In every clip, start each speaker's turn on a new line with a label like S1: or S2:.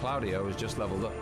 S1: Claudio has just leveled up.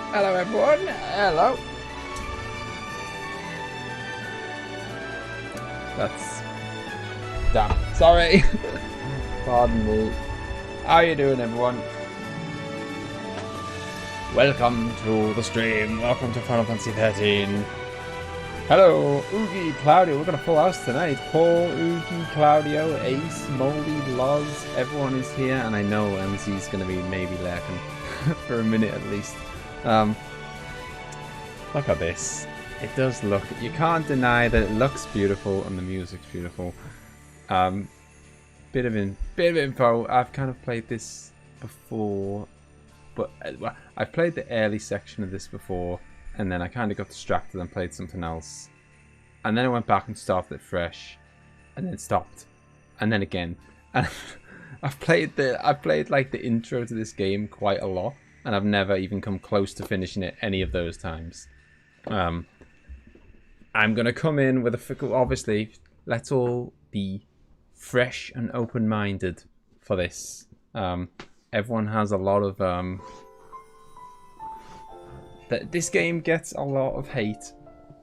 S2: Hello everyone, hello. That's... damn, sorry. Pardon me. How you doing everyone? Welcome to the stream, welcome to Final Fantasy 13. Hello, Oogie, Claudio, we've got a full house tonight. Paul, Oogie, Claudio, Ace, Moldy, Loz, everyone is here, and I know MZ's going to be maybe lurking for a minute at least. Look at this. It does look, you can't deny that it looks beautiful and the music's beautiful. Bit of info. I've kind of played this before, but well, I've played the early section of this before, and then I kind of got distracted and played something else, and then I went back and started it fresh, and then stopped, and then again. And I've played like the intro to this game quite a lot, and I've never even come close to finishing it any of those times. I'm gonna come in with a obviously. Let's all be fresh and open-minded for this. Everyone has a lot of this game gets a lot of hate.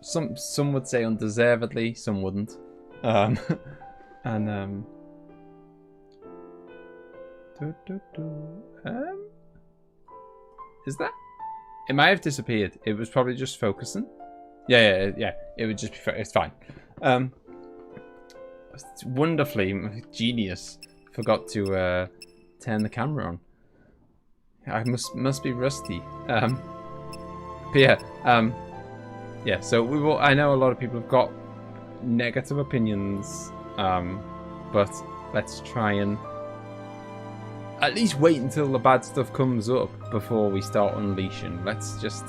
S2: Some would say undeservedly, some wouldn't. Is that? It might have disappeared. It was probably just focusing. Yeah. It would just be. It's fine. It's wonderfully genius. Forgot to turn the camera on. I must be rusty. But yeah. So we will. I know a lot of people have got negative opinions. But let's try and at least wait until the bad stuff comes up before we start unleashing. Let's just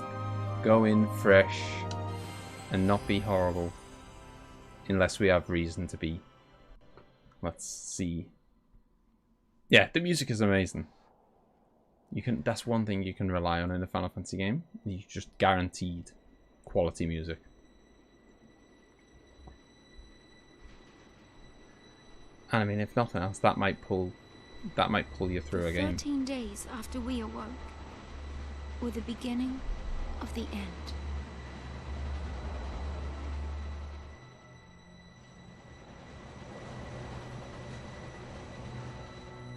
S2: go in fresh and not be horrible. Unless we have reason to be. Let's see. Yeah, the music is amazing. That's one thing you can rely on in a Final Fantasy game. You just guaranteed quality music. And I mean, if nothing else, that might pull you through a game.
S1: 13 days after we awoke were the beginning of the end.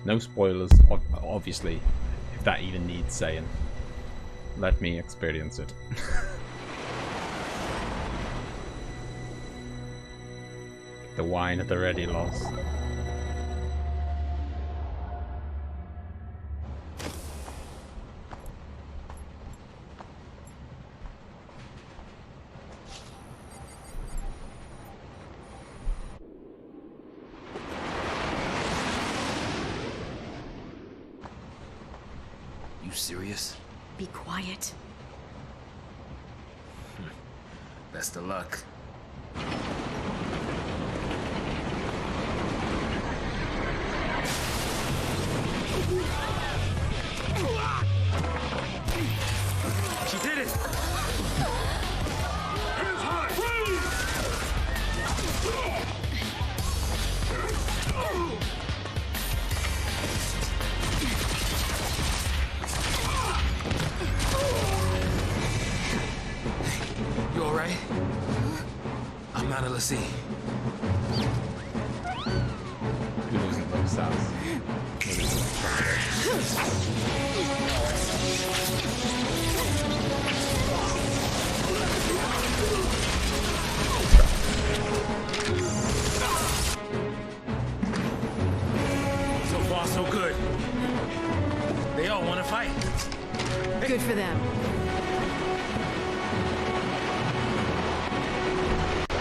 S2: No spoilers, obviously, if that even needs saying. Let me experience it. The wine at the ready, loss.
S3: You serious?
S4: Be quiet.
S3: Best of luck. She did it! Hands high! You alright? I'm out of the sea.
S2: Who doesn't love stars?
S3: So far, so good. They all want to fight.
S4: Good for them.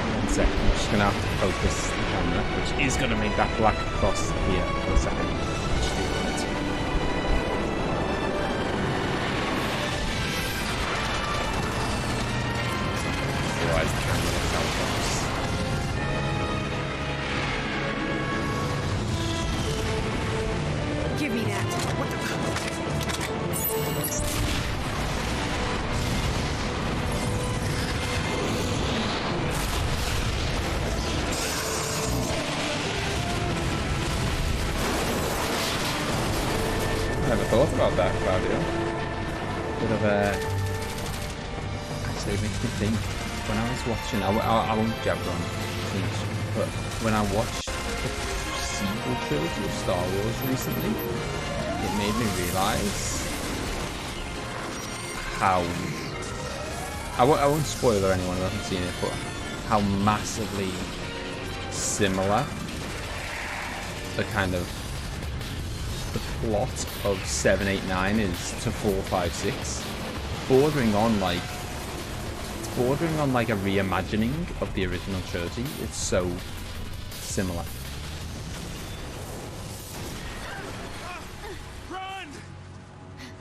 S2: I'm just gonna have to focus the camera, which is gonna make that black cross here for a second. Otherwise the camera looks out of focus.
S4: Give me that. What the?
S2: I never thought about that, Claudio. Bit of a... Actually, it makes me think. When I was watching... I won't jabber on too much, but when I watched the sequel trilogy of Star Wars recently, it made me realise how... I won't spoiler anyone who hasn't seen it, but how massively similar the kind of the plot of 7, 8, 9 is to 4, 5, 6, bordering on like a reimagining of the original trilogy. It's so similar.
S3: Run!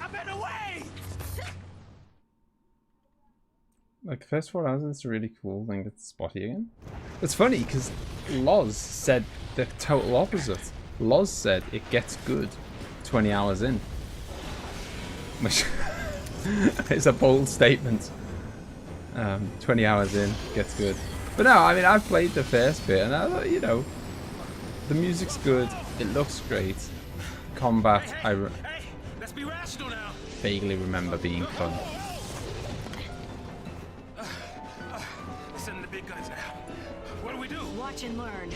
S3: I've been away!
S2: Like the first 4 hours, it's really cool. Then get spotty again. It's funny because Loz said the total opposite. Loz said it gets good 20 hours in, which is a bold statement. 20 hours in gets good, but no, I mean I've played the first bit and I thought, you know, the music's good, it looks great, combat
S3: Let's be rational now.
S2: vaguely remember being fun.
S3: Send the big guns now. What do we do?
S4: Watch and learn.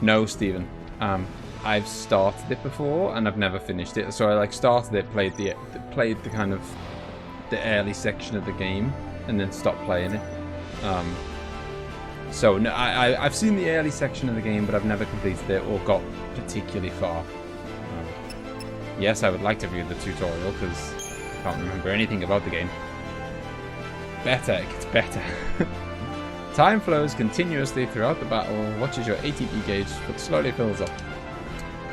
S2: No, Stephen. I've started it before and I've never finished it. So I like started it, played the kind of the early section of the game, and then stopped playing it. So no, I've seen the early section of the game, but I've never completed it or got particularly far. Yes, I would like to view the tutorial because I can't remember anything about the game. Better, it gets better. Time flows continuously throughout the battle. Watch as your ATP gauge slowly fills up.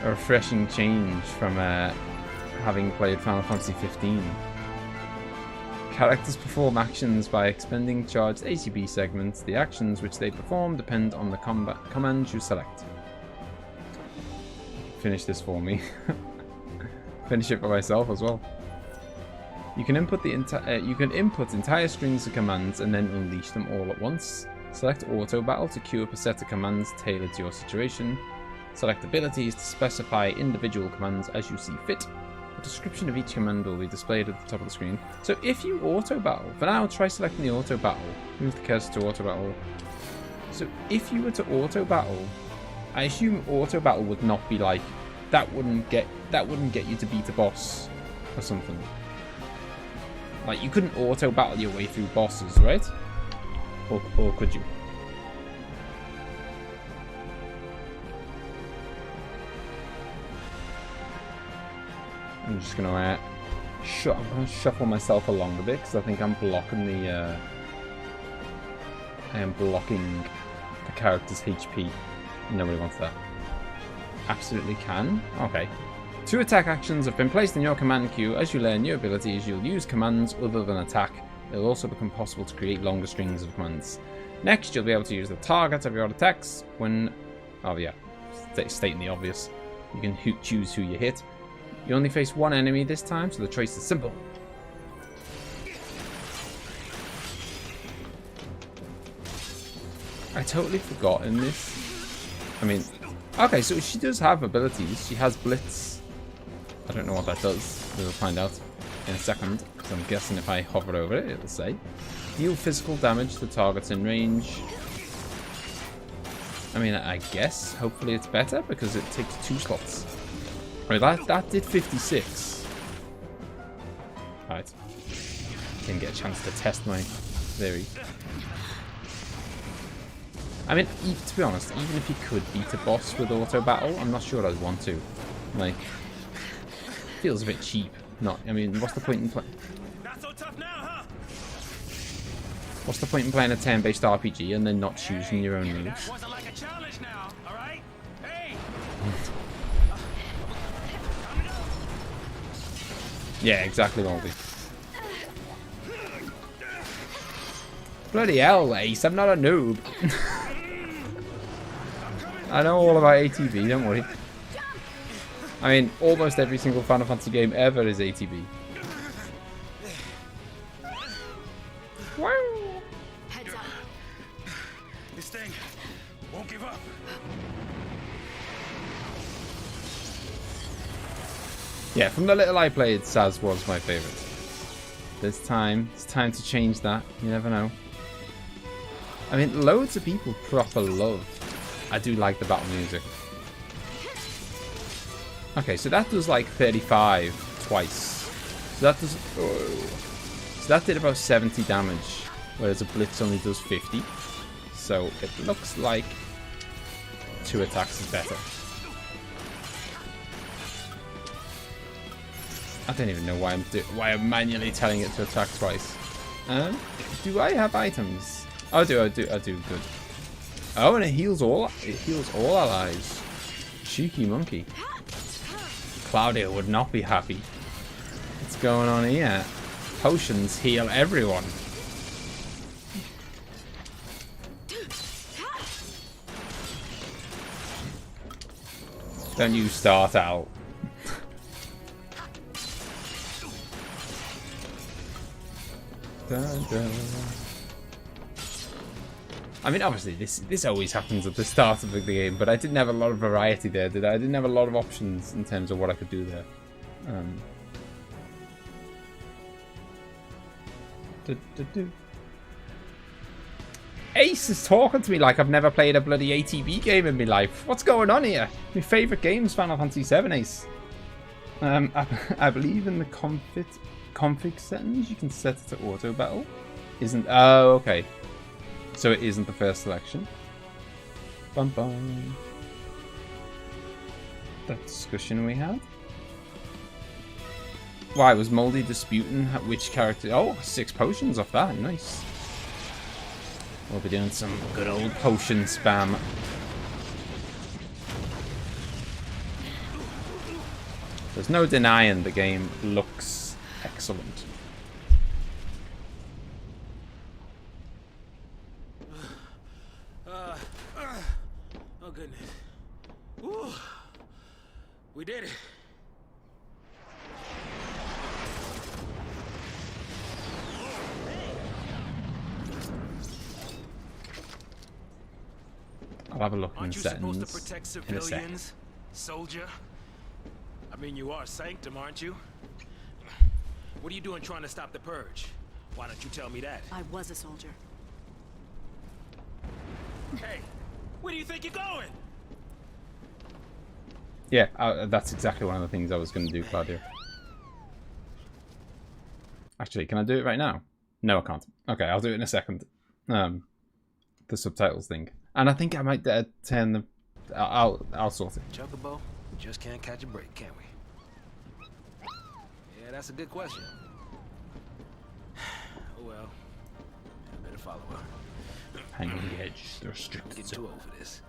S2: A refreshing change from having played Final Fantasy 15. Characters perform actions by expending charged ATP segments. The actions which they perform depend on the commands you select. Finish this for me. Finish it for myself as well. You can input entire strings of commands and then unleash them all at once. Select auto battle to queue up a set of commands tailored to your situation. Select abilities to specify individual commands as you see fit. A description of each command will be displayed at the top of the screen. So if you auto battle, for now try selecting the auto battle. Move the cursor to auto battle. So if you were to auto battle, I assume auto battle would not be like that wouldn't get you to beat a boss or something. Like you couldn't auto battle your way through bosses, right? Or could you? I'm just gonna shuffle myself along a bit because I think I'm blocking the. I am blocking the character's HP. Nobody wants that. Absolutely can. Okay. 2 attack actions have been placed in your command queue. As you learn new abilities, you'll use commands other than attack. It'll also become possible to create longer strings of commands. Next, you'll be able to use the target of your attacks when... Oh yeah, stating the obvious. You can choose who you hit. You only face one enemy this time, so the choice is simple. I totally forgot in this. I mean, okay, so she does have abilities. She has Blitz. I don't know what that does. We'll find out in a second, because I'm guessing if I hover over it, it'll say deal physical damage to targets in range. I mean, I guess hopefully it's better because it takes 2 slots. Right, that did 56. Alright. Didn't get a chance to test my theory. I mean, to be honest, even if you could beat a boss with auto battle, I'm not sure I'd want to. Like, feels a bit cheap. Not. I mean, what's the point in playing?
S3: Not so tough now, huh?
S2: What's the point in playing a turn-based RPG and then not choosing your own moves?
S3: Wasn't like a challenge now, all right? Hey.
S2: Yeah, exactly, Moldy. Bloody hell, Ace! I'm not a noob. I know all about ATB. Don't worry. I mean, almost every single Final Fantasy game ever is ATB. Wow.
S4: Heads up.
S3: This thing won't give up.
S2: Yeah, from the little I played, Saz was my favourite. It's time to change that. You never know. I mean, loads of people proper love. I do like the battle music. Okay, so that does like 35 twice. So that does. Oh. So that did about 70 damage, whereas a Blitz only does 50. So it looks like 2 attacks is better. I don't even know why I'm manually telling it to attack twice. Do I have items? Oh, I do. Good. Oh, and it heals all allies. Cheeky monkey. Claudio would not be happy. What's going on here? Potions heal everyone. Don't you start out. Dun, dun. I mean, obviously, this always happens at the start of the game, but I didn't have a lot of variety there, did I? I didn't have a lot of options in terms of what I could do there. Ace is talking to me like I've never played a bloody ATV game in my life. What's going on here? My favourite game is Final Fantasy VII, Ace. I believe in the config settings you can set it to auto battle. Oh, okay. So it isn't the first selection. Bum bum. That discussion we had. Why was Moldy disputing which character? Oh, 6 potions off that. Nice. We'll be doing some good old potion spam. There's no denying the game looks excellent.
S3: Oh goodness. Woo. We did it.
S2: I'll have a look in
S3: Aren't
S2: the
S3: you supposed to
S2: settings
S3: protect
S2: in a sec.
S3: civilians, soldier? I mean, you are Sanctum, aren't you? What are you doing trying to stop the purge? Why don't you tell me that?
S4: I was a soldier.
S3: Hey, where do you think you're going?
S2: Yeah, that's exactly one of the things I was going to do, Claudio. Actually, can I do it right now? No, I can't. Okay, I'll do it in a second. The subtitles thing. And I think I might turn the... I'll sort it.
S3: Chocobo, we just can't catch a break, can we? Yeah, that's a good question. Oh well, I better follow her.
S2: Hang on the edge. They're strict.
S3: Getting too old for this.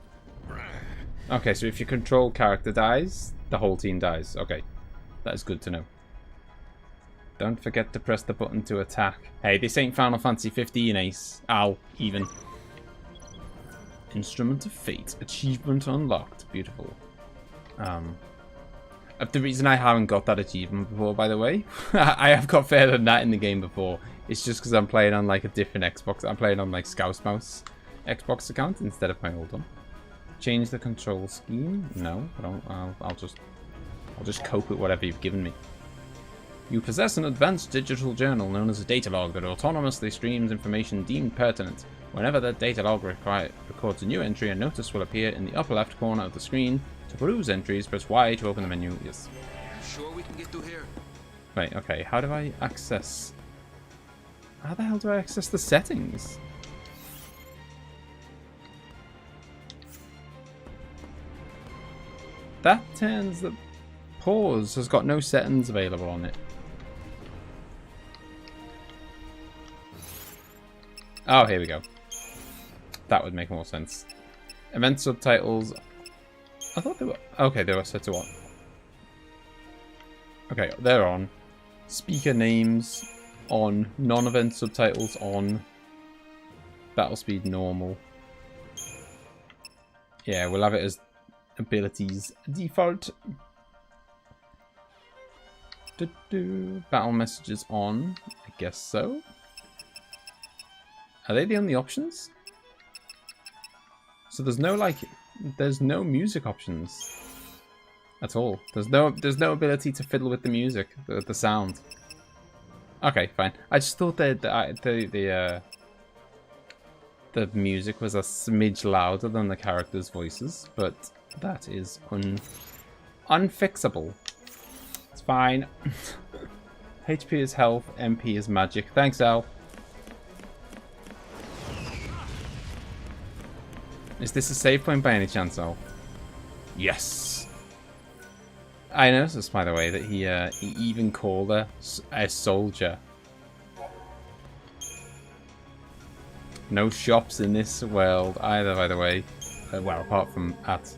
S2: Okay, so if your control character dies, the whole team dies. Okay, that is good to know. Don't forget to press the button to attack. Hey, this ain't Final Fantasy 15, Ace. Ow, even. Instrument of Fate. Achievement unlocked. Beautiful. The reason I haven't got that achievement before, by the way, I have got further than that in the game before. It's just because I'm playing on like a different Xbox. I'm playing on like ScouseMouse Xbox account instead of my old one. Change the control scheme? No, I don't. I'll just cope with whatever you've given me. You possess an advanced digital journal known as a data log that autonomously streams information deemed pertinent. Whenever that data log records a new entry, a notice will appear in the upper left corner of the screen. To peruse entries, press Y to open the menu. Yes.
S3: Sure we can get through here?
S2: Right, okay. How do I access... How the hell do I access the settings? That turns the... Pause has got no settings available on it. Oh, here we go. That would make more sense. Event subtitles. I thought they were... Okay, they were set to on. Okay, they're on. Speaker names on. Non-event subtitles on. Battle speed normal. Yeah, we'll have it as abilities default. Battle messages on. I guess so. Are they the only options? So there's no like, there's no music options at all. There's no ability to fiddle with the music, the sound. Okay, fine. I just thought that the music was a smidge louder than the characters' voices, but that is unfixable. It's fine. HP is health, MP is magic. Thanks, Al. Is this a save point by any chance, Al? Yes. I noticed, by the way, that he even called her a soldier. No shops in this world either, by the way. Well, apart from at...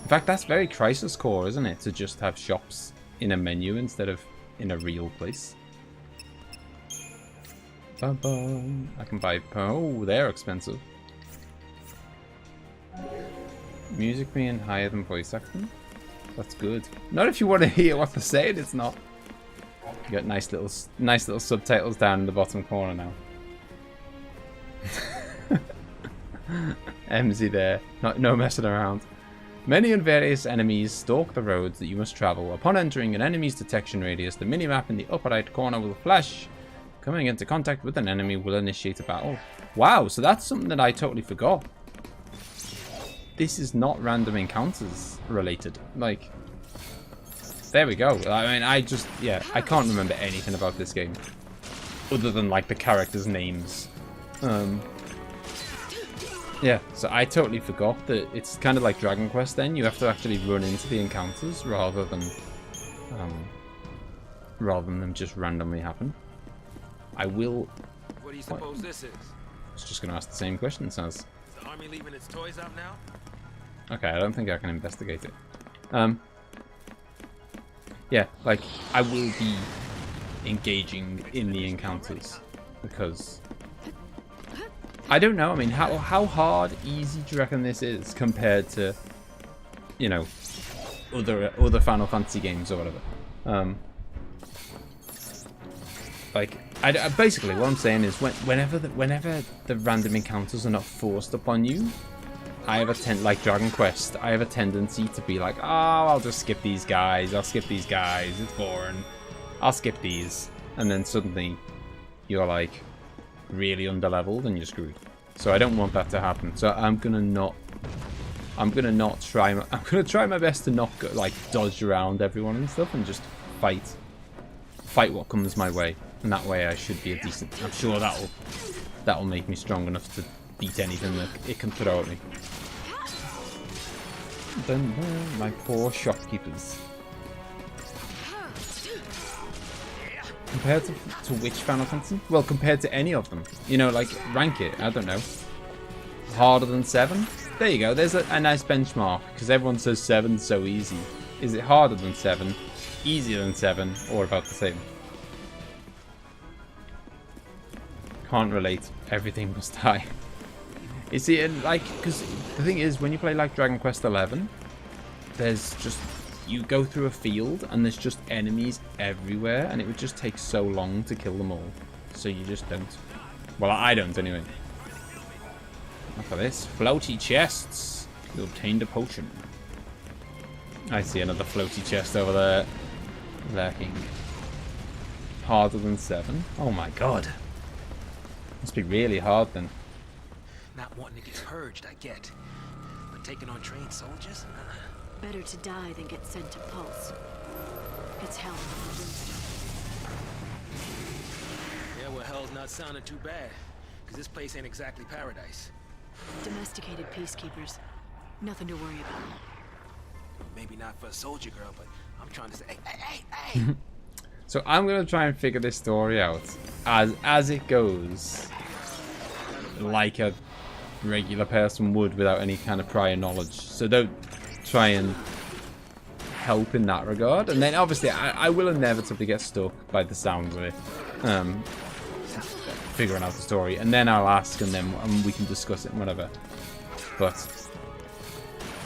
S2: In fact, that's very Crisis Core, isn't it? To just have shops in a menu instead of in a real place. Ba-bum. I can buy... Oh, they're expensive. Music being higher than voice acting? That's good. Not if you want to hear what they're saying, it's not. You got nice little subtitles down in the bottom corner now. Emzee there. No messing around. Many and various enemies stalk the roads that you must travel. Upon entering an enemy's detection radius, the minimap in the upper right corner will flash. Coming into contact with an enemy will initiate a battle. Wow, so that's something that I totally forgot. This is not random encounters related. Like, there we go. I mean, I can't remember anything about this game. Other than, like, the characters' names. Yeah, so I totally forgot that it's kind of like Dragon Quest then. You have to actually run into the encounters rather than them just randomly happen. I will...
S3: What do you suppose this is?
S2: I was just going to ask the same question, Saz.
S3: Is the army leaving its toys out now?
S2: Okay, I don't think I can investigate it. Yeah, like, I will be engaging in the encounters because... I don't know, I mean, how hard, easy do you reckon this is compared to, you know, other Final Fantasy games or whatever? Like, basically what I'm saying is whenever the random encounters are not forced upon you, I have like Dragon Quest, I have a tendency to be like, oh, I'll just skip these guys, it's boring, I'll skip these. And then suddenly you're like really underleveled and you're screwed. So I don't want that to happen. So I'm gonna try my best to not go, like dodge around everyone and stuff and just fight what comes my way. And that way I should be a decent, I'm sure that'll make me strong enough to beat anything that it can throw at me. My poor shopkeepers. Compared to which Final Fantasy? Well, compared to any of them. You know, like, rank it, I don't know. Harder than 7? There you go, there's a nice benchmark, because everyone says 7's so easy. Is it harder than 7, easier than 7, or about the same? Can't relate, everything must die. You see, and like, because the thing is, when you play like Dragon Quest 11, there's just, you go through a field and there's just enemies everywhere, and it would just take so long to kill them all. So you just don't. Well, I don't anyway. Look at this, floaty chests. You obtained a potion. I see another floaty chest over there, lurking. Harder than 7. Oh my god. Must be really hard then.
S3: Not wanting to get purged, I get. But taking on trained soldiers?
S4: Better to die than get sent to Pulse. It's hell.
S3: Yeah, well, hell's not sounding too bad. Because this place ain't exactly paradise.
S4: Domesticated peacekeepers. Nothing to worry about.
S3: Maybe not for a soldier girl, but I'm trying to say, hey!
S2: So I'm going to try and figure this story out as it goes. Like a regular person would without any kind of prior knowledge. So don't try and help in that regard. And then obviously I will inevitably get stuck by the sounds of it. Figuring out the story. And then I'll ask and then we can discuss it and whatever. But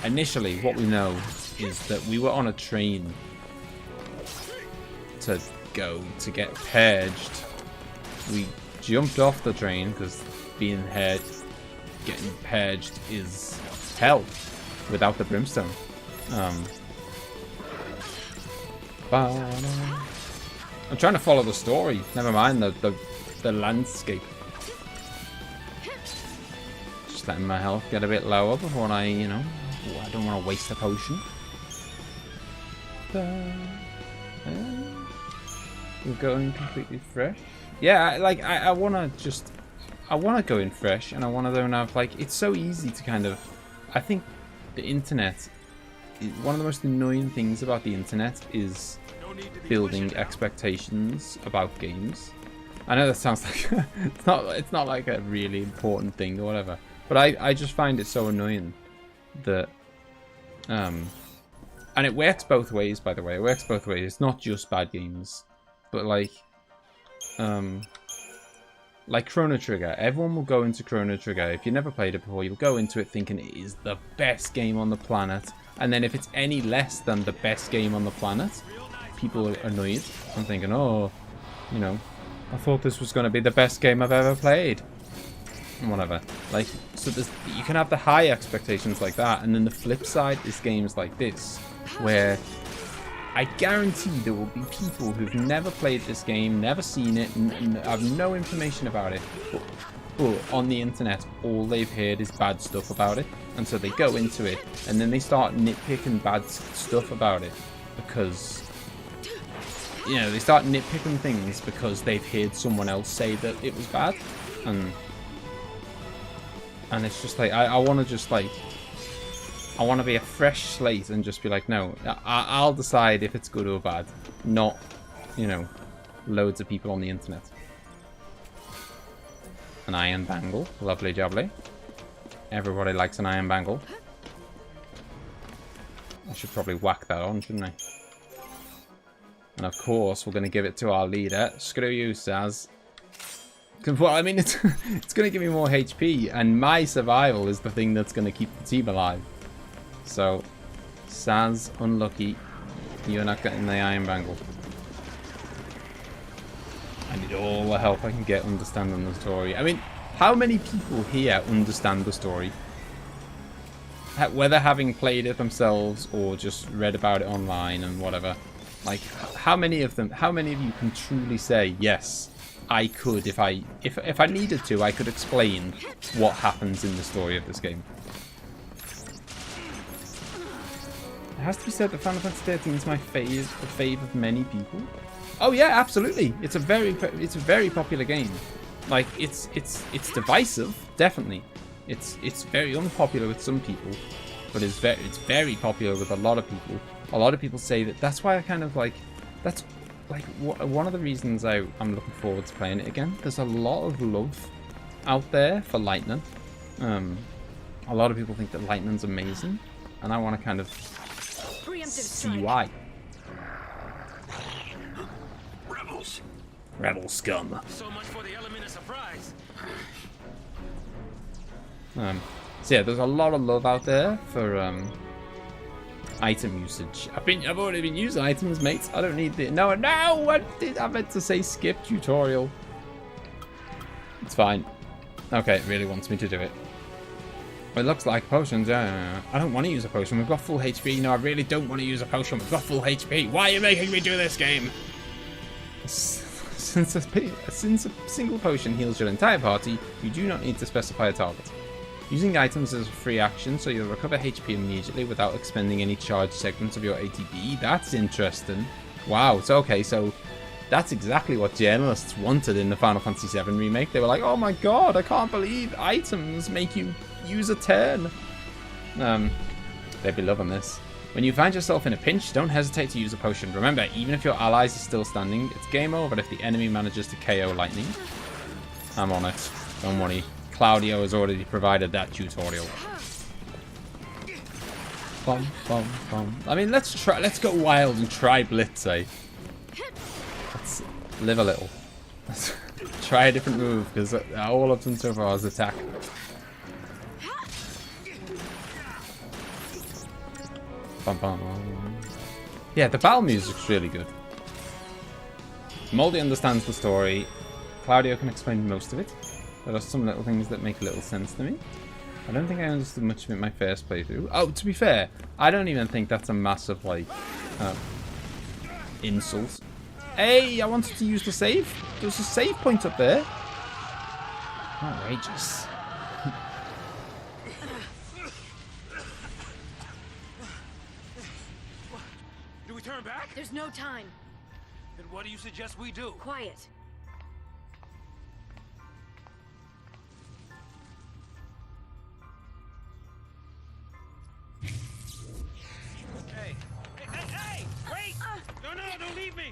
S2: initially what we know is that we were on a train to go to get purged. We jumped off the train because being getting purged is hell without the brimstone. I'm trying to follow the story. Never mind the landscape. Just letting my health get a bit lower before I, you know, I don't want to waste a potion. We're going completely fresh. Yeah, like I want to go in fresh, and I want to don't have like, it's so easy to kind of, I think the internet, one of the most annoying things about the internet is building expectations about games. I know that sounds like it's not like a really important thing or whatever, but I just find it so annoying that and it works both ways, by the way. It works both ways. It's not just bad games, but like Chrono Trigger. Everyone will go into Chrono Trigger. If you never played it before, you'll go into it thinking it is the best game on the planet. And then if it's any less than the best game on the planet, people are annoyed and thinking, oh, you know, I thought this was going to be the best game I've ever played. And whatever. Like, so you can have the high expectations like that. And then the flip side is games like this, where I guarantee there will be people who've never played this game, never seen it, and have no information about it. But on the internet, all they've heard is bad stuff about it. And so they go into it, and then they start nitpicking bad stuff about it. Because, you know, they start nitpicking things because they've heard someone else say that it was bad. And it's just like, I want to just like, I want to be a fresh slate and just be like, no, I'll decide if it's good or bad. Not, you know, loads of people on the internet. An iron bangle. Lovely jubbly. Everybody likes an iron bangle. I should probably whack that on, shouldn't I? And of course, we're going to give it to our leader. Screw you, Saz. Well, I mean, it's going to give me more HP, and my survival is the thing that's going to keep the team alive. So, Saz, unlucky, you're not getting the iron bangle. I need all the help I can get understanding the story. I mean, how many people here understand the story? whether having played it themselves or just read about it online and whatever, like how many of you can truly say, yes, I could, if I needed to, I could explain what happens in the story of this game. It has to be said that Final Fantasy 13 is my fave of many people. Oh yeah, absolutely. It's a very popular game. Like it's divisive, definitely. It's very unpopular with some people, but it's very popular with a lot of people. A lot of people say that. That's why I kind of like. That's like one of the reasons I'm looking forward to playing it again. There's a lot of love out there for Lightning. A lot of people think that Lightning's amazing, and I want to kind of see why. Rebel scum.
S3: So much for the element of surprise.
S2: So yeah, there's a lot of love out there for item usage. I've already been using items, mates. I don't need the no. I meant to say skip tutorial. It's fine. Okay, it really wants me to do it. It looks like potions. I don't want to use a potion. We've got full HP. No, I really don't want to use a potion. We've got full HP. Why are you making me do this game? Since a single potion heals your entire party, you do not need to specify a target. Using items is a free action, so you'll recover HP immediately without expending any charged segments of your ATB. That's interesting. Wow, so okay, so that's exactly what journalists wanted in the Final Fantasy VII Remake. They were like, oh my god, I can't believe items make you use a turn. They'd be loving this. When you find yourself in a pinch, don't hesitate to use a potion. Remember, even if your allies are still standing, it's game over if the enemy manages to KO Lightning. I'm on it. Don't worry. Claudio has already provided that tutorial. Bum, bum, bum. I mean, let's go wild and try Blitz, eh? Let's live a little. Let's try a different move, because all I've done so far is attack. Bum, bum. Yeah, the battle music's really good. Moldy understands the story. Claudio can explain most of it. There are some little things that make a little sense to me. I don't think I understood much of it in my first playthrough. Oh, to be fair, I don't even think that's a massive, like, insult. Hey, I wanted to use the save. There's a save point up there. Outrageous.
S3: Do we turn back?
S4: There's no time.
S3: Then what do you suggest we do?
S4: Quiet.
S3: Hey! Wait! No, don't leave me!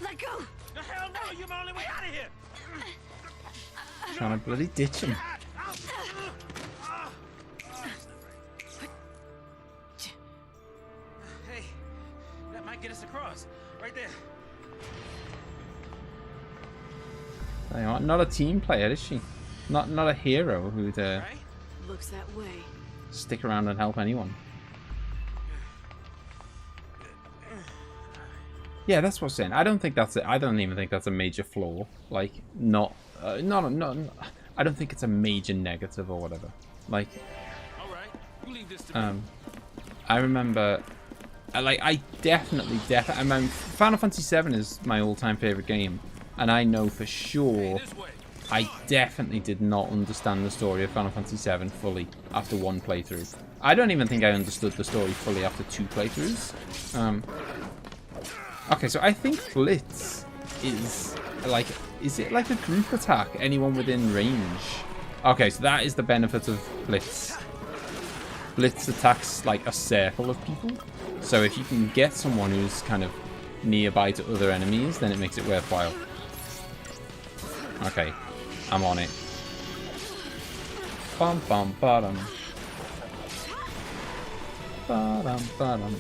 S4: Let go!
S3: The hell no! You're my only way out of here!
S2: Trying to bloody ditch him.
S3: Hey, that might get us across. Right there.
S2: You know, not a team player, is she? Not a hero who'd
S4: Looks that way.
S2: stick around and help anyone. Yeah, that's what I'm saying. I don't think that's it. I don't even think that's a major flaw. Like, not. I don't think it's a major negative or whatever. Like,
S3: All right, you leave this to me.
S2: I remember, I definitely. I mean, Final Fantasy VII is my all-time favorite game, and I know for sure
S3: This way.
S2: I definitely did not understand the story of Final Fantasy VII fully after one playthrough. I don't even think I understood the story fully after 2 playthroughs. Okay, so I think Blitz is like, is it like a group attack? Anyone within range? Okay, so that is the benefit of Blitz. Blitz attacks like a circle of people. So if you can get someone who's kind of nearby to other enemies, then it makes it worthwhile. Okay, I'm on it. Bum bum bottom. Bottom bottom.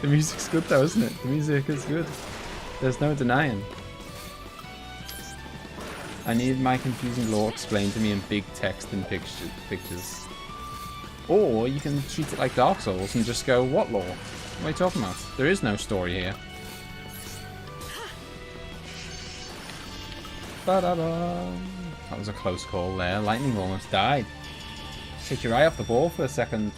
S2: The music's good though, isn't it? The music is good. There's no denying. I need my confusing lore explained to me in big text and pictures. Or you can treat it like Dark Souls and just go, what lore? What are you talking about? There is no story here. Ba-da-da. That was a close call there. Lightning almost died. take your eye off the ball for a second.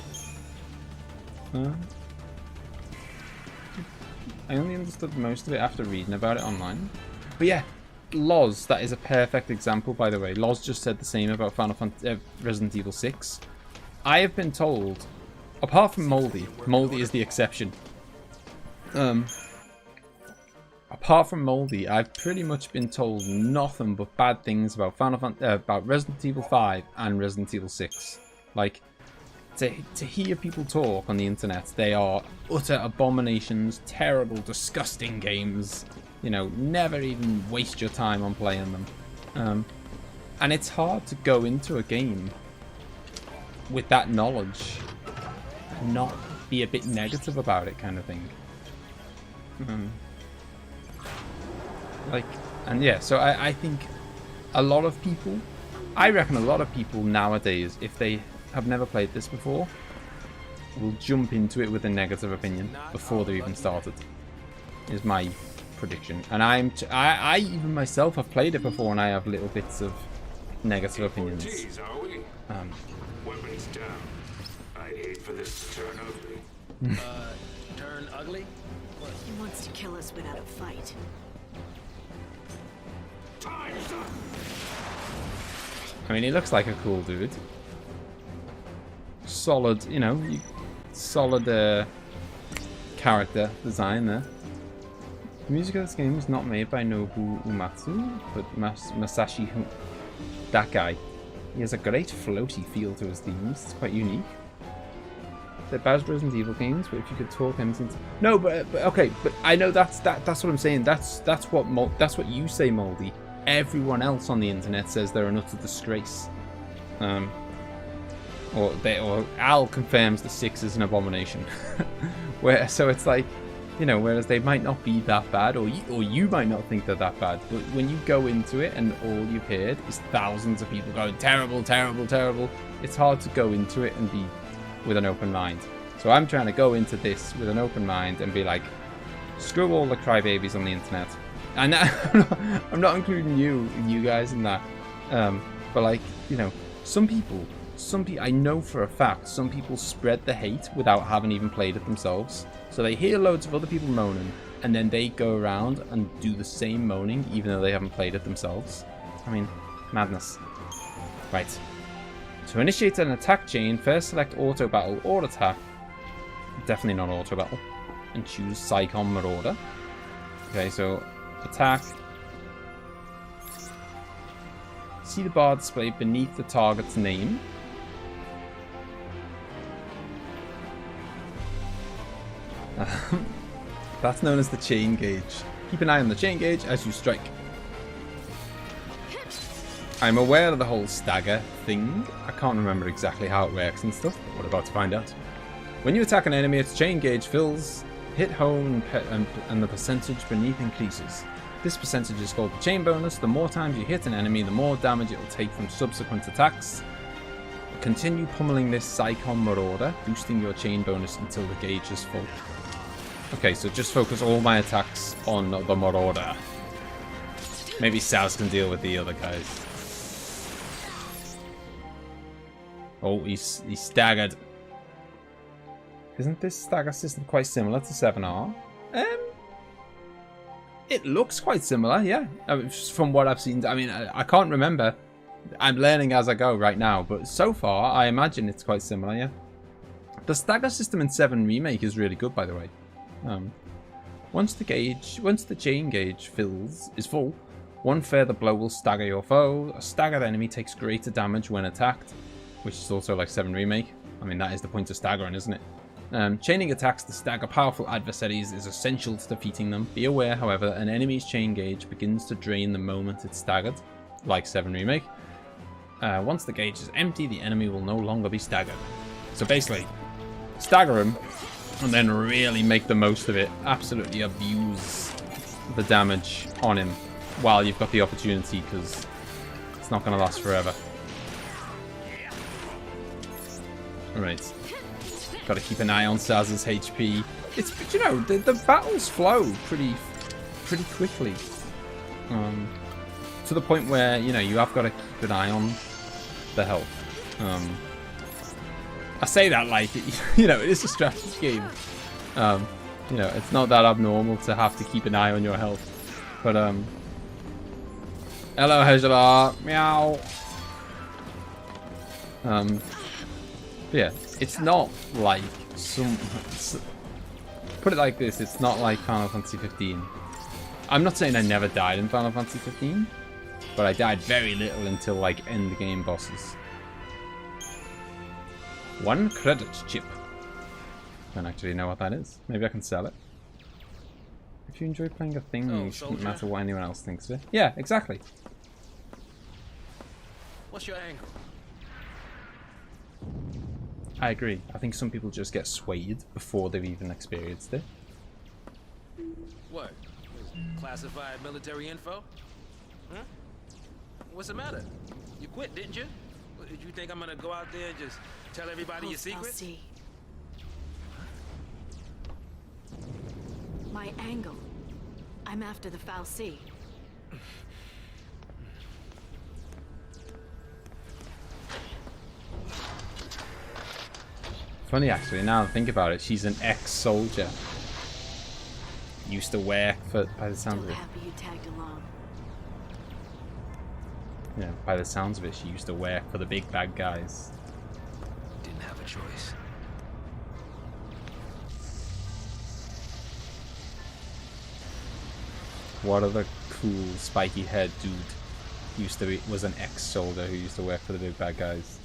S2: I only understood most of it after reading about it online. But yeah, Loz, that is a perfect example, by the way. Loz just said the same about Resident Evil 6. I have been told, apart from Moldy is the exception. Apart from Moldy, I've pretty much been told nothing but bad things about about Resident Evil 5 and Resident Evil 6. Like, to hear people talk on the internet, they are utter abominations, terrible, disgusting games. You know, never even waste your time on playing them. And it's hard to go into a game with that knowledge and not be a bit negative about it, kind of thing. Like, and yeah, so I think a lot of people, I reckon a lot of people nowadays, if they have never played this before, will jump into it with a negative opinion before they've even started, is my prediction. And I even myself have played it before, and I have little bits of negative opinions.
S5: Weapons down. I'd hate for this to turn ugly.
S3: Turn ugly?
S4: He wants to kill us without a fight.
S5: Time's up.
S2: I mean, he looks like a cool dude. Solid, you know, solid character design there. The music of this game was not made by Nobu Uematsu, but Masashi. That guy. He has a great floaty feel to his themes. It's quite unique. They're bad Resident Evil games, but if you could talk him into... No, but okay, but I know that's what I'm saying. That's what you say, Moldy. Everyone else on the internet says they're an utter disgrace. Or Al confirms the 6 is an abomination. So it's like, you know, whereas they might not be that bad, or you might not think they're that bad, but when you go into it and all you've heard is thousands of people going terrible, terrible, terrible, it's hard to go into it and be with an open mind. So I'm trying to go into this with an open mind and be like, screw all the crybabies on the internet. And I'm not including you guys in that. But like, you know, some people, I know for a fact, some people spread the hate without having even played it themselves. So they hear loads of other people moaning, and then they go around and do the same moaning, even though they haven't played it themselves. I mean, madness. Right. To initiate an attack chain, first select auto battle or attack. Definitely not auto battle. And choose Psychon Marauder. Okay, so attack. See the bar displayed beneath the target's name. That's known as the chain gauge. Keep an eye on the chain gauge as you strike. I'm aware of the whole stagger thing. I can't remember exactly how it works and stuff, but we're about to find out. When you attack an enemy, its chain gauge fills, hit home, and the percentage beneath increases. This percentage is called the chain bonus. The more times you hit an enemy, the more damage it will take from subsequent attacks. Continue pummeling this Psychon Marauder, boosting your chain bonus until the gauge is full. Okay, so just focus all my attacks on the Marauder. Maybe Saz can deal with the other guys. Oh, he's staggered. Isn't this stagger system quite similar to 7R? It looks quite similar, yeah. From what I've seen, I mean, I can't remember. I'm learning as I go right now, but so far, I imagine it's quite similar, yeah. The stagger system in 7 Remake is really good, by the way. Once the chain gauge is full, one further blow will stagger your foe. A staggered enemy takes greater damage when attacked, which is also like 7 Remake. I mean, that is the point of staggering, isn't it? Chaining attacks to stagger powerful adversaries is essential to defeating them. Be aware, however, an enemy's chain gauge begins to drain the moment it's staggered, like 7 Remake. Once the gauge is empty, the enemy will no longer be staggered. So basically, stagger him, and then really make the most of it. Absolutely abuse the damage on him while you've got the opportunity, because it's not going to last forever. Alright. Got to keep an eye on Saz's HP. It's, you know, the battles flow pretty quickly. To the point where, you know, you have got to keep an eye on the health. I say that like, you know, it is a strategy game. You know, it's not that abnormal to have to keep an eye on your health. But, hello, Hezbollah. Meow. Yeah, it's not like put it like this, it's not like Final Fantasy 15. I'm not saying I never died in Final Fantasy 15, but I died very little until like end game bosses. 1 credit chip. Don't actually know what that is. Maybe I can sell it. If you enjoy playing a thing, it shouldn't matter what anyone else thinks of it. Yeah, exactly.
S3: What's your angle?
S2: I agree. I think some people just get swayed before they've even experienced it.
S3: What? Classified military info? Huh? What's the matter? You quit, didn't you? Did you think I'm gonna go out there and just tell everybody your secrets?
S4: My angle. I'm after the Fal'Cie.
S2: Funny actually, now I think about it, she's an ex-soldier. Used to work for, by the sounds of it.
S4: Happy you tagged along.
S2: Yeah, by the sounds of it, she used to work for the big bad guys.
S3: Didn't have a choice.
S2: What other cool spiky haired dude was an ex-soldier who used to work for the big bad guys?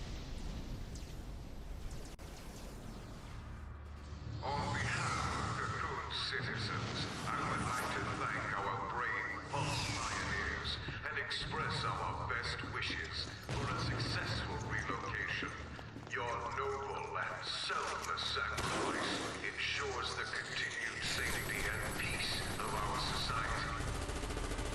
S5: On behalf of the good citizens, I would like to thank our brave false pioneers and express our best wishes for a successful relocation. Your noble and selfless sacrifice ensures the continued safety and peace of our society.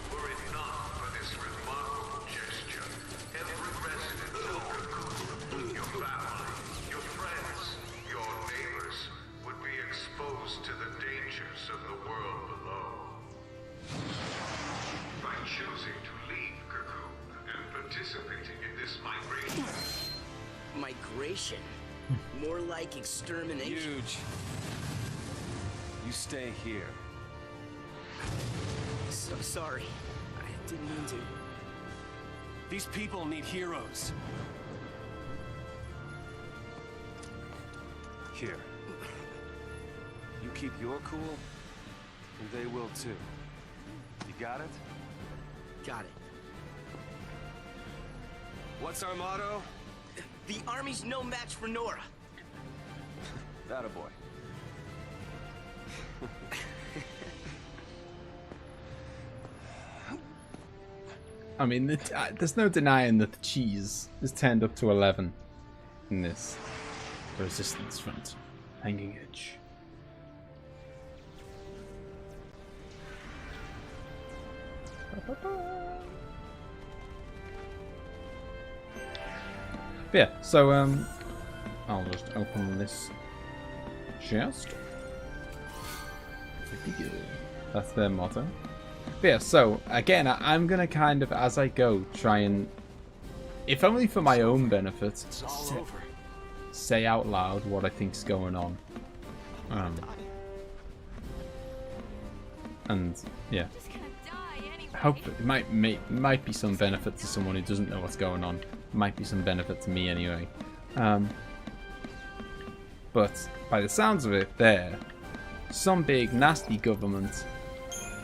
S5: Were it not for this remarkable gesture, every resident of Cocoon, your family, your friends, your neighbors, would be exposed to the dangers of the world below. By choosing to leave Cocoon and participating in this migration.
S6: Migration? More like extermination.
S7: Huge. You stay here.
S6: So sorry. I didn't mean to.
S7: These people need heroes. Here. You keep your cool, and they will too. You got it?
S6: Got it.
S7: What's our motto?
S6: The army's no match for Nora.
S7: That a boy.
S2: I mean, there's no denying that the cheese is turned up to 11 in this. The resistance front. Hanging edge. But yeah, so I'll just open this chest. Pretty good. That's their motto. But yeah, so again, I'm gonna kind of, as I go, try and, if only for my own benefit, say out loud what I think's going on. And yeah, hopefully it might be some benefit to someone who doesn't know what's going on. Might be some benefit to me anyway. But by the sounds of it, there, some big nasty government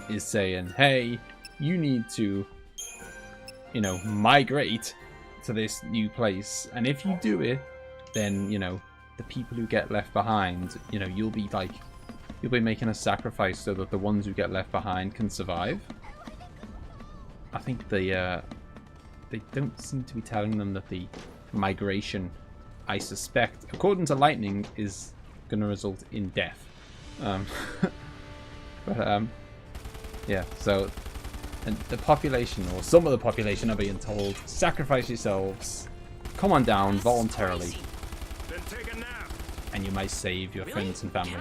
S2: is saying, hey, you need to, you know, migrate to this new place, and if you do it, then, you know, the people who get left behind, you know, you'll be making a sacrifice so that the ones who get left behind can survive. I think they don't seem to be telling them that the migration, I suspect, according to Lightning, is going to result in death. Yeah, so, and the population, or some of the population, are being told, sacrifice yourselves, come on down voluntarily,
S3: Then take a nap.
S2: and you might save your friends and family.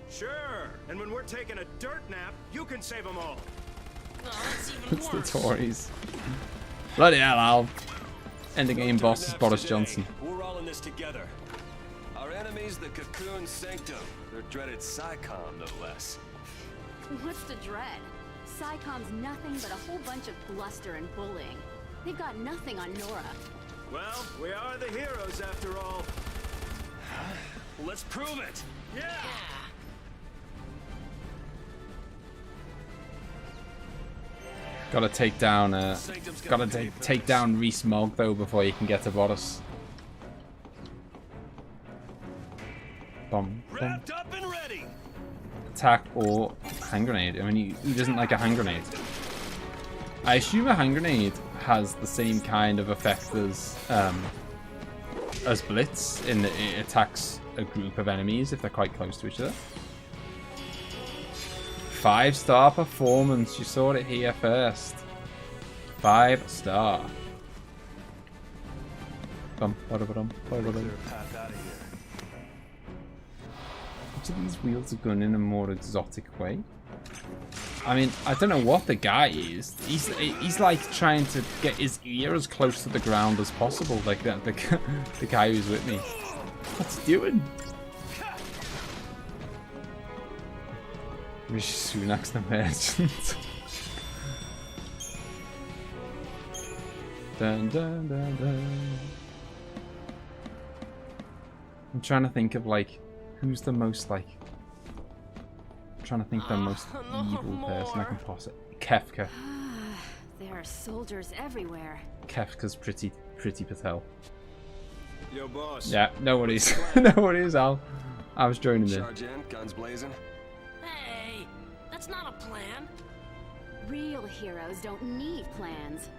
S3: Sure. And when we're taking a dirt nap, you can save them all.
S2: It's the Tories. Bloody hell, Al. Endgame boss is Boris Johnson.
S7: We're all in this together. Our enemies, the Cocoon Sanctum. Their dreaded SciComm, no less.
S4: What's to dread? SciComm's nothing but a whole bunch of bluster and bullying. They've got nothing on Nora.
S7: Well, we are the heroes after all. Let's prove it. Yeah.
S2: Gotta take down take down Reese Mogg though before you can get to Boris. Bum, bum.
S7: Wrapped up and ready.
S2: Attack or hand grenade. I mean, who doesn't like a hand grenade? I assume a hand grenade has the same kind of effect as Blitz in that it attacks a group of enemies if they're quite close to each other. 5-star performance. You saw it here first. 5-star. Each of these wheels are going in a more exotic way. I mean, I don't know what the guy is. He's like trying to get his ear as close to the ground as possible. Like that, the guy who's with me. What's he doing? Rishi Sunak's the merchant. Dun, dun, dun, dun. I'm trying to think of like who's the most like. I'm trying to think the most evil person I can possibly. Kefka.
S4: There are soldiers everywhere.
S2: Kefka's pretty Patel.
S7: Yo, boss.
S2: Yeah, no worries. No worries, Al. I was joining in.
S7: Sergeant, guns blazing.
S8: Hey, that's not a plan.
S4: Real heroes don't need plans.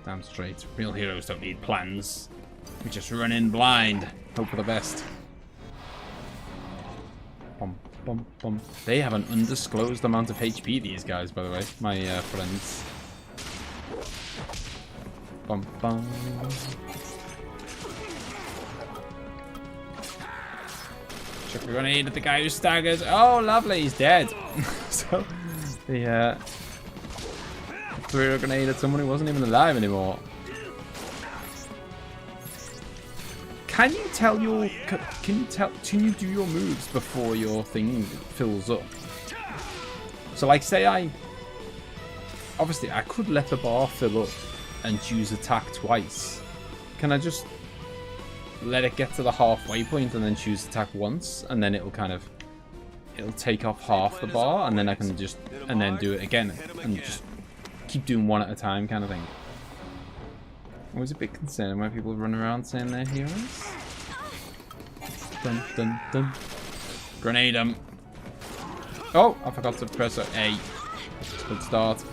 S2: Damn straight. Real heroes don't need plans. We just run in blind. Hope for the best. Bum, bum, bum. They have an undisclosed amount of HP, these guys, by the way. My friends. Bum, bum. Chuck a grenade at the guy who staggers. Oh, lovely. He's dead. So, the threw a grenade at someone who wasn't even alive anymore. Can you do your moves before your thing fills up? So like say obviously I could let the bar fill up and choose attack twice. Can I just let it get to the halfway point and then choose attack once, and then it'll take off half the bar, and then I can just do it again and just keep doing one at a time kind of thing. I was a bit concerned when people run around saying they're heroes. Dun dun dun. Grenade 'em. Oh, I forgot to press A. Good start.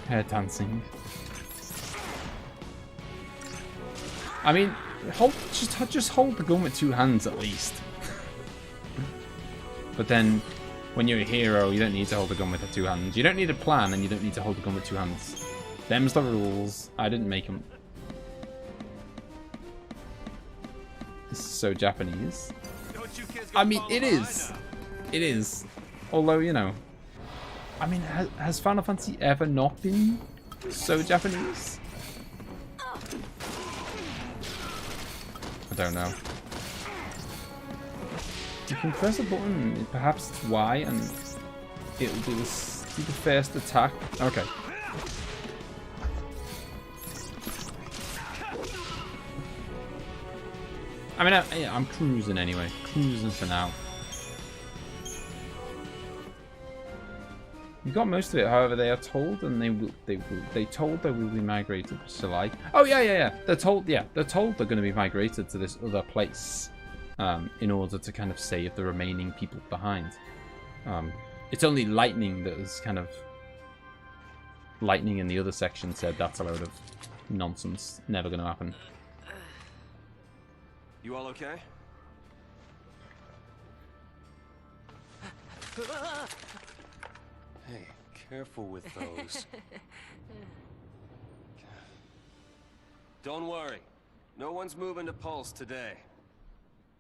S2: Hair dancing. I mean, just hold the gun with 2 hands at least. But then, when you're a hero, you don't need to hold the gun with the 2 hands. You don't need a plan, and you don't need to hold the gun with 2 hands. Them's the rules. I didn't make them. This is so Japanese. I mean, it is. It is. Although, you know. I mean, has Final Fantasy ever not been so Japanese? I don't know. You can press a button, perhaps it's Y, and it'll do the first attack. Okay. I mean, I'm cruising anyway. Cruising for now. You got most of it, however, they are told, and they told they will be migrated to like. Oh yeah. They're told they're going to be migrated to this other place, in order to kind of save the remaining people behind. It's only Lightning that is kind of. Lightning in the other section said that's a load of nonsense. Never going to happen.
S7: You all okay? Hey, careful with those. Don't worry. No one's moving to Pulse today.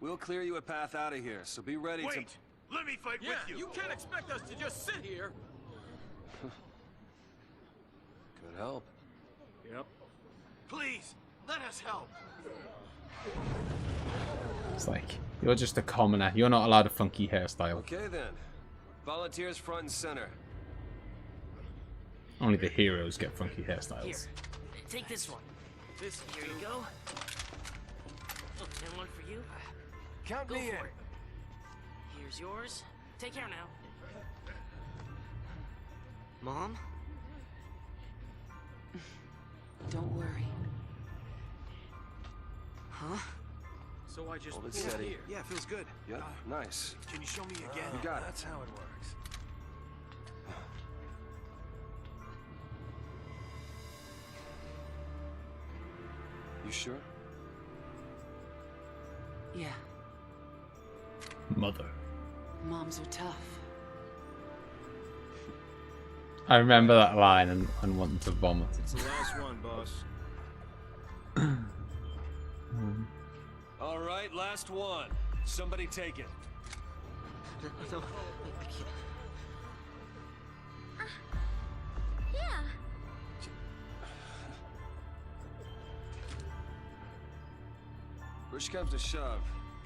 S7: We'll clear you a path out of here, so be ready to...
S5: Let me fight with you.
S3: You can't expect us to just sit here.
S7: Could help.
S3: Yep.
S5: Please, let us help.
S2: It's like, you're just a commoner. You're not allowed a funky hairstyle.
S7: Okay then. Volunteers front and center.
S2: Only the heroes get funky hairstyles.
S8: Here, take this one.
S3: This
S8: Here you go. And one for you.
S7: Count
S8: Go
S7: me in.
S8: for it. Here's yours. Take care now.
S6: Mom? Don't worry. Huh?
S3: So I just
S7: Hold it
S3: pulled
S7: steady.
S3: here.
S5: Yeah, feels good.
S7: Yep, nice.
S5: Can you show me again?
S7: You got it.
S5: That's how it works.
S7: You sure?
S9: Yeah,
S2: Mother.
S9: moms are tough.
S2: I remember that line and wanting to vomit.
S3: It's the last one, boss.
S7: All right, last one. Somebody take it.
S6: No, I can't.
S1: Yeah.
S7: Push comes to shove.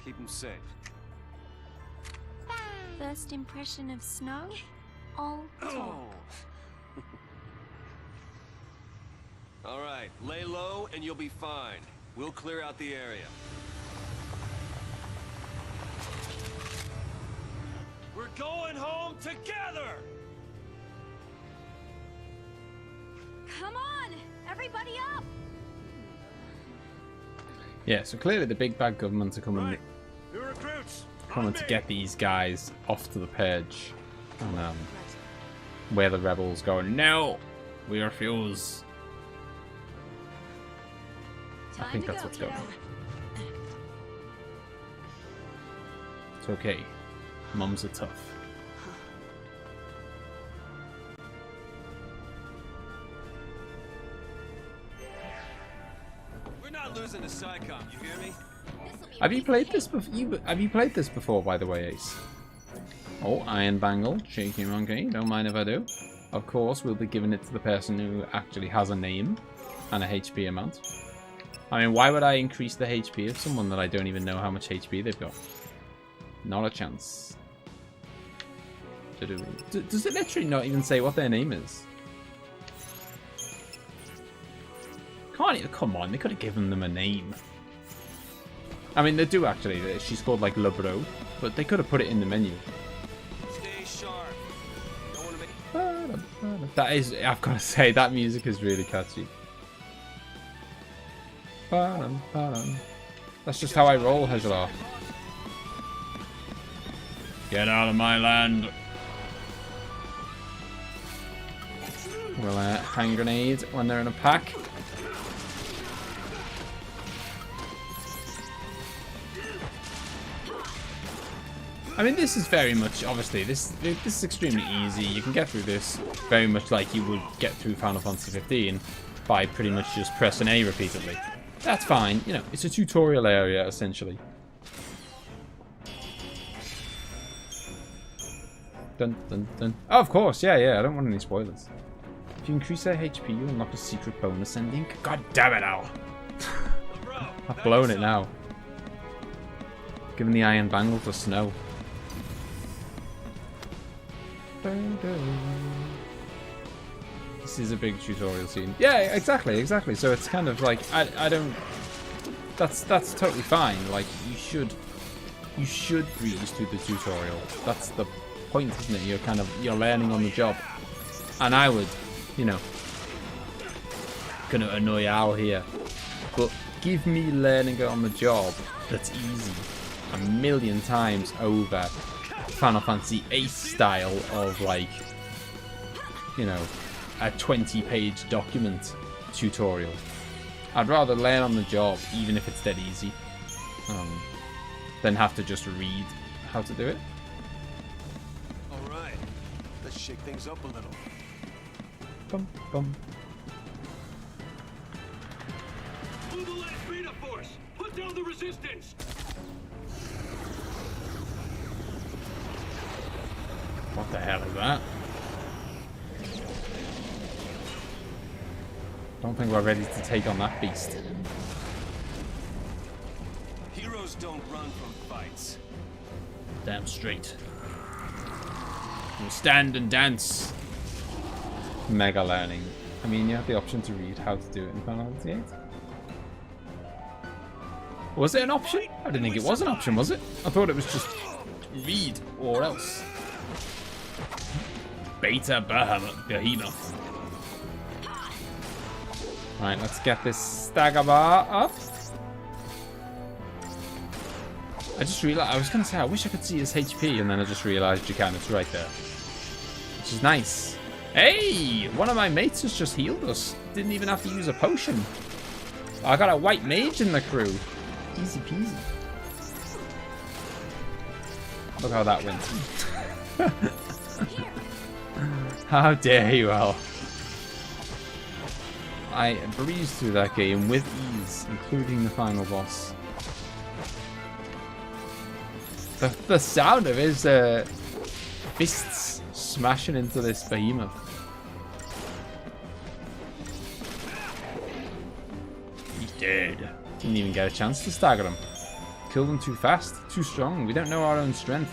S7: Keep him safe.
S1: First impression of snow? All talk.
S7: All right, lay low and you'll be fine. We'll clear out the area. We're going home together!
S4: Come on! Everybody up!
S2: Yeah, so clearly the big bad government are coming,
S5: Right. New recruits.
S2: coming to get these guys off to the purge. And where the rebels going, no! We refuse. I think that's what's going on. It's okay. Mums are tough.
S7: We're not losing to SciCom, you hear me?
S2: Have you played this before? Have you played this before, by the way, Ace? Oh, Iron Bangle, Cheeky Monkey. Don't mind if I do. Of course, we'll be giving it to the person who actually has a name and a HP amount. I mean, why would I increase the HP of someone that I don't even know how much HP they've got? Not a chance. Does it literally not even say what their name is? Can't even, come on, they could have given them a name. I mean, they do actually. She's called like Lubro, but they could have put it in the menu.
S7: Stay sharp. Don't want to make...
S2: That is, I've got to say, that music is really catchy. That's just how I roll, Hazelar. Get out of my land. We'll hand grenade when they're in a pack. I mean, this is very much, obviously, this is extremely easy. You can get through this very much like you would get through Final Fantasy 15 by pretty much just pressing A repeatedly. That's fine, you know, it's a tutorial area, essentially. Dun, dun, dun. Oh, of course, yeah, I don't want any spoilers. If you increase their HP, you unlock a secret bonus ending. God damn it, Al! I've blown it now. Giving the Iron Bangle to Snow. This is a big tutorial scene. Yeah, exactly. So it's kind of like I don't. That's totally fine. Like you should breeze through the tutorial. That's the point, isn't it? You're learning on the job. And I would, you know, gonna annoy Al here, but give me learning on the job that's easy a million times over Final Fantasy VIII style of, like, you know, a 20-page document tutorial. I'd rather learn on the job, even if it's dead easy, than have to just read how to do it.
S7: All right, let's shake things up a little.
S2: Bum, bum.
S5: Mobilize beta force. Put down the resistance.
S2: What the hell is that? Don't think we're ready to take on that beast.
S7: Heroes don't run from fights.
S2: Damn straight. We'll stand and dance. Mega learning. I mean, you have the option to read how to do it in Final Fantasy VIII. Was it an option? I didn't think it was an option, was it? I thought it was just read or else. Beta Behemoth. Right, let's get this stagger bar up. I just realized, I was going to say, I wish I could see his HP, and then I just realized you can, it's right there. Which is nice. Hey, one of my mates has just healed us. Didn't even have to use a potion. I got a white mage in the crew. Easy peasy. Look how that went. How dare you, Al. I breezed through that game with ease, including the final boss. The sound of his fists smashing into this behemoth. He's dead. Didn't even get a chance to stagger him. Killed him too fast, too strong. We don't know our own strength.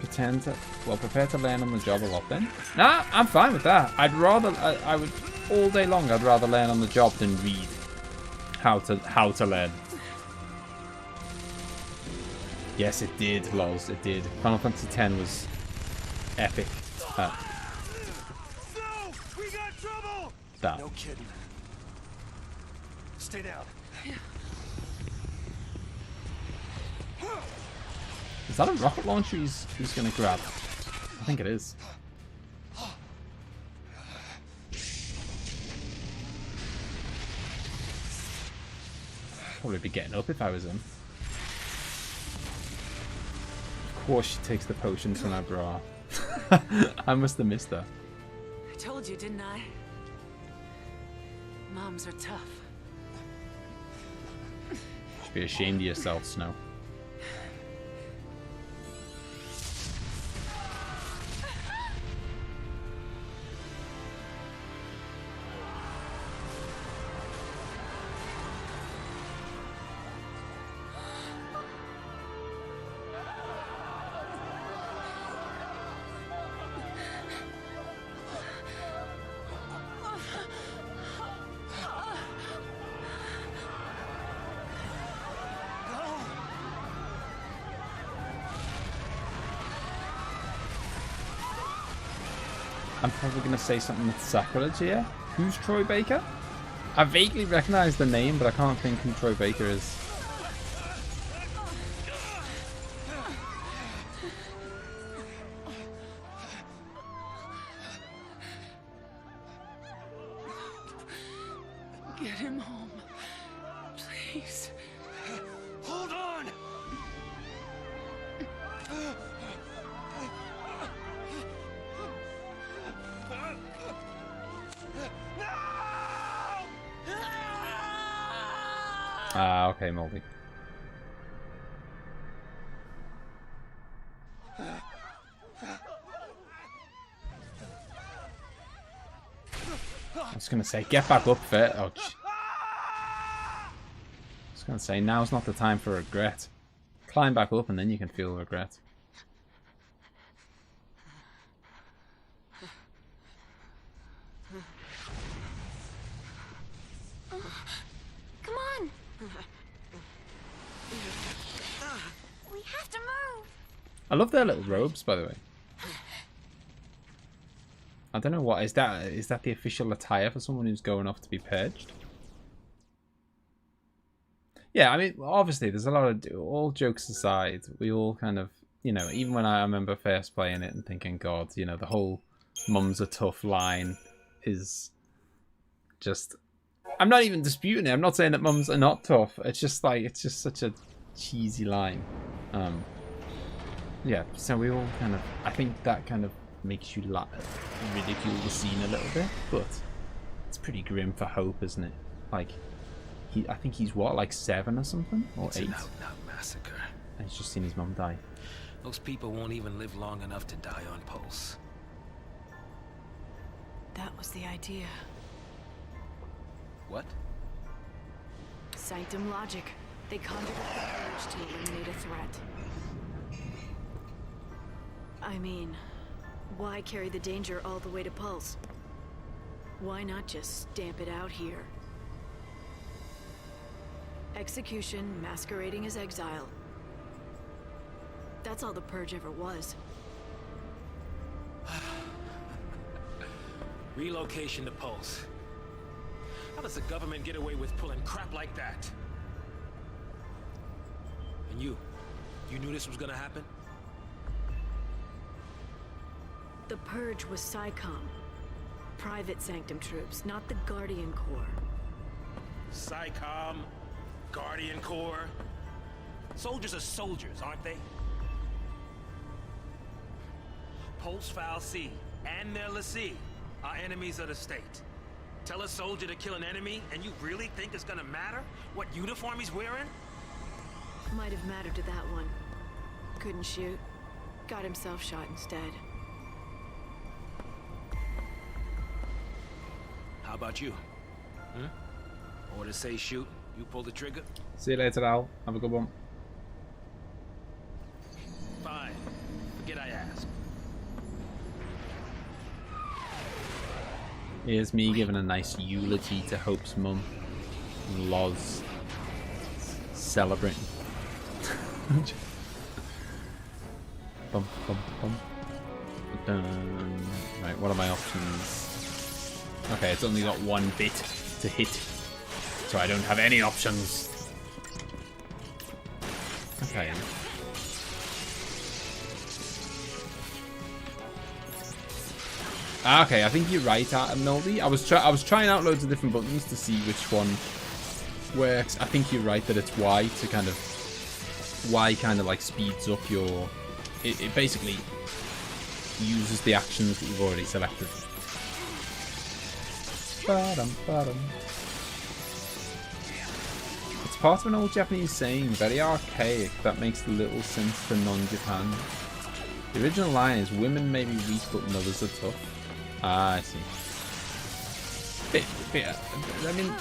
S2: Prepare to learn on the job a lot then. Nah, I'm fine with that. I'd rather, I would, all day long, I'd rather learn on the job than read how to learn. Yes, it did, lols, it did. Final Fantasy X was epic.
S7: No, we got trouble.
S2: That.
S7: No kidding. Stay down.
S2: Is that a rocket launcher he's going to grab? I think it is. Probably be getting up if I was him. Of course she takes the potions from her bra. I must have missed her.
S8: I told you, didn't I? Moms are tough.
S2: You should be ashamed of yourself, Snow. I'm probably going to say something that's sacrilege here. Who's Troy Baker? I vaguely recognize the name, but I can't think who Troy Baker is.
S8: Get him home. Please.
S7: Hold on.
S2: Ah, okay, Moldy. I was gonna say, get back up, Fit. Oh, I was gonna say, now's not the time for regret. Climb back up and then you can feel regret.
S1: Come on. We have to move.
S2: I love their little robes, by the way. I don't know what is that. Is that the official attire for someone who's going off to be purged? Yeah, I mean, obviously, there's a lot of, all jokes aside, we all kind of, you know, even when I remember first playing it and thinking, God, you know, the whole "mum's a tough" line is just, I'm not even disputing it. I'm not saying that mums are not tough. It's just like, it's just such a cheesy line. Yeah, so we all kind of, I think that kind of makes you ridicule the scene a little bit, but it's pretty grim for Hope, isn't it? Like, I think he's what, like 7 or something, or 8?
S3: It's an out-and-out massacre.
S2: And he's just seen his mum die.
S3: Most people won't even live long enough to die on pulse.
S8: That was the idea.
S3: What?
S8: Sanctum logic. They conjured up the urge to eliminate a threat. I mean, why carry the danger all the way to Pulse? Why not just stamp it out here? Execution masquerading as exile. That's all the Purge ever was.
S3: Relocation to Pulse. How does the government get away with pulling crap like that? And you knew this was gonna happen?
S8: The Purge was SciComm. Private Sanctum troops, not the Guardian Corps.
S3: SciComm, Guardian Corps. Soldiers are soldiers, aren't they? Pulse Foul C and their lessee are enemies of the state. Tell a soldier to kill an enemy, and you really think it's gonna matter what uniform he's wearing?
S8: Might have mattered to that one. Couldn't shoot. Got himself shot instead.
S3: How about you? Orders say shoot, you pull the trigger?
S2: See you later, Al. Have a good one.
S3: Fine. Forget I asked.
S2: Here's me giving a nice eulogy to Hope's mum. And Loz celebrating. Bum, bum, bum. Dun. Right, what are my options? Okay, it's only got one bit to hit, so I don't have any options. Okay. Okay, I think you're right, Noldy. I was trying out loads of different buttons to see which one works. I think you're right that it's Y to kind of like speeds up your. It basically uses the actions that you've already selected. It's part of an old Japanese saying, very archaic, that makes little sense to non-Japan. The original line is, women may be weak but mothers are tough. Ah, I see. I mean,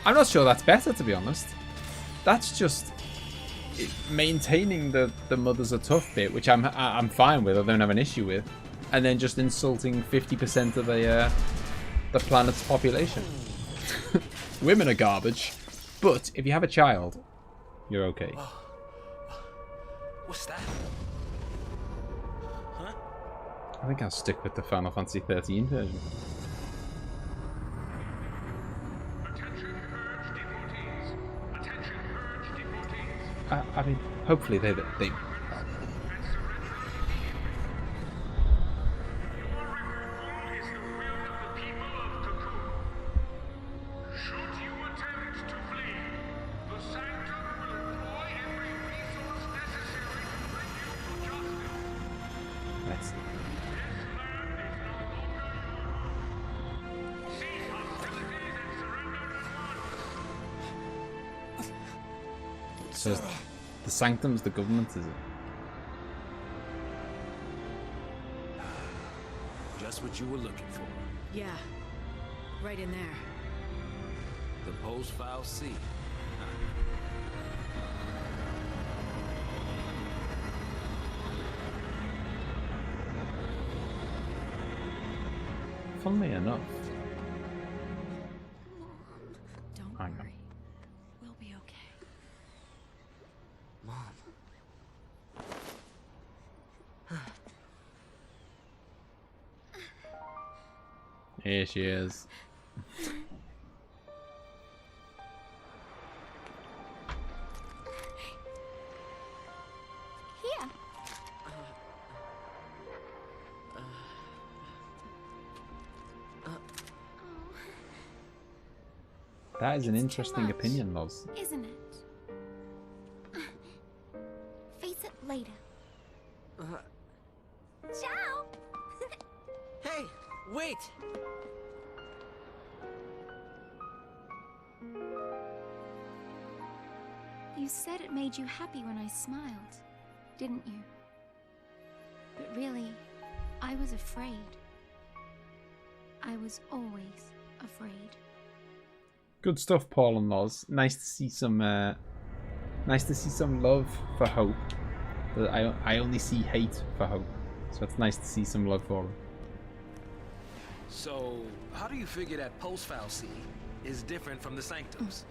S2: I'm not sure that's better, to be honest. That's just maintaining the mothers are tough bit, which I'm fine with, I don't have an issue with, and then just insulting 50% of the planet's population. Women are garbage, but if you have a child, you're okay.
S3: What's that? Huh?
S2: I think I'll stick with the Final Fantasy 13 version.
S5: Attention Purge deportees. Attention Purge deportees.
S2: I mean, hopefully they
S5: And surrender immediately. Your record is the will of the people of Cocoon. Should you attempt to flee, the Sanctum will employ every resource necessary to bring you to justice.
S2: Let's see.
S5: This land is no longer your home. Cease hostilities and surrender at once.
S2: So the Sanctum's the government, is it?
S3: Just what you were looking for.
S8: Yeah. Right in there.
S3: The Pulse Foul C.
S2: Funnily enough.
S8: Don't
S2: Hang on.
S8: worry. We'll be okay.
S6: Mom.
S2: Here she is.
S1: Here.
S2: That is an
S1: It's too
S2: interesting
S1: much,
S2: opinion, Loz.
S1: Isn't it? Face it later. Ciao!
S6: Hey, wait!
S1: You said it made you happy when I smiled, didn't you? But really, I was afraid. I was always afraid.
S2: Good stuff, Paul and Loz. Nice to see some love for Hope. I only see hate for Hope, so it's nice to see some love for him.
S3: So, how do you figure that post-fallacy is different from the sanctums?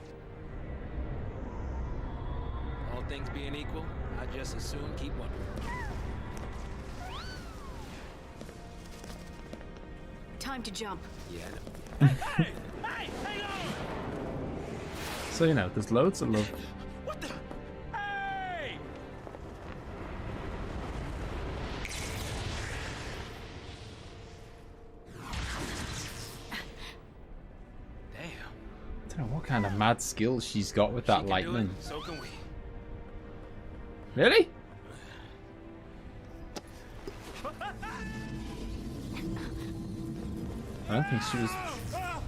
S3: All things being equal, I just as soon keep wondering.
S8: Time to jump.
S3: Yeah, I know. Hey! Hang on!
S2: So, you know, there's loads of love.
S3: What the? Hey! Damn.
S2: I don't know what kind of mad skills she's got with that lightning.
S3: So can we.
S2: Really? I don't think she was...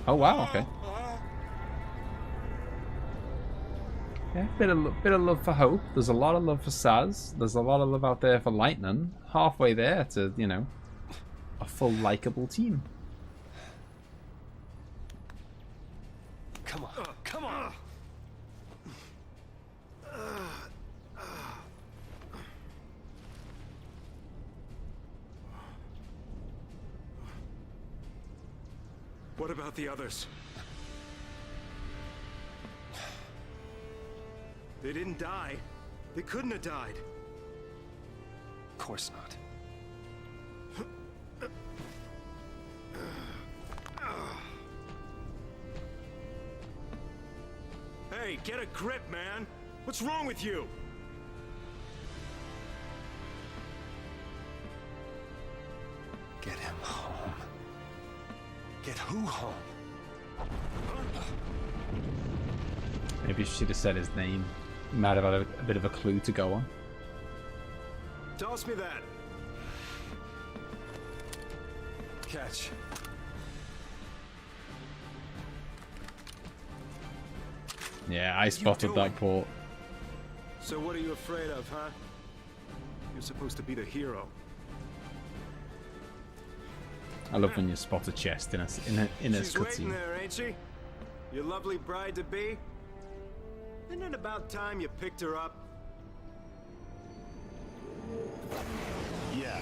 S2: Oh wow, okay. Yeah, bit of love for Hope. There's a lot of love for Saz. There's a lot of love out there for Lightning. Halfway there to, you know, a full likable team.
S7: Come on, come on.
S5: What about the others? They didn't die. They couldn't have died.
S7: Of course not.
S5: Hey, get a grip, man! What's wrong with you?
S7: Get him home. Get who home?
S2: Maybe she should have said his name. He might have had a bit of a clue to go on.
S5: Toss me that.
S7: Catch.
S2: Yeah, I spotted that port.
S5: So what are you afraid of, huh? You're supposed to be the hero.
S2: I love when you spot a chest in a
S5: She's waiting
S2: cutscene.
S5: there, ain't she? Your lovely bride-to-be? Isn't it about time you picked her up?
S7: Yeah.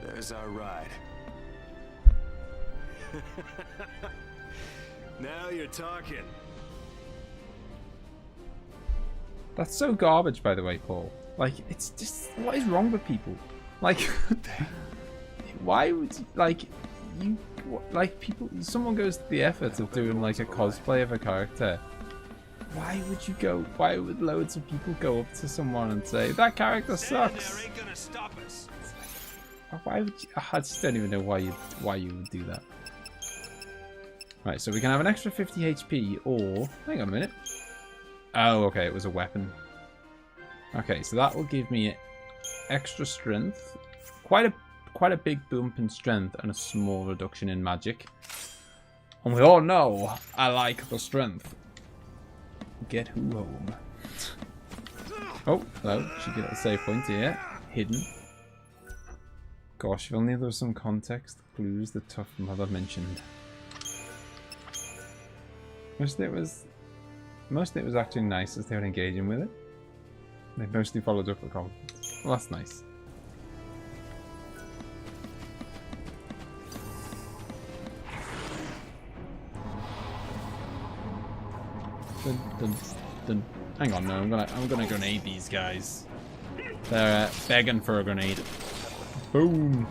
S7: There's our ride.
S5: Now you're talking.
S2: That's so garbage, by the way, Paul. Like, it's just, what is wrong with people? Like, why would you, like, people, someone goes to the effort of doing like a cosplay of a character. Why would loads of people go up to someone and say, that character sucks?
S5: Ain't gonna stop us.
S2: Why would you, I just don't even know why you would do that. Right, so we can have an extra 50 HP or, hang on a minute. Oh, okay, it was a weapon. Okay, so that will give me extra strength. Quite a big bump in strength and a small reduction in magic. And we all know I like the strength. Get who home. Oh, hello. Should get a save point here. Hidden. Gosh, if only there was some context clues the tough mother mentioned. Mostly it was actually nice as they were engaging with it. They mostly followed up with confidence. Well, that's nice. Dun, dun, dun. Hang on, no, I'm gonna grenade these guys. They're begging for a grenade. Boom.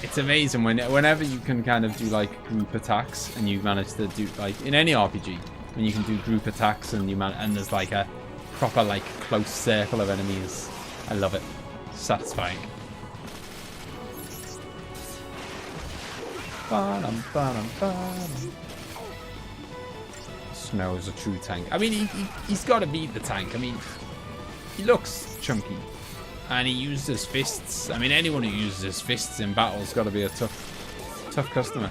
S2: It's amazing whenever you can kind of do like group attacks and you manage to do like in any RPG when you can do group attacks and and there's like a proper like close circle of enemies. I love it. Satisfying. Snow is a true tank. I mean, he's got to beat the tank. I mean, He looks chunky. And he used his fists. I mean, anyone who uses his fists in battle's got to be a tough customer.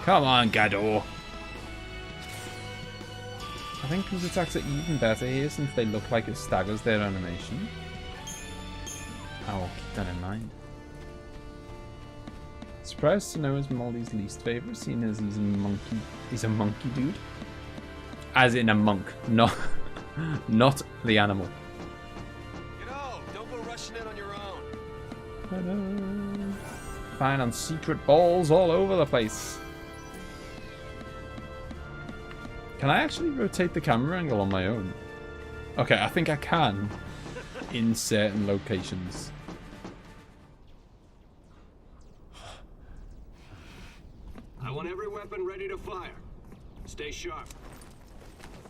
S2: Come on, Gador. I think his attacks are even better here since they look like it staggers their animation. I'll keep that in mind. Surprised to know is Molly's least favorite, seeing as he's a monkey. He's a monkey dude. As in a monk, not the animal.
S7: Don't go rushing in on your own.
S2: Fine on secret balls all over the place. Can I actually rotate the camera angle on my own? Okay, I think I can in certain locations.
S9: I want every weapon ready to fire. Stay sharp.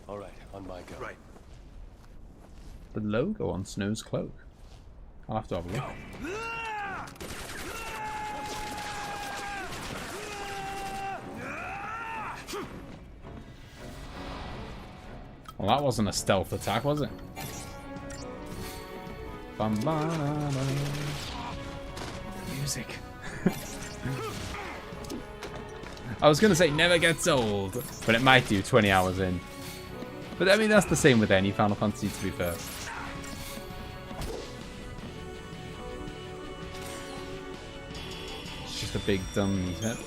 S7: All right, on my go.
S9: Right.
S2: The logo on Snow's cloak. I'll have to have a look. Well, that wasn't a stealth attack, was it? Bum, bum, bum. Music. I was going to say never gets old, but it might do 20 hours in. But I mean, that's the same with any Final Fantasy, to be fair. It's just a big dumb meathead.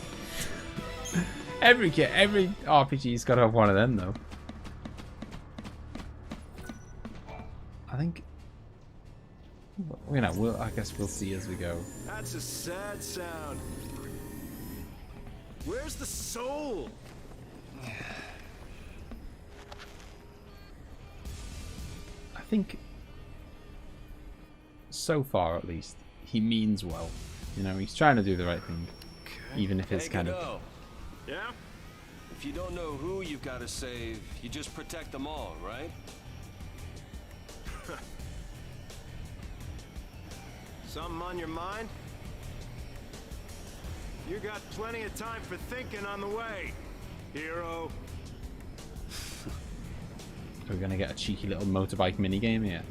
S2: Every RPG's got to have one of them, though. I think, you know, I guess we'll see as we go.
S9: That's a sad sound. Where's the soul?
S2: I think, so far at least, he means well. You know, he's trying to do the right thing, even if it's kind of.
S9: Yeah?
S7: If you don't know who you've got to save, you just protect them all, right?
S9: Something on your mind? You got plenty of time for thinking on the way, hero.
S2: We're gonna get a cheeky little motorbike minigame here.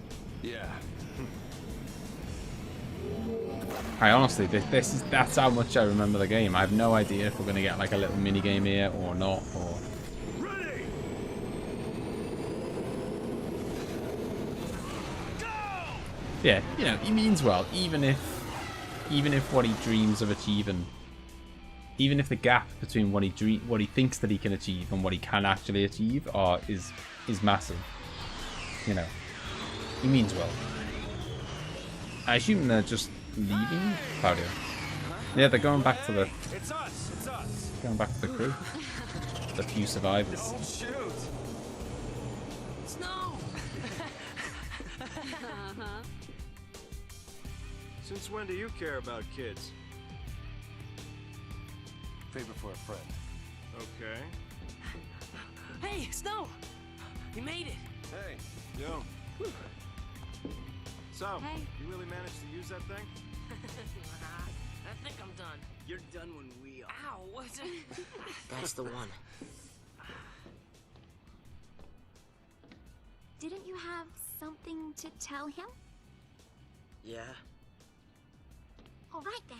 S7: Yeah.
S2: I honestly, that's how much I remember the game. I have no idea if we're gonna get like a little minigame here or not. Or
S9: Ready. Go!
S2: yeah, you know, he means well. Even if what he dreams of achieving, even if the gap between what he thinks that he can achieve and what he can actually achieve is massive. You know, he means well. I assume they're just leaving Claudio. Yeah, they're going back to the.
S9: It's us. It's us.
S2: Going back to the crew. The few survivors.
S9: Don't shoot.
S4: Snow!
S9: Since when do you care about kids?
S7: Favor for a friend.
S9: Okay.
S6: Hey, Snow! We made it.
S7: Hey.
S9: Yo. So,
S4: Hey.
S9: you really managed to use that thing?
S6: I think I'm done.
S10: You're done when we are.
S6: Ow! What's it?
S10: That's the one.
S1: Didn't you have something to tell him?
S10: Yeah,
S1: All right then.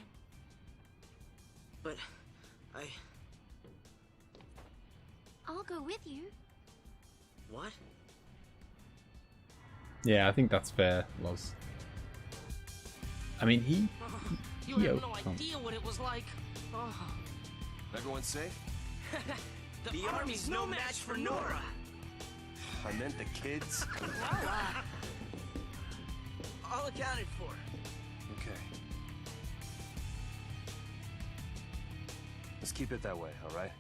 S10: but
S1: I'll go with you.
S10: What?
S2: Yeah, I think that's fair, Loz. I mean, he
S6: You have no idea what it was like. Oh.
S7: Everyone safe?
S6: The army's no match for Nora.
S7: I meant the kids.
S10: All accounted for.
S7: Okay. Let's keep it that way, all right?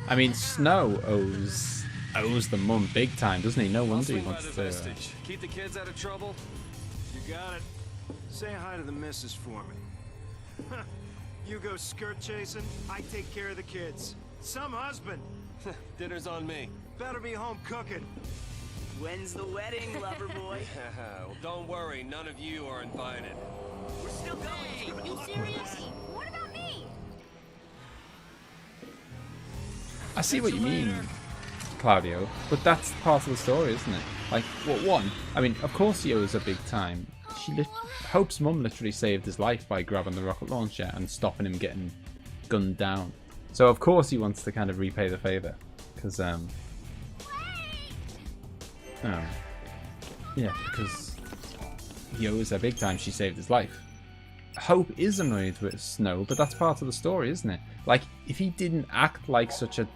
S2: I mean, Snow owes the mum big time, doesn't he? No
S7: I'll
S2: wonder he
S7: swing by
S2: wants
S7: the
S2: to.
S7: vestige. Keep the kids out of trouble.
S9: You got it. Say hi to the missus for me. You go skirt chasing, I take care of the kids. Some husband.
S7: Dinner's on me.
S9: Better be home cooking.
S10: When's the wedding, lover boy?
S7: Well, don't worry, none of you are invited.
S10: We're still going.
S6: Hey, you serious?
S4: What about me?
S2: I see what you mean, Claudio, but that's part of the story, isn't it? Like, what one? I mean, of course Yo's a big time. Hope's mum literally saved his life by grabbing the rocket launcher and stopping him getting gunned down. So of course he wants to kind of repay the favor, because yeah, because Yo is a big time. She saved his life. Hope is annoyed with Snow, but that's part of the story, isn't it? Like, if he didn't act like such a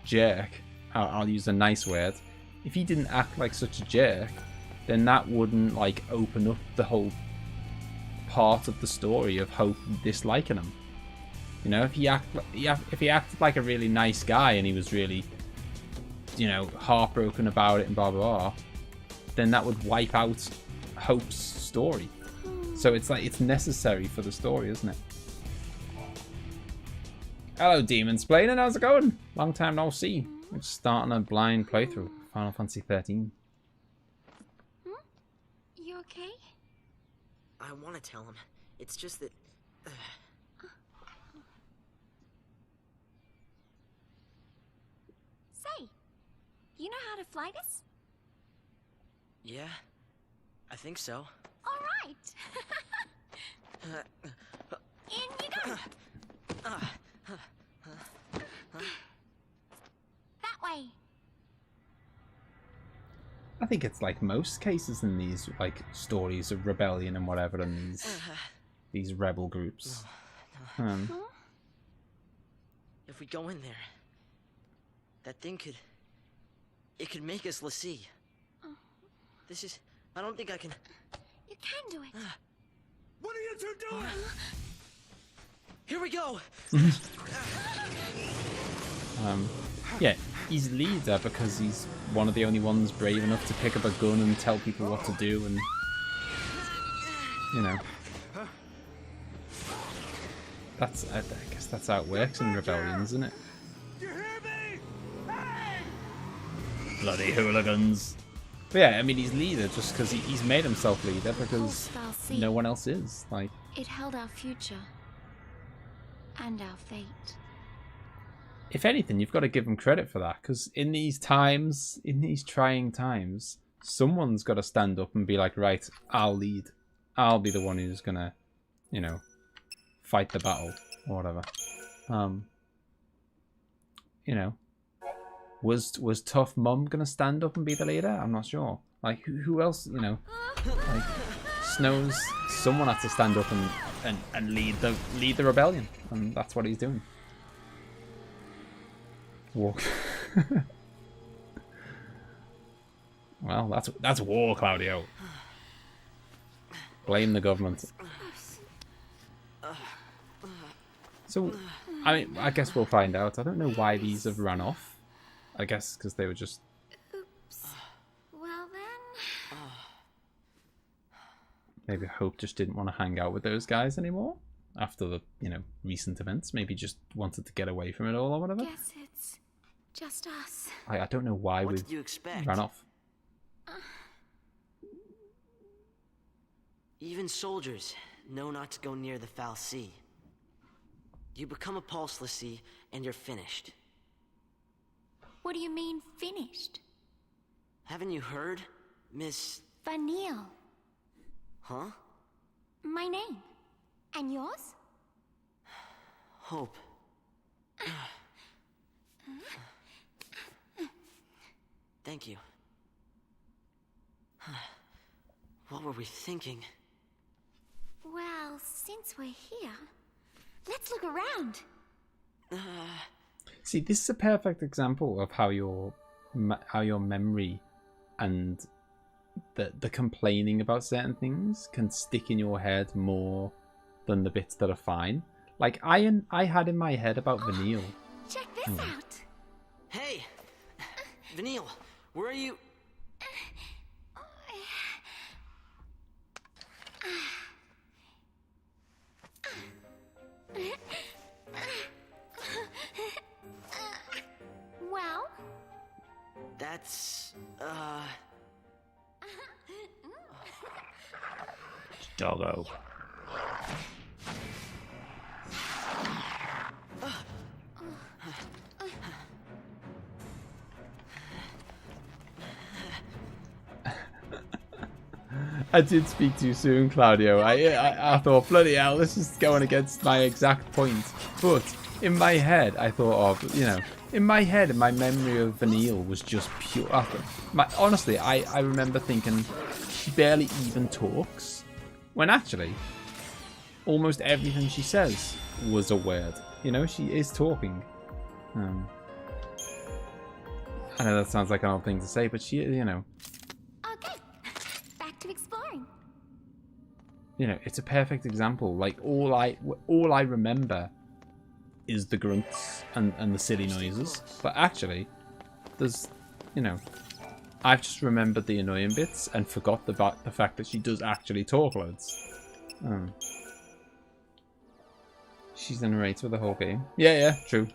S2: jerk, I'll use a nice word. If he didn't act like such a jerk, then that wouldn't like open up the whole part of the story of Hope disliking him. You know, if he acted like a really nice guy and he was really, you know, heartbroken about it and blah blah blah, then that would wipe out Hope's story. So it's like, it's necessary for the story, isn't it? Hello, Demonsplaining, how's it going? Long time no see. I'm just starting a blind playthrough of Final Fantasy 13.
S1: You okay?
S10: I want to tell him. It's just that...
S1: Say, you know how to fly this?
S10: Yeah, I think so.
S1: All right. In you go. That way.
S2: I think it's like most cases in these like stories of rebellion and whatever, and these rebel groups.
S10: If we go in there, that thing could make us l'Cie. This is... I don't think I can...
S1: You can do it.
S9: What are you two doing?
S10: Here we go.
S2: Yeah, he's leader because he's one of the only ones brave enough to pick up a gun and tell people what to do, and you know, that's, I guess that's how it works in rebellions, isn't it?
S9: You hear me? Hey!
S2: Bloody hooligans. But yeah, I mean, he's leader just because he's made himself leader because no one else is. Like,
S1: it held our future and our fate.
S2: if anything, you've got to give him credit for that, because in these times, in these trying times, someone's got to stand up and be like, right, I'll lead. I'll be the one who's gonna, you know, fight the battle or whatever. You know, was Tough Mum gonna stand up and be the leader? I'm not sure. Like, who else? You know, like Snow's. Someone had to stand up and lead the rebellion, and that's what he's doing. Walk. Well, that's war, Claudio. Blame the government. So, I mean, I guess we'll find out. I don't know why these have run off. I guess because they were just...
S1: Oops. Well then...
S2: Maybe Hope just didn't want to hang out with those guys anymore after the, you know, recent events. Maybe just wanted to get away from it all or whatever.
S1: Guess it's just us.
S2: I don't know why
S10: What
S2: we
S10: did you expect?
S2: ran off.
S10: Even soldiers know not to go near the foul sea. You become a pulse l'Cie and you're finished.
S1: What do you mean, finished?
S10: Haven't you heard, Miss...
S1: Vanille.
S10: Huh?
S1: My name. And yours?
S10: Hope. Thank you. What were we thinking?
S1: Well, since we're here, let's look around.
S2: See, this is a perfect example of how your memory and the complaining about certain things can stick in your head more than the bits that are fine. Like I had in my head about Vanille.
S1: Check this out.
S10: Hey! Vanille, where are you?
S1: Well,
S2: Doggo. I did speak too soon, Claudio. I thought, bloody hell, this is going against my exact point. But in my head, I thought of, you know, in my head, my memory of Vanille was just pure. Honestly, I remember thinking she barely even talks, when actually, almost everything she says was a word. You know, she is talking. I know that sounds like an odd thing to say, but she, you know.
S1: Okay, back to exploring.
S2: You know, it's a perfect example. Like all I remember is the grunts and the silly noises. But actually, there's, you know, I've just remembered the annoying bits and forgot about the fact that she does actually talk loads. She's the narrator for the whole game. Yeah, true.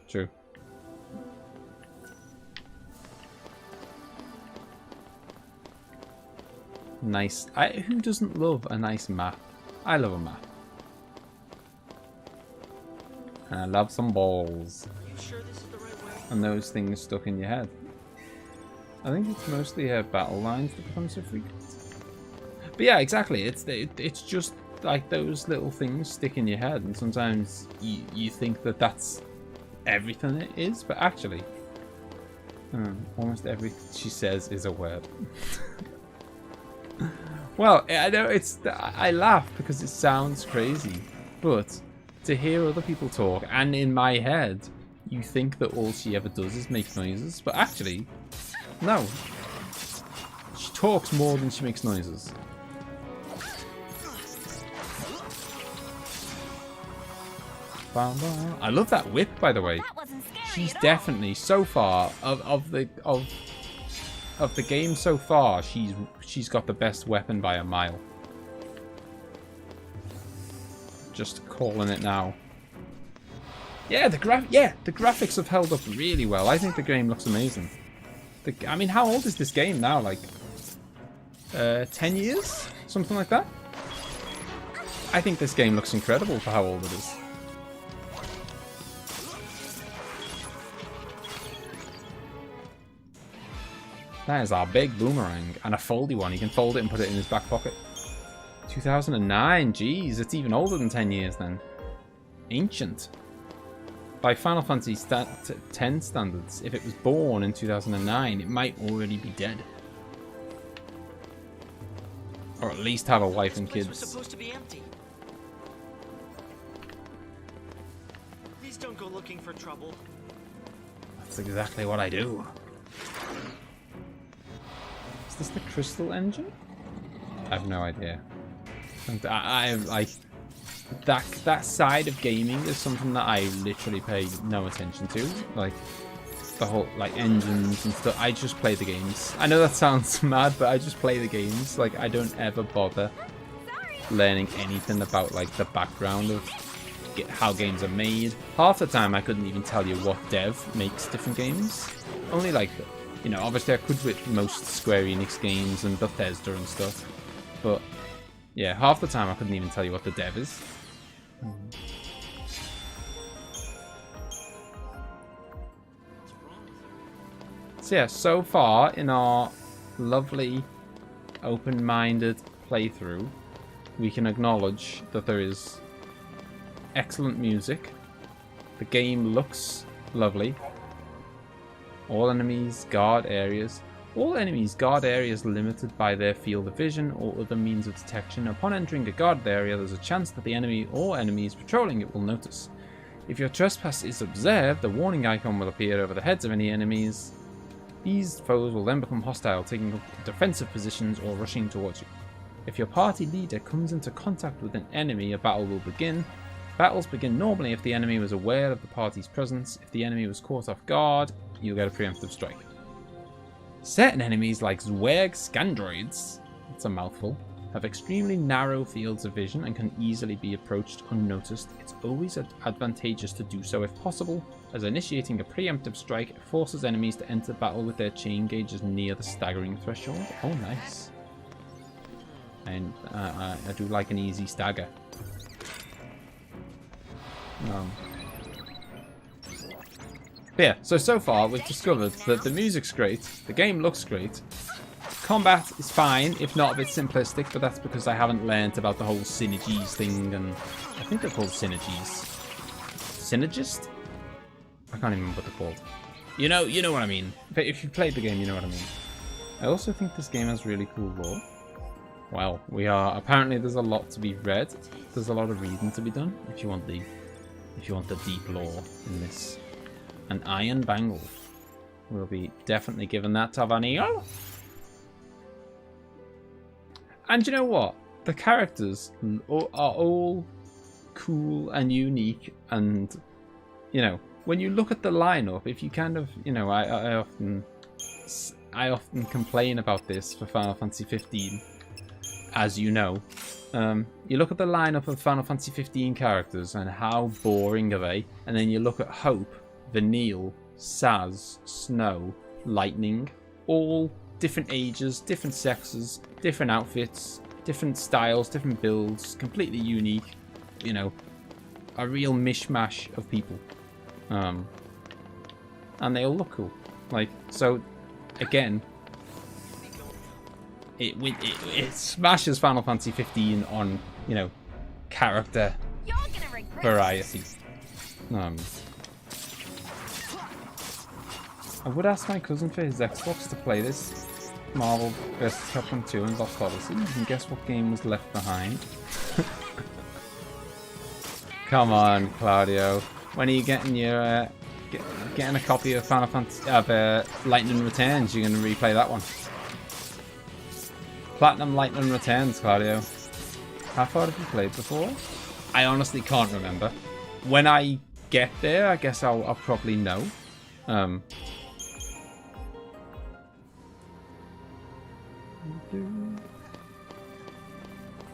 S2: Nice. Who doesn't love a nice map? I love a map. And I love some balls.
S10: Sure this is the right way?
S2: And those things stuck in your head. I think it's mostly her battle lines that become so frequent. But yeah, exactly. It's just like those little things stick in your head, and sometimes you think that that's everything it is, but actually, almost everything she says is a word. Well, I know I laugh because it sounds crazy, but to hear other people talk, and in my head, you think that all she ever does is make noises, but actually, no. She talks more than she makes noises. I love that whip, by the way. She's definitely, so far, of the game so far, she's got the best weapon by a mile. Just calling it now. Yeah, the graphics have held up really well. I think the game looks amazing. I mean, how old is this game now? Like, 10 years? Something like that? I think this game looks incredible for how old it is. That is our big boomerang, and a foldy one. He can fold it and put it in his back pocket. 2009, jeez, it's even older than 10 years then. Ancient. By Final Fantasy X standards, if it was born in 2009, it might already be dead. Or at least have a wife and kids.
S10: This place was supposed to be empty. Please don't go looking for trouble.
S2: That's exactly what I do. Is this the crystal engine? I have no idea. I like that side of gaming is something that I literally pay no attention to. Like the whole engines and stuff. I just play the games. I know that sounds mad, but I just play the games. Like I don't ever bother learning anything about like the background of how games are made. Half the time I couldn't even tell you what dev makes different games. Only like, you know, obviously I could with most Square Enix games and Bethesda and stuff. But yeah, half the time I couldn't even tell you what the dev is. So yeah, so far in our lovely open-minded playthrough, we can acknowledge that there is excellent music. The game looks lovely. All enemies guard areas. All enemies guard areas limited by their field of vision or other means of detection. Upon entering a guarded area, there's a chance that the enemy or enemies patrolling it will notice. If your trespass is observed, a warning icon will appear over the heads of any enemies. These foes will then become hostile, taking up defensive positions or rushing towards you. If your party leader comes into contact with an enemy, a battle will begin. Battles begin normally if the enemy was aware of the party's presence. If the enemy was caught off guard, you'll get a preemptive strike. Certain enemies like Zwerg Scandroids, that's a mouthful, have extremely narrow fields of vision and can easily be approached unnoticed. It's always advantageous to do so if possible, as initiating a preemptive strike forces enemies to enter battle with their chain gauges near the staggering threshold. Oh, nice. and I do like an easy stagger. But yeah, so far we've discovered that the music's great, the game looks great, combat is fine, if not a bit simplistic, but that's because I haven't learnt about the whole synergies thing, and I think they're called synergies. Synergist? I can't even remember what they're called. You know what I mean. If you played the game, you know what I mean. I also think this game has really cool lore. Well, apparently there's a lot to be read. There's a lot of reading to be done if you want the deep lore in this. An iron bangle. We'll be definitely giving that to Vanille. And you know what? The characters are all cool and unique, and you know, when you look at the lineup, if you kind of, you know, I often complain about this for Final Fantasy 15, as you know. You look at the lineup of Final Fantasy 15 characters and how boring are they, and then you look at Hope, Vanille, Saz, Snow, Lightning, all different ages, different sexes, different outfits, different styles, different builds, completely unique, you know, a real mishmash of people. And they all look cool. Like, so, again, it smashes Final Fantasy 15 on, you know, character variety. I would ask my cousin for his Xbox to play this Marvel vs. Capcom 2 and Lost Odyssey, and guess what game was left behind? Come on, Claudio. When are you getting your getting a copy of Final Fantasy Lightning Returns? You're going to replay that one. Platinum Lightning Returns, Claudio. How far have you played before? I honestly can't remember. When I get there, I guess I'll probably know.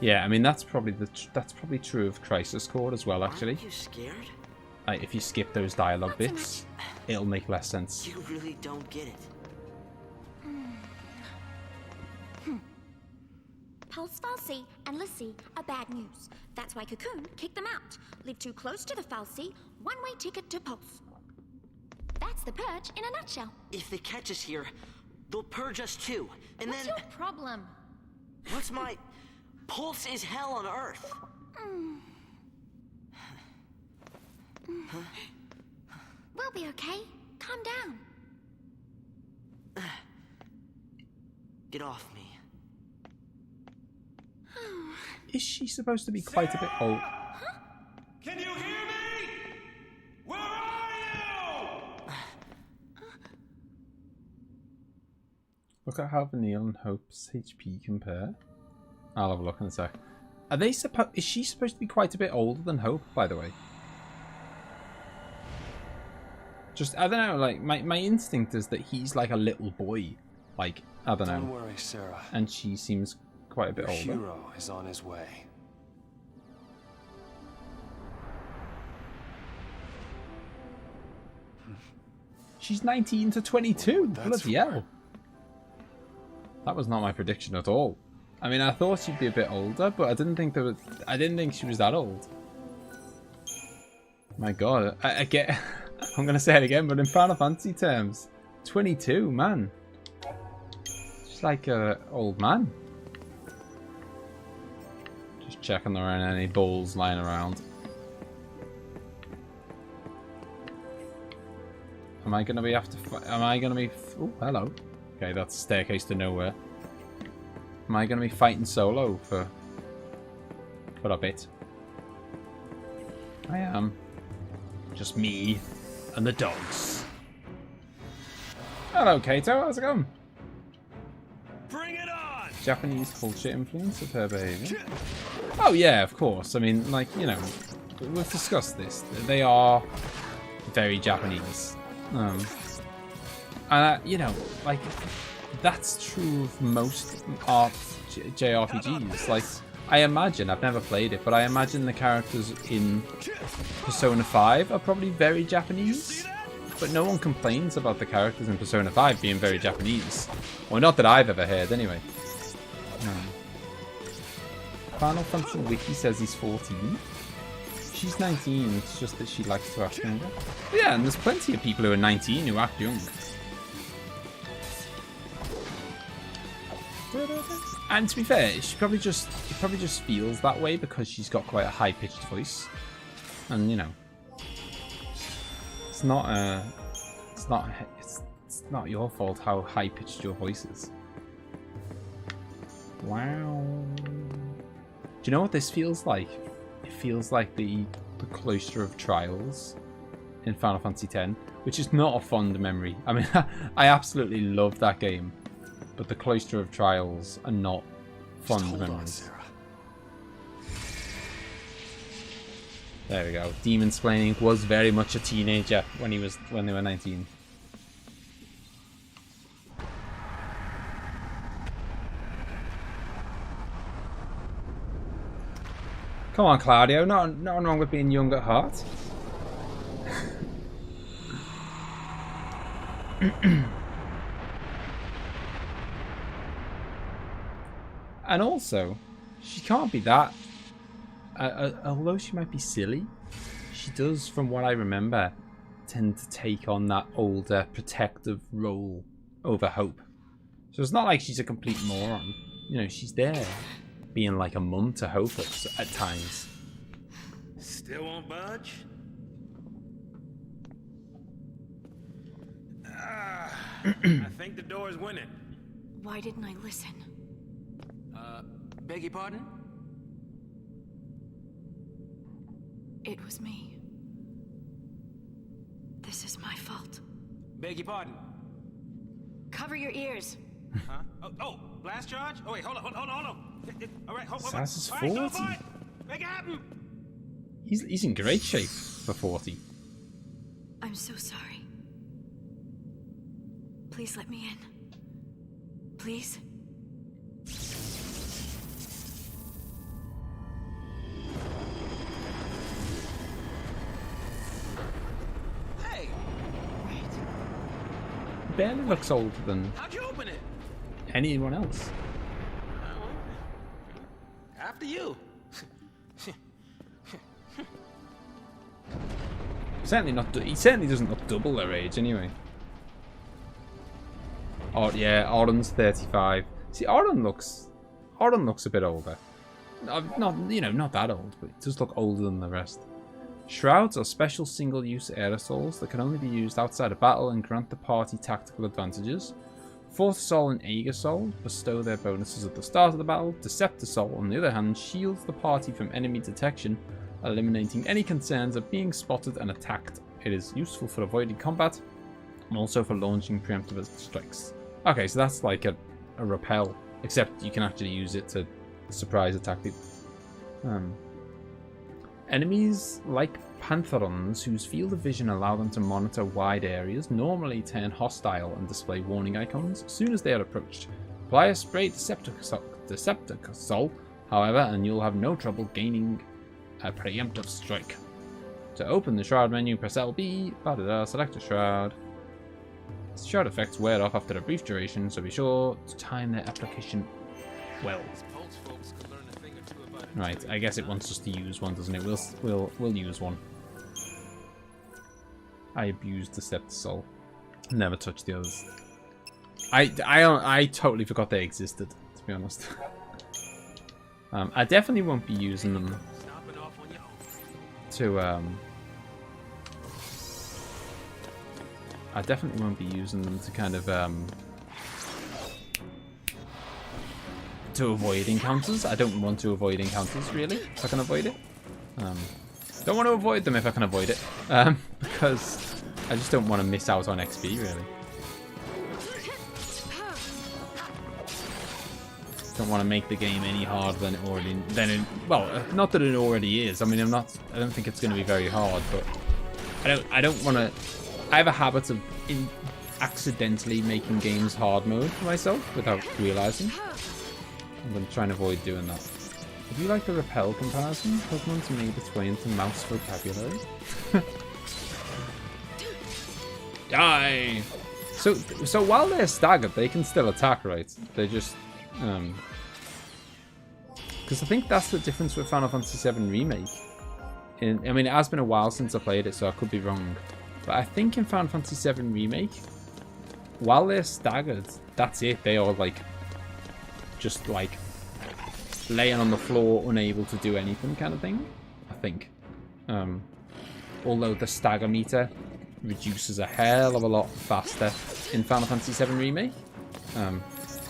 S2: Yeah, I mean that's probably true of Crisis Core as well. Actually,
S10: aren't you scared?
S2: If you skip those dialogue bits, it'll make less sense.
S10: You really don't get it.
S1: Pulse Falsey and Lissy are bad news. That's why Cocoon kicked them out. Live too close to the Falsey, one-way ticket to Pulse. That's the purge in a nutshell.
S10: If they catch us here, they'll purge us too. And
S1: What's
S10: then...
S1: your problem?
S10: What's my... Pulse is hell on Earth. Huh?
S1: We'll be okay. Calm down.
S10: Get off me.
S2: Is she supposed to be quite a bit old?
S9: Huh? Can you hear me? Where are you?
S2: Look at how Vanille and Hope's HP compare. I'll have a look in a sec. Are they is she supposed to be quite a bit older than Hope, by the way? Just, I don't know, like, my instinct is that he's like a little boy. Like, I don't know.
S7: Don't worry, Sarah.
S2: And she seems quite a bit older.
S7: Your hero is on his way.
S2: She's 19 to 22. Bloody hell. That was not my prediction at all. I mean, I thought she'd be a bit older, but I didn't think she was that old. My God, I get. I'm gonna say it again, but in Final Fantasy terms, 22, man. She's like a old man. Just checking there aren't any balls lying around. Am I gonna be Oh, hello. Okay, that's a staircase to nowhere. Am I gonna be fighting solo for a bit? I am. Just me and the dogs. Hello, Kato. How's it going?
S9: Bring it on!
S2: Japanese culture influence of her behavior. Oh yeah, of course. I mean, like, you know, we've discussed this. They are very Japanese. You know, like, that's true of most JRPGs. Like, I imagine, I've never played it, but I imagine the characters in Persona 5 are probably very Japanese. But no one complains about the characters in Persona 5 being very Japanese. Well, not that I've ever heard, anyway. Final Fantasy Wiki says he's 14. She's 19, it's just that she likes to act younger. But yeah, and there's plenty of people who are 19 who act young. And to be fair, it probably just feels that way because she's got quite a high-pitched voice. And you know, it's not your fault how high-pitched your voice is. Wow. Do you know what this feels like? It feels like the Cloister of Trials in Final Fantasy X, which is not a fond memory. I mean, I absolutely love that game, but the Cloister of Trials are not fond memories. There we go. Demon-splaining was very much a teenager when they were 19. Come on, Claudio. Nothing wrong with being young at heart. And also, she can't be that. Although she might be silly, she does, from what I remember, tend to take on that older, protective role over Hope. So it's not like she's a complete moron. You know, she's there, being like a mum to Hope at times.
S3: Still won't budge? I think the door is winning.
S8: Why didn't I listen?
S3: Beg your pardon?
S8: It was me. This is my fault.
S3: Beg your pardon?
S8: Cover your ears.
S3: Huh? Oh, blast charge? Oh wait, hold on. All right, hold on.
S2: Sass is 40.
S3: All right, make it happen.
S2: He's in great shape for 40.
S8: I'm so sorry. Please let me in. Please?
S3: Hey!
S2: Barely looks older than
S3: How'd you open it?
S2: anyone else.
S3: After you.
S2: He certainly doesn't look double their age anyway. Oh yeah, Oren's 35. See, Oren looks a bit older. Not that old, but it does look older than the rest. Shrouds are special single-use aerosols that can only be used outside of battle and grant the party tactical advantages. Fourth Sol and Aegir Sol bestow their bonuses at the start of the battle. Deceptor Sol, on the other hand, shields the party from enemy detection, eliminating any concerns of being spotted and attacked. It is useful for avoiding combat and also for launching preemptive strikes. Okay, so that's like a repel, except you can actually use it to surprise attack people. Enemies like Pantherons, whose field of vision allow them to monitor wide areas, normally turn hostile and display warning icons as soon as they are approached. Apply a spray Deceptor Sol, however, and you'll have no trouble gaining a preemptive strike. To open the Shroud menu, press LB, select a Shroud. Shroud effects wear off after a brief duration, so be sure to time their application well. Right, I guess it wants us to use one, doesn't it? We'll use one. I abused the Deceptor Sol. Never touched the others. I totally forgot they existed, to be honest. I definitely won't be using them to I definitely won't be using them to kind of to avoid encounters. I don't want to avoid encounters, really, if I can avoid it. Don't want to avoid them if I can avoid it, because I just don't want to miss out on XP, really. Don't want to make the game any harder than it already. Well, not that it already is. I mean, I don't think it's going to be very hard, but I don't want to. I have a habit of accidentally making games hard mode for myself without realizing. I'm going to try and avoid doing that. If you like the repel comparison, Pokemon's made its way into mouse vocabulary. Die! So while they're staggered, they can still attack, right? They just Because I think that's the difference with Final Fantasy VII Remake. I mean, it has been a while since I played it, so I could be wrong. But I think in Final Fantasy VII Remake, while they're staggered, that's it. They are like, just like, laying on the floor, unable to do anything kind of thing. I think. Although the stagger meter reduces a hell of a lot faster in Final Fantasy VII Remake.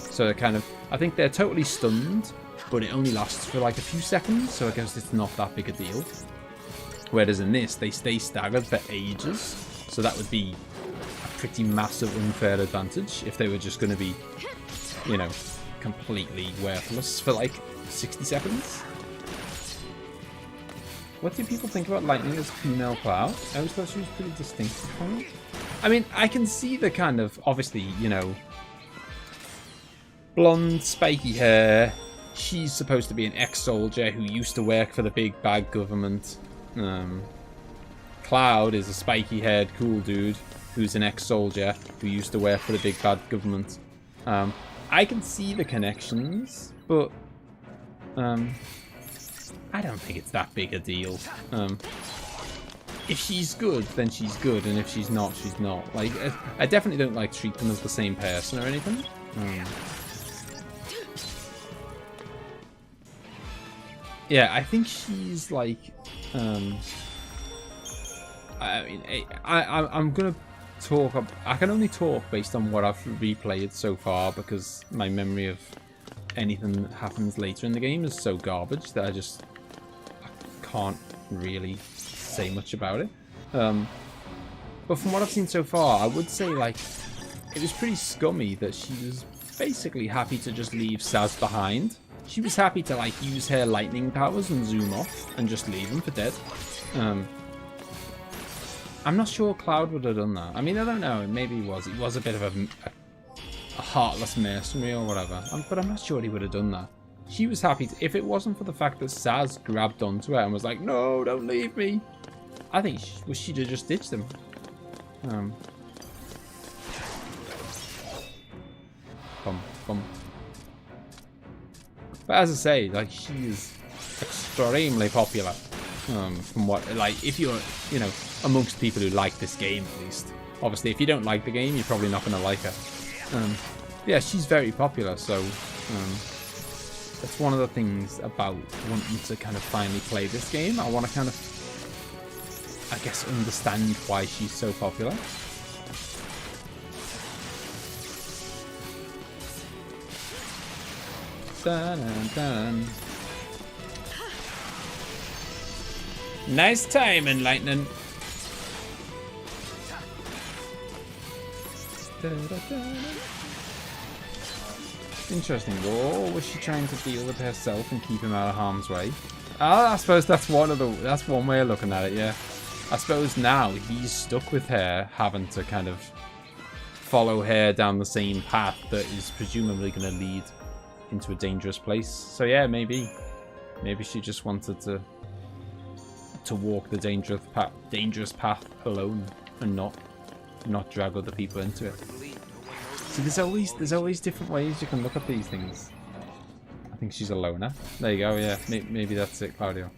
S2: So they're kind of, I think they're totally stunned, but it only lasts for like a few seconds, so I guess it's not that big a deal. Whereas in this, they stay staggered for ages, so that would be a pretty massive unfair advantage if they were just going to be, you know, completely worthless for like 60 seconds. What do people think about Lightning as female Cloud? I always thought she was pretty distinctive from it. I mean, I can see the kind of, obviously, you know, blonde, spiky hair. She's supposed to be an ex-soldier who used to work for the big bad government. Cloud is a spiky-haired cool dude who's an ex-soldier who used to work for the big bad government. I can see the connections, but I don't think it's that big a deal. If she's good, then she's good, and if she's not, she's not. Like, I definitely don't like treat them as the same person or anything. Yeah, I think she's like, I mean, I'm gonna talk. I can only talk based on what I've replayed so far because my memory of anything that happens later in the game is so garbage that I can't really say much about it. But from what I've seen so far, I would say like it was pretty scummy that she was basically happy to just leave Saz behind. She was happy to like use her lightning powers and zoom off and just leave him for dead. I'm not sure Cloud would have done that. I mean, I don't know. Maybe he was a bit of a heartless mercenary or whatever. But I'm not sure he would have done that. She was happy to, if it wasn't for the fact that Saz grabbed onto her and was like, "No, don't leave me." I think she'd have just ditched him. Bum. But as I say, like, she is extremely popular. From what, like, if you're, you know, amongst people who like this game at least. Obviously, if you don't like the game, you're probably not going to like her. Yeah, she's very popular, so that's one of the things about wanting to kind of finally play this game. I want to kind of, I guess, understand why she's so popular. Dun, dun. Nice timing, Lightning. Interesting. Whoa, was she trying to deal with herself and keep him out of harm's way? Oh, I suppose that's one way of looking at it. Yeah, I suppose now he's stuck with her, having to kind of follow her down the same path that is presumably going to lead into a dangerous place. So yeah, maybe she just wanted to walk the dangerous path alone and not drag other people into it. See, there's always different ways you can look at these things. I think she's a loner. There you go. Yeah, maybe that's it, Claudio.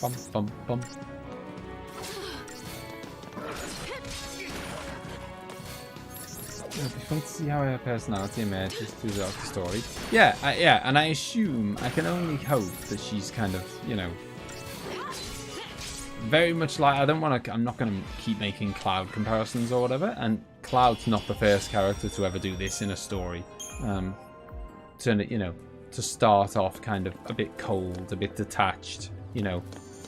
S2: Bum bum bum. It'd be fun to see how her personality emerges throughout the story. Yeah, and I assume, I can only hope that she's kind of, you know, very much like, I'm not going to keep making Cloud comparisons or whatever, and Cloud's not the first character to ever do this in a story. To start off kind of a bit cold, a bit detached, you know,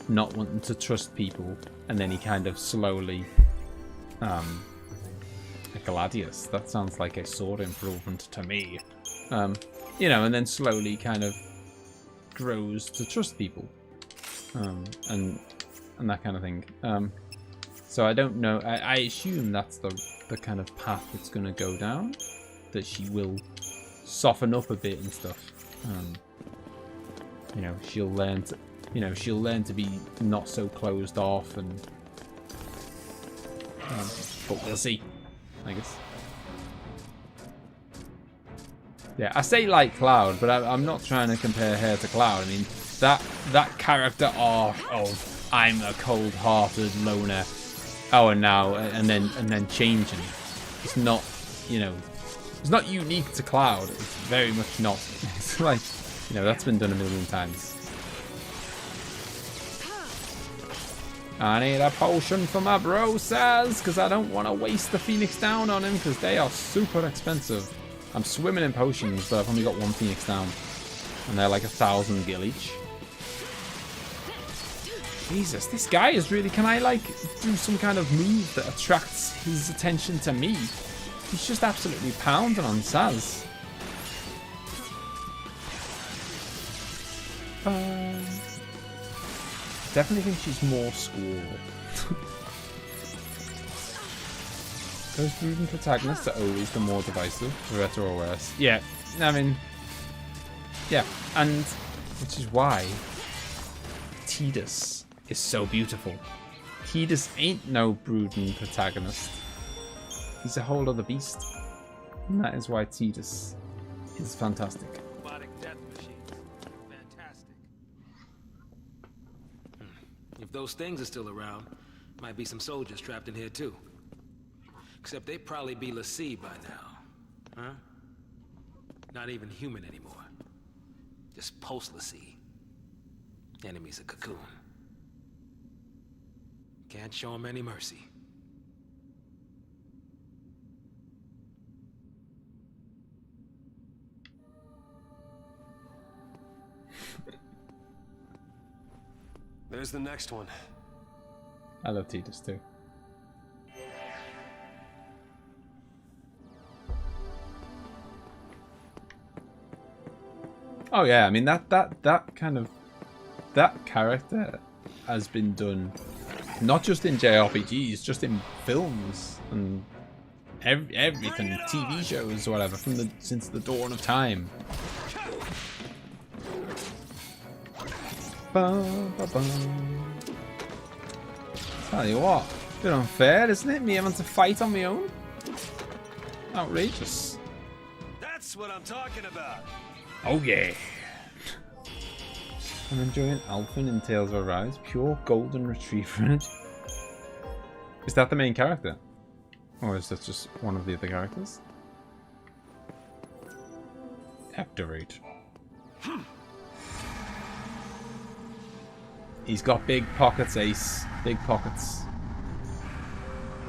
S2: not wanting to trust people, and then he kind of slowly, a Gladius, that sounds like a sword improvement to me. You know, and then slowly kind of grows to trust people. And that kind of thing. So I don't know, I assume that's the kind of path it's going to go down. That she will soften up a bit and stuff. You know, she'll learn to be not so closed off, and but we'll see, I guess. Yeah, I say like Cloud, but I'm not trying to compare her to Cloud. I mean, that character arc of I'm a cold-hearted loner, and then changing. It's not, you know, it's not unique to Cloud. It's very much not. It's like, you know, that's been done a million times. I need a potion for my bro, Saz, because I don't want to waste the Phoenix Down on him, because they are super expensive. I'm swimming in potions, but I've only got one Phoenix Down. And they're like 1,000 gil each. Jesus, this guy is really... Can I, like, do some kind of move that attracts his attention to me? He's just absolutely pounding on Saz. Definitely think she's more squall. Those brooding protagonists are always the more divisive, for better or worse. Yeah, I mean... Yeah, and... Which is why... Tidus is so beautiful. Tidus ain't no brooding protagonist. He's a whole other beast. And that is why Tidus is fantastic.
S3: Robotic death machines. Fantastic. If those things are still around, might be some soldiers trapped in here too. Except they'd probably be letsgo by now. Huh? Not even human anymore. Just post-letsgo. Enemies of Cocoon. Can't show them any mercy.
S7: There's the next one.
S2: I love Tidus too. Oh yeah, I mean that character has been done not just in JRPGs, just in films and everything, TV shows, whatever, since the dawn of time. Tell you what, a bit unfair, isn't it? Me having to fight on my own. Outrageous.
S7: That's what I'm talking about.
S2: Oh yeah. I'm enjoying Alphen in Tales of Arise. Pure golden retriever energy. Is that the main character? Or is that just one of the other characters? Activate. He's got big pockets, Ace. Big pockets.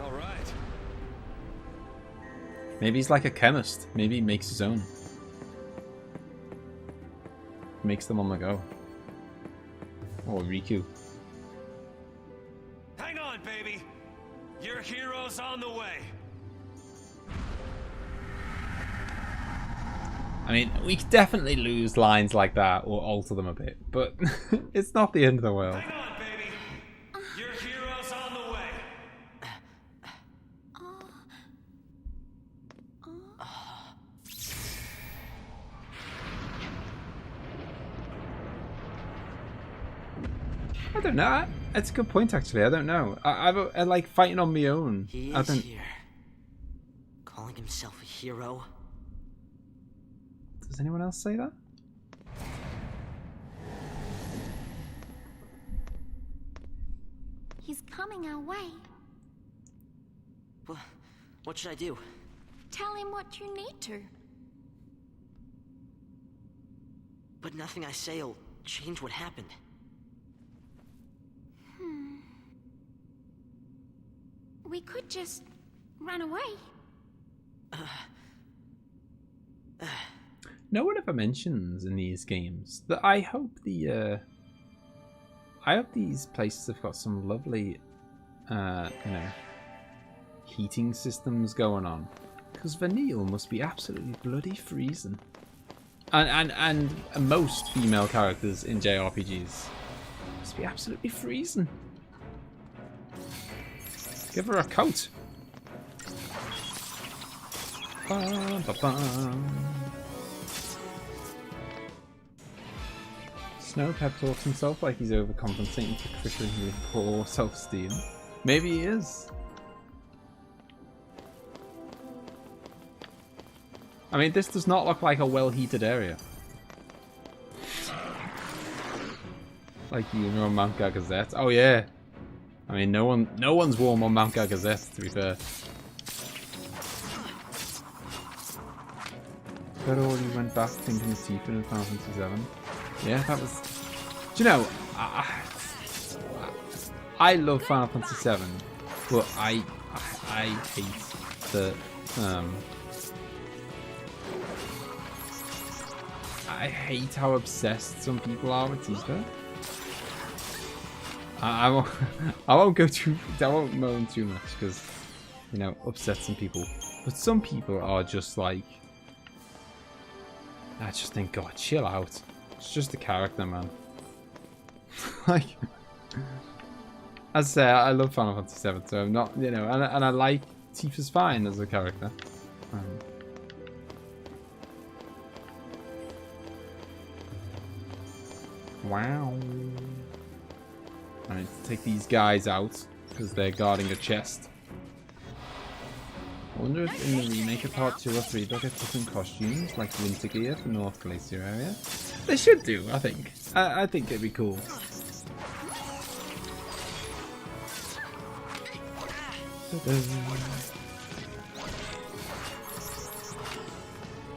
S7: Alright.
S2: Maybe he's like a chemist. Maybe he makes his own. Makes them on the go. Or Riku.
S7: Hang on, baby. Your hero's on the way.
S2: I mean, we could definitely lose lines like that or alter them a bit, but it's not the end of the world.
S7: Hang on, baby. Your hero's on the way.
S2: I don't know. It's a good point, actually. I don't know. I like fighting on my own.
S10: He is here. Calling himself a hero.
S2: Does anyone else say that?
S1: He's coming our way.
S10: What should I do?
S1: Tell him what you need to.
S10: But nothing I say will change what happened.
S1: We could just run away.
S2: No one ever mentions in these games that I hope these places have got some lovely, you know, heating systems going on, because Vanille must be absolutely bloody freezing, and most female characters in JRPGs must be absolutely freezing. Give her a coat. Snow pep talks himself like he's overcompensating for crippling poor self-esteem. Maybe he is. I mean, this does not look like a well-heated area. Like you know Mount Gagazette. Oh yeah. I mean, no one's warm on Mount Gagazette, to be fair. But already went back thinking of Tifa in Final Fantasy VII. Yeah, that was. Do you know? I love Final Fantasy VII, but I hate the I hate how obsessed some people are with Tifa. I won't go too. I won't moan too much because, you know, upset some people. But some people are just like. I just think, God, chill out. It's just a character, man. Like, as I say, I love Final Fantasy VII, so I'm not, you know, and I like Tifa's fine as a character. Wow. I need to take these guys out because they're guarding a chest. I wonder if in the remake of part 2 or 3 they'll get different costumes, like winter gear for North Glacier area. They should do, I think. I think it'd be cool.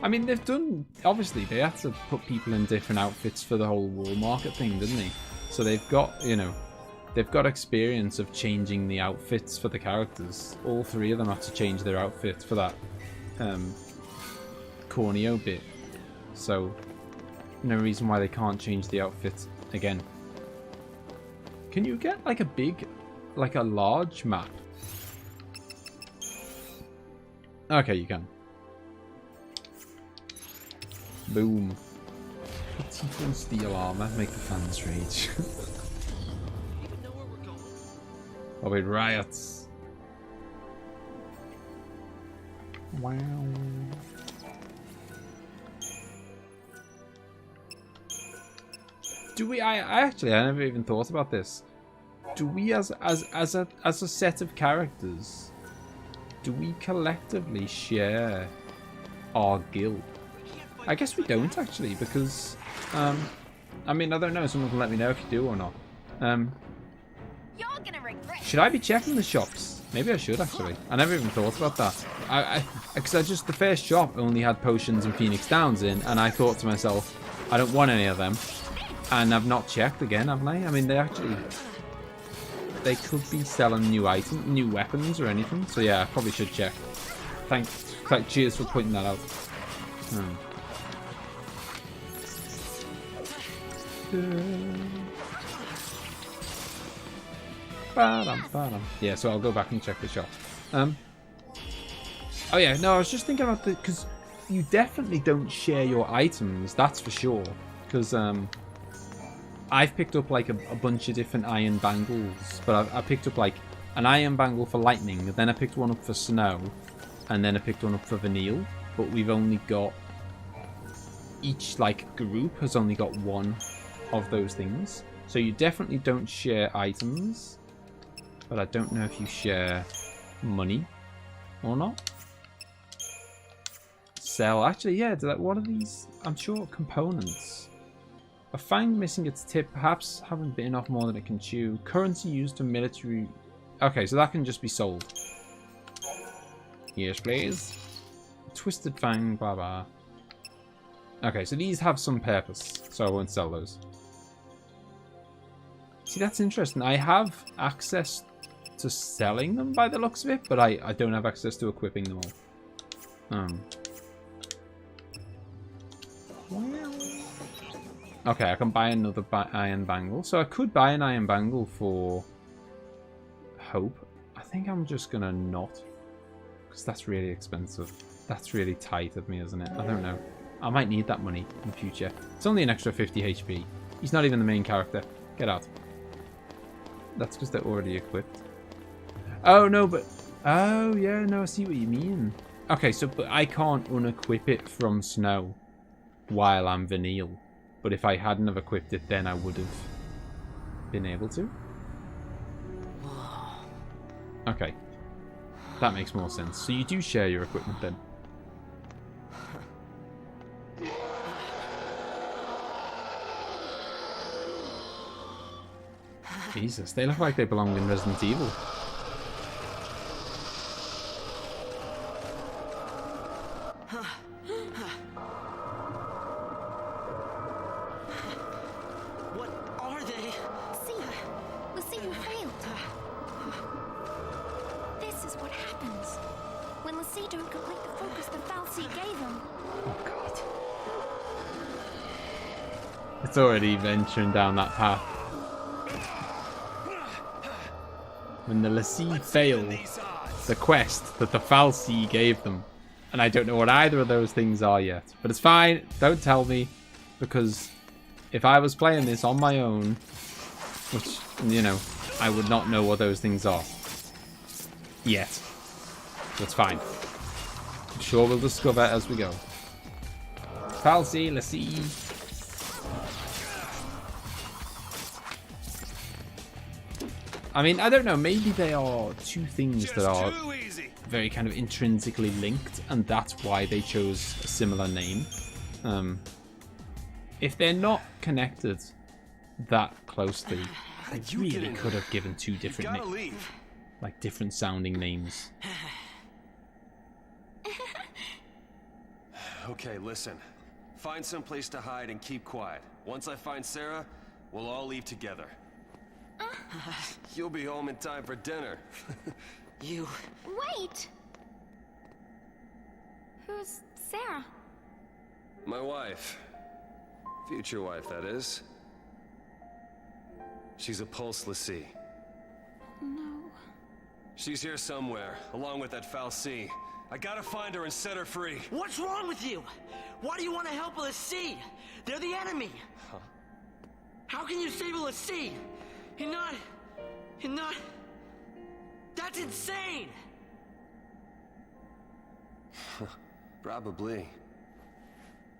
S2: I mean, they've done... Obviously, they had to put people in different outfits for the whole wall market thing, didn't they? So they've got, you know... They've got experience of changing the outfits for the characters. All 3 of them have to change their outfit for that corneo bit. So, no reason why they can't change the outfit again. Can you get like a big, like a large map? Okay, you can. Boom. Tifa and steel armor make the fans rage. Oh, wait, riots. Wow. Do we? I never even thought about this. Do we, as a set of characters, do we collectively share our guild? I guess we don't actually, because I mean, I don't know. Someone can let me know if you do or not. Should I be checking the shops? Maybe I should actually. I never even thought about that. Because I just, the first shop only had potions and Phoenix Downs in, and I thought to myself, I don't want any of them. And I've not checked again, haven't I? I mean, they could be selling new items, new weapons or anything. So yeah, I probably should check. Thanks, cheers for pointing that out. Yeah, so I'll go back and check the shop. Oh yeah, no, I was just thinking about the, because you definitely don't share your items, that's for sure. Because I've picked up like a bunch of different iron bangles, but I picked up like an iron bangle for lightning, then I picked one up for snow, and then I picked one up for Vanille. But we've only got, each like group has only got one of those things. So you definitely don't share items. But I don't know if you share money or not. Sell. Actually, yeah. What are these? I'm sure components. A fang missing its tip. Perhaps haven't bitten off more than it can chew. Currency used to military. Okay, so that can just be sold. Yes, please. Twisted fang. Blah blah. Okay, so these have some purpose, so I won't sell those. See, that's interesting. I have access to selling them by the looks of it, but I don't have access to equipping them all. Okay, I can buy another iron bangle. So I could buy an iron bangle for Hope. I think I'm just gonna not, because that's really expensive. That's really tight of me, isn't it? I don't know. I might need that money in the future. It's only an extra 50 HP. He's not even the main character. Get out. That's because they're already equipped. Oh, no, but... Oh, yeah, no, I see what you mean. Okay, so but I can't unequip it from Snow while I'm Vanille. But if I hadn't have equipped it, then I would have been able to. Okay. That makes more sense. So you do share your equipment then. Jesus, they look like they belong in Resident Evil.
S10: What are they?
S1: See, Lucy, you failed. This is what happens when Lucy don't complete the focus the fal'Cie gave him.
S2: Oh god. It's already venturing down that path. When the letsgo fail the quest that the fal'Cie gave them. And I don't know what either of those things are yet. But it's fine, don't tell me. Because if I was playing this on my own, which, you know, I would not know what those things are. Yet. That's fine. I'm sure we'll discover as we go. fal'Cie, letsgo. I mean, I don't know, maybe they are two things that are very kind of intrinsically linked, and that's why they chose a similar name. If they're not connected that closely, they really could have given two different like different sounding names.
S7: Okay, listen. Find some place to hide and keep quiet. Once I find Sarah, we'll all leave together. You'll be home in time for dinner.
S10: You...
S1: Wait! Who's Sarah?
S7: My wife. Future wife, that is. She's a pulse letsgo.
S1: No.
S7: She's here somewhere, along with that fal'Cie. I gotta find her and set her free.
S10: What's wrong with you? Why do you want to help a letsgo? They're the enemy.
S7: Huh?
S10: How can you save a letsgo? You're not... That's insane!
S7: Probably.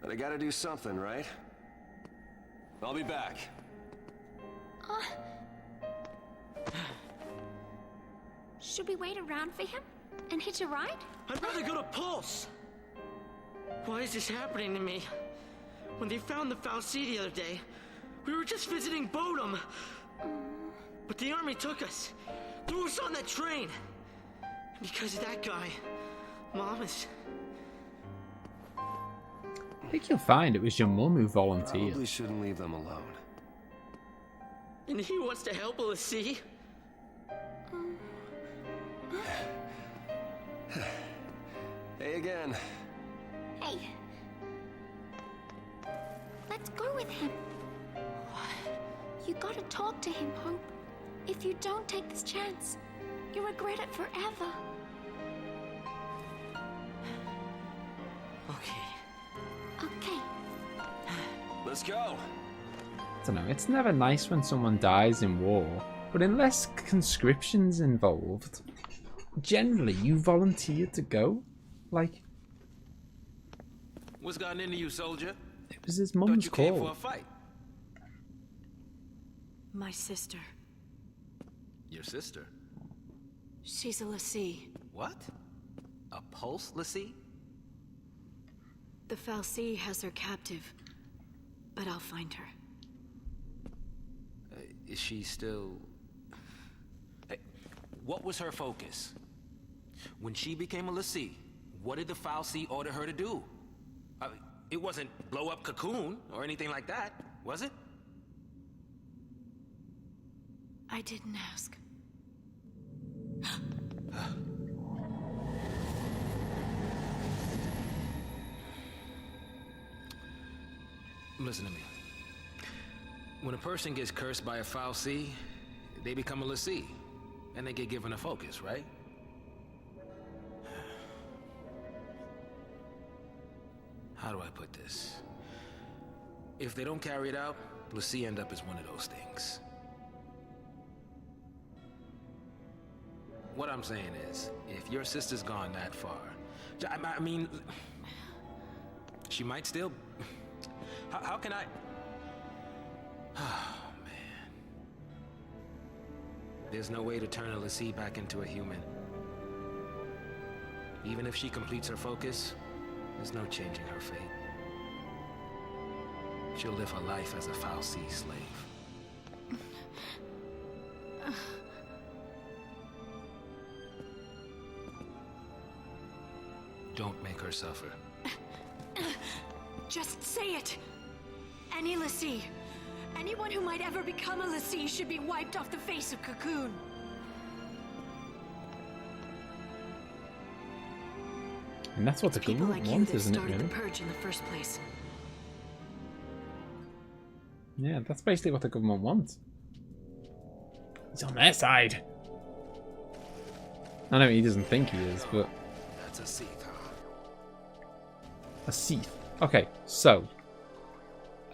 S7: But I gotta do something, right? I'll be back.
S1: Should we wait around for him and hitch a ride?
S10: I'd rather go to Pulse! Why is this happening to me? When they found the fal'Cie the other day, we were just visiting Bodum. But the army took us, threw us on that train. And because of that guy, Mom is...
S2: I think you'll find it was your mum who volunteered.
S7: Probably shouldn't leave them alone.
S10: And he wants to help a letsgo?
S7: Hey again.
S1: Hey. Let's go with him. You gotta talk to him, Hope. If you don't take this chance, you'll regret it forever. Okay.
S7: Let's go.
S2: I don't know, it's never nice when someone dies in war, but unless conscription's involved, generally you volunteer to go. Like,
S3: What's gotten into you, soldier?
S2: it was his mum's
S3: Thought you came for
S2: call.
S3: a fight.
S8: My sister.
S3: Your sister?
S8: She's a letsgo.
S3: What? A pulse letsgo?
S8: The fal'Cie has her captive, but I'll find her.
S3: Is she still... Hey, what was her focus? When she became a letsgo, what did the fal'Cie order her to do? It wasn't blow up Cocoon or anything like that, was it?
S8: I didn't ask.
S3: Listen to me. When a person gets cursed by a fal'Cie, they become a letsgo, and they get given a focus, right? How do I put this? If they don't carry it out, letsgo end up as one of those things. What I'm saying is, if your sister's gone that far, I mean, she might still... How can I... Oh, man. There's no way to turn a letsgo back into a human. Even if she completes her focus, there's no changing her fate. She'll live her life as a fal'Cie slave. Don't make her suffer.
S8: Just say it. Any lessee. Anyone who might ever become a lessee should be wiped off the face of Cocoon.
S2: And that's what the
S8: People
S2: government
S8: like you
S2: wants,
S8: that
S2: isn't it,
S8: started
S2: really?
S8: the purge in the first place.
S2: Yeah, that's basically what the government wants. He's on their side. I know he doesn't think he is, but...
S3: That's a Seath, huh?
S2: A Seath. Okay, so...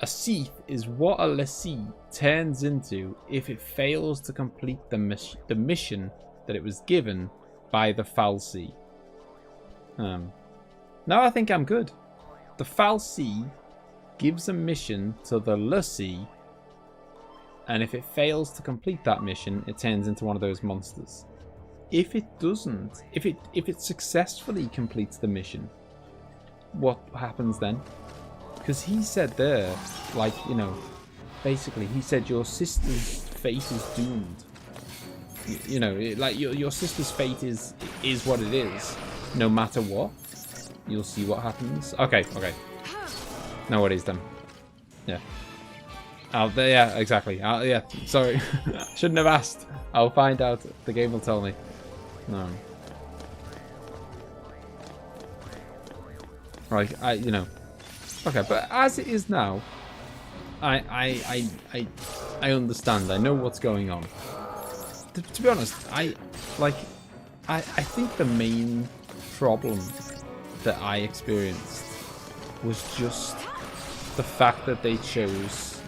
S2: A Seath is what a lessee turns into if it fails to complete the mission that it was given by the fal'Cie. Now I think I'm good. The fal'Cie gives a mission to the lessee, and if it fails to complete that mission, it turns into one of those monsters. If it doesn't, if it successfully completes the mission, what happens then? Because he said there, like, you know, basically he said your sister's fate is doomed. You know, like your sister's fate is what it is, no matter what. You'll see what happens. Okay. No worries then. Yeah. Yeah, exactly. Yeah, sorry. Shouldn't have asked. I'll find out. The game will tell me. No. Right, you know. Okay, but as it is now, I understand. I know what's going on. To be honest, I think the main problem that I experienced was just the fact that they chose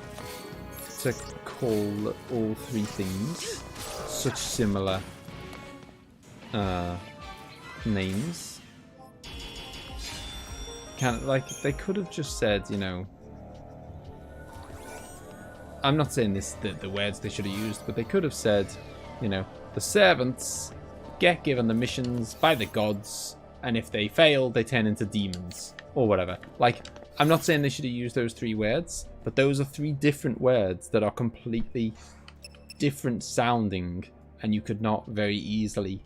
S2: to call all three things such similar names. Like, they could have just said, you know, I'm not saying the words they should have used, but they could have said, you know, the servants get given the missions by the gods, and if they fail, they turn into demons, or whatever. Like, I'm not saying they should have used those three words, but those are three different words that are completely different sounding, and you could not very easily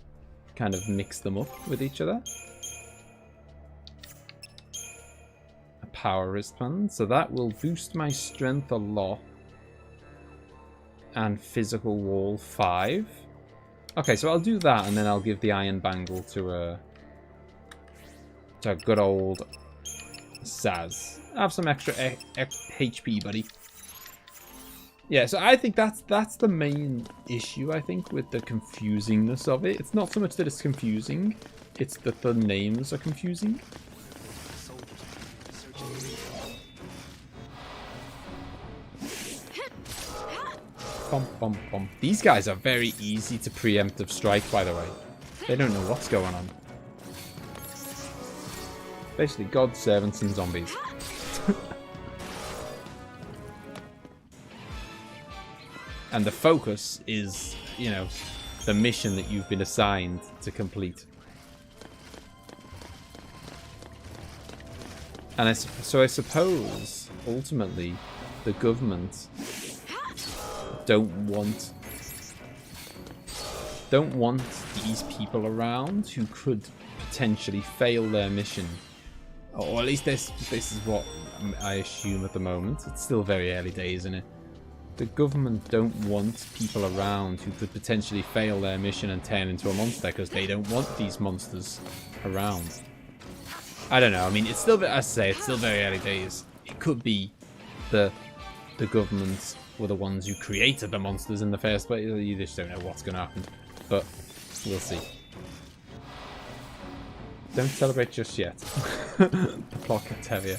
S2: kind of mix them up with each other. A power wristband, so that will boost my strength a lot. And physical wall 5. Okay, so I'll do that, and then I'll give the iron bangle to good old Saz. Have some extra HP, buddy. Yeah, so I think that's the main issue, I think, with the confusingness of it. It's not so much that it's confusing, it's that the names are confusing. These guys are very easy to preemptive strike, by the way. They don't know what's going on. Basically, gods, servants, and zombies. And the focus is, you know, the mission that you've been assigned to complete. And so I suppose, ultimately, the government don't want these people around who could potentially fail their mission, or at least this is what I assume at the moment. It's still very early days, isn't it? The government don't want people around who could potentially fail their mission and turn into a monster, because they don't want these monsters around. I don't know. I mean, it's still, as I say, it's still very early days. It could be the government were the ones who created the monsters in the first place. You just don't know what's going to happen. But we'll see. Don't celebrate just yet. The plot gets heavier.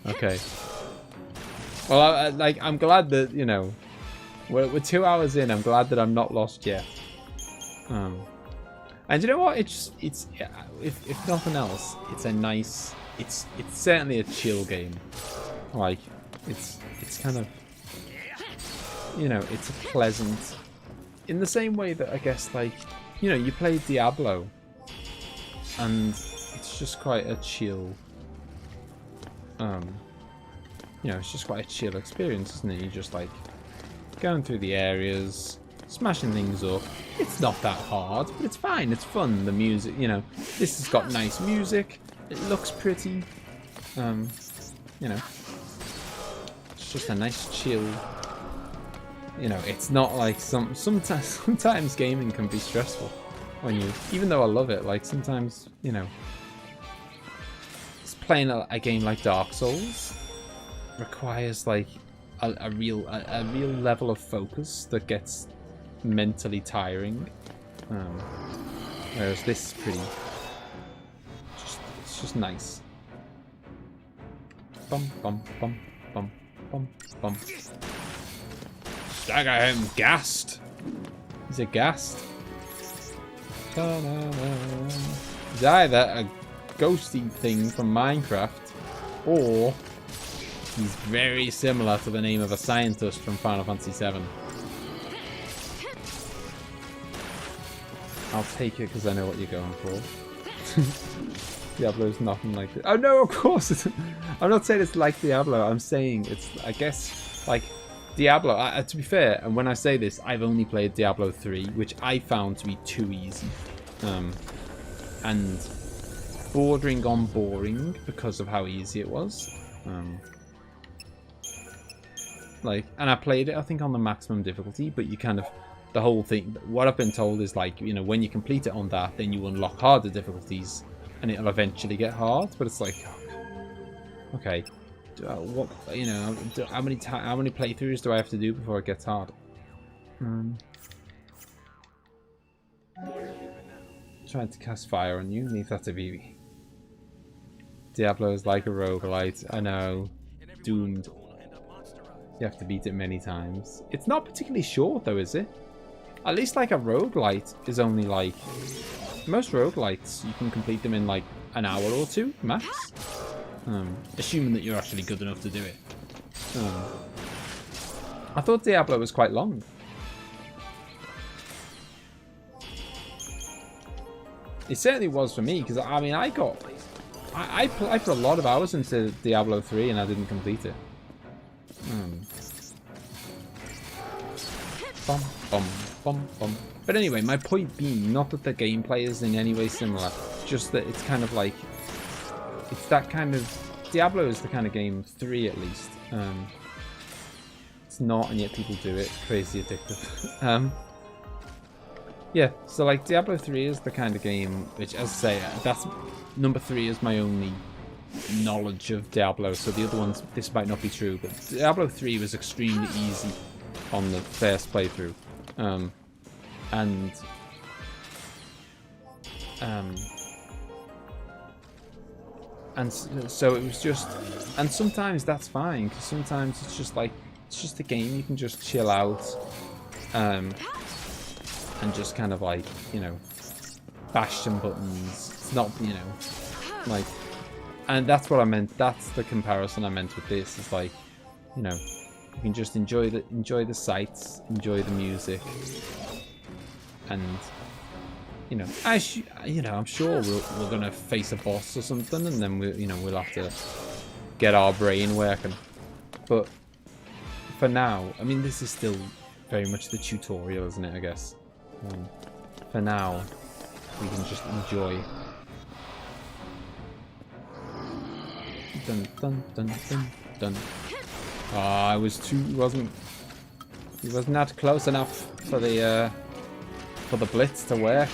S2: Okay. Well, I'm glad that, you know, we're 2 hours in. I'm glad that I'm not lost yet. And you know what? It's if nothing else, it's a nice. It's certainly a chill game. Like, it's kind of, you know, it's a pleasant, in the same way that I guess, like, you know, you play Diablo and it's just quite a chill, you know, it's just quite a chill experience, isn't it? You're just like going through the areas, smashing things up. It's not that hard, but it's fine. It's fun. The music, you know, this has got nice music. It looks pretty. You know, it's just a nice chill. You know, it's not like sometimes gaming can be stressful when you, even though I love it, like sometimes, you know, playing a game like Dark Souls requires like a real level of focus that gets mentally tiring. Whereas this is pretty, it's just nice. Bum bum bum bum bum bum. Stagger him, gassed. He's a gassed. He's either a ghosty thing from Minecraft, or he's very similar to the name of a scientist from Final Fantasy VII. I'll take it because I know what you're going for. Diablo's nothing like this. Oh no, of course it's, I'm not saying it's like Diablo. I'm saying it's, I guess, like Diablo. To be fair, and when I say this, I've only played Diablo 3, which I found to be too easy. And bordering on boring because of how easy it was. Like, and I played it, I think, on the maximum difficulty, but you kind of, the whole thing, what I've been told is like, you know, when you complete it on that, then you unlock harder difficulties, and it'll eventually get hard. But it's like, okay, what, you know, how many playthroughs do I have to do before it gets hard? Tried to cast fire on you, leave that to Vivi. Diablo is like a roguelite. I know. Doomed. You have to beat it many times. It's not particularly short though, is it? At least like a roguelite is only like... Most roguelites, you can complete them in like an hour or two, max. Assuming that you're actually good enough to do it. I thought Diablo was quite long. It certainly was for me, because I mean, I put a lot of hours into Diablo 3 and I didn't complete it. Bum, bum, bum, bum. But anyway, my point being, not that the gameplay is in any way similar, just that it's kind of like, it's that kind of, Diablo is the kind of game, 3 at least. It's not, and yet people do it. Crazy addictive. Yeah, so like Diablo 3 is the kind of game which, as I say, that's number 3 is my only knowledge of Diablo. So the other ones, this might not be true, but Diablo 3 was extremely easy on the first playthrough, and so it was just, and sometimes that's fine, because sometimes it's just like, it's just a game you can just chill out, and just kind of like, you know, bash some buttons. It's not, you know, like, and that's what I meant. That's the comparison I meant with this. Is like, you know, you can just enjoy the sights, enjoy the music, and you know, I'm sure we're gonna face a boss or something, and then we'll have to get our brain working. But for now, I mean, this is still very much the tutorial, isn't it? I guess. For now, we can just enjoy. Dun dun dun dun dun. Ah, I was too. He was not close enough for the blitz to work.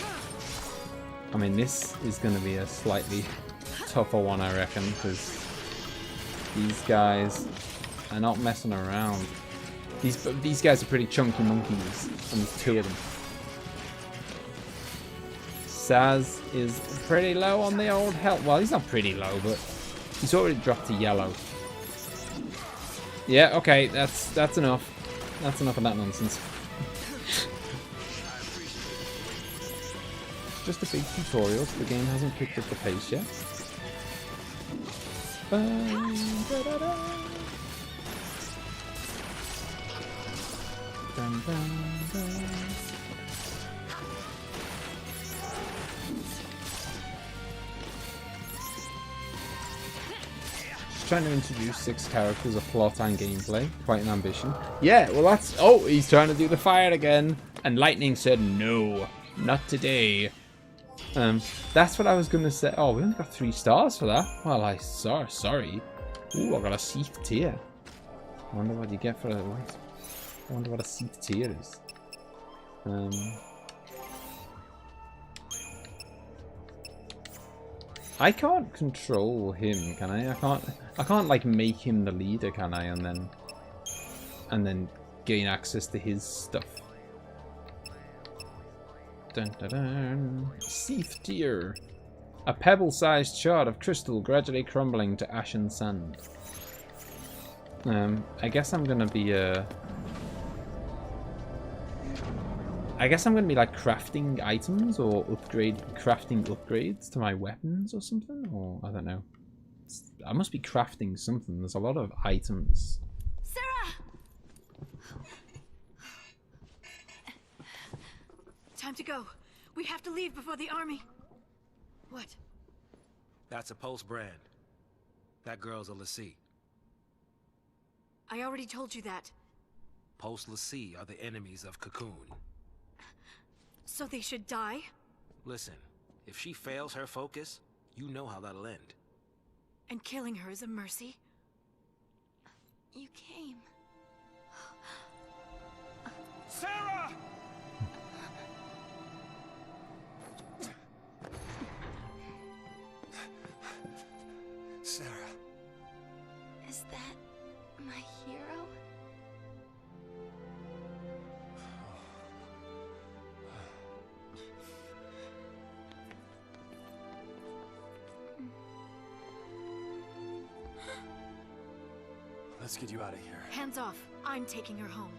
S2: I mean, this is going to be a slightly tougher one, I reckon, because these guys are not messing around. These guys are pretty chunky monkeys, and there's 2 of them. Saz is pretty low on the old health. Well, he's not pretty low, but he's already dropped to yellow. Yeah, okay, that's enough. That's enough of that nonsense. It's just a big tutorial, so the game hasn't picked up the pace yet. Trying to introduce 6 characters, a plot and gameplay. Quite an ambition. Yeah, well that's... Oh, he's trying to do the fire again. And lightning said, no, not today. That's what I was going to say. Oh, we only got 3 stars for that. Well, sorry. Ooh, I got a seath tier. I wonder what you get for it. I wonder what a seath tier is. I can't control him, can I? I can't like make him the leader, can I? And then gain access to his stuff. Dun dun dun. Seath tier. A pebble-sized shard of crystal gradually crumbling to ashen sand. I guess I'm gonna be like crafting items or crafting upgrades to my weapons or something, or I don't know. I must be crafting something. There's a lot of items.
S8: Sarah! Time to go. We have to leave before the army. What?
S3: That's a Pulse brand. That girl's a lessee.
S8: I already told you that.
S3: Pulse lessee are the enemies of Cocoon.
S8: So they should die?
S3: Listen, if she fails her focus, you know how that'll end.
S8: And killing her is a mercy?
S1: You came.
S9: Sarah!
S7: Sarah.
S1: Is that my hero?
S7: Let's get you out of here.
S8: Hands off. I'm taking her home.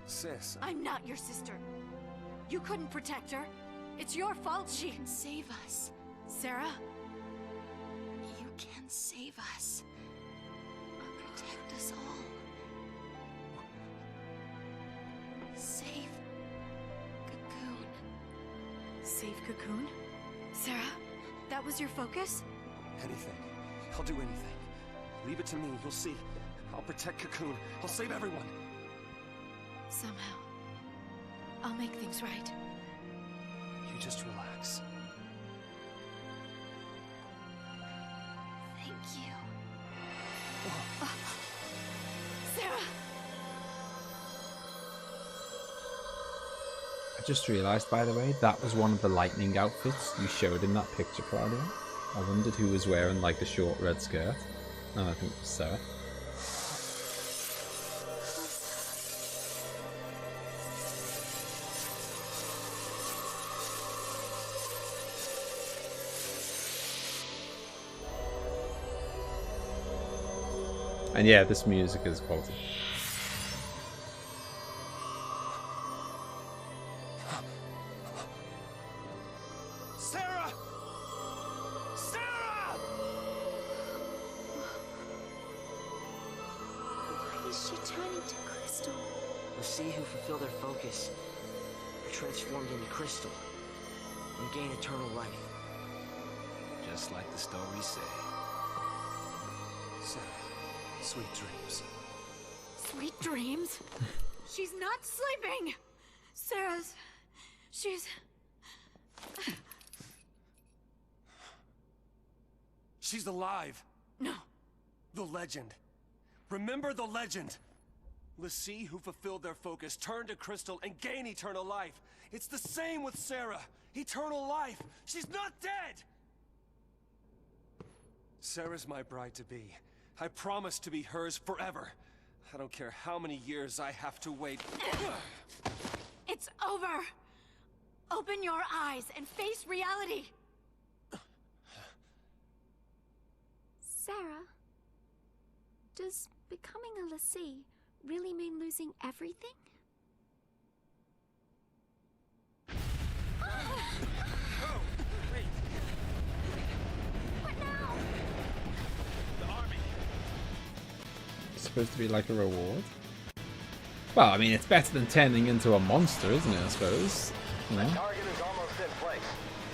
S7: Sis.
S8: I'm not your sister. You couldn't protect her. It's your fault she
S1: can save us.
S8: Sarah?
S1: You can save us. Protect us all. Save Cocoon.
S8: Save Cocoon? Sarah? That was your focus?
S7: Anything. I'll do anything. Leave it to me. You'll see. I'll protect Cocoon. I'll save everyone.
S8: Somehow. I'll make things right.
S7: You just relax.
S1: Thank you.
S8: Sarah!
S2: I just realised, by the way, that was one of the lightning outfits you showed in that picture, Claudio. I wondered who was wearing like a short red skirt. Oh, I think it was Sarah. And yeah, this music is quality.
S9: Sarah! Sarah!
S1: Why is she turning to crystal?
S10: The sea who fulfill their focus are transformed into crystal and gain eternal life.
S3: Just like the stories say.
S7: Sarah, sweet dreams.
S8: Sweet dreams? She's not sleeping! Sarah's... she's...
S7: She's alive.
S8: No.
S7: The legend. Remember the legend. Lessee who fulfilled their focus turn to crystal and gain eternal life. It's the same with Sarah. Eternal life. She's not dead! Sarah's my bride-to-be. I promise to be hers forever. I don't care how many years I have to wait.
S8: It's over! Open your eyes and face reality!
S1: Sarah, does becoming a lessee really mean losing everything?
S9: Oh, wait.
S1: What now?
S9: The army.
S2: It's supposed to be like a reward. Well, I mean, it's better than turning into a monster, isn't it, I suppose? You know?
S11: Target is almost in place.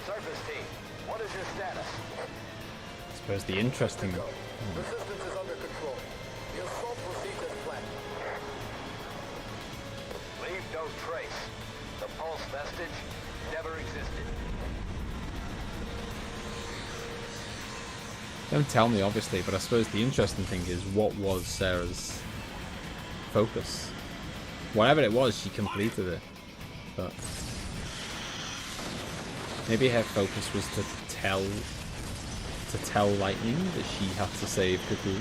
S11: Surface team, what is your status?
S2: I suppose the interesting...
S11: Resistance is under control. The assault proceeds as planned. Leave no trace. Pulse vestige never existed.
S2: Don't tell me, obviously, but I suppose the interesting thing is, what was Sarah's focus? Whatever it was, she completed it. But maybe her focus was to tell Lightning that she had to save Cocoon.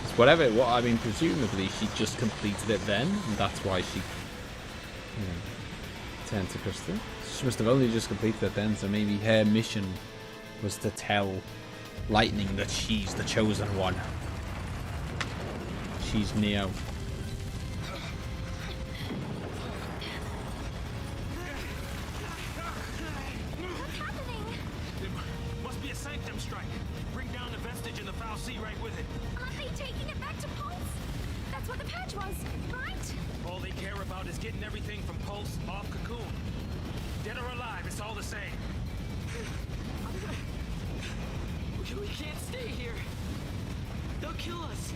S2: Because whatever it was, I mean, presumably she just completed it then, and that's why she, you know, turned to Crystal. She must have only just completed it then, so maybe her mission was to tell Lightning that she's the chosen one. She's Neo.
S1: What's happening?
S9: It must be a sanctum strike. Bring down the vestige and the foul sea right with it.
S1: Aren't they taking it back to Pulse? That's what the purge was, right?
S9: All they care about is getting everything from Pulse off Cocoon. Dead or alive, it's all the same.
S10: We can't stay here. They'll kill us.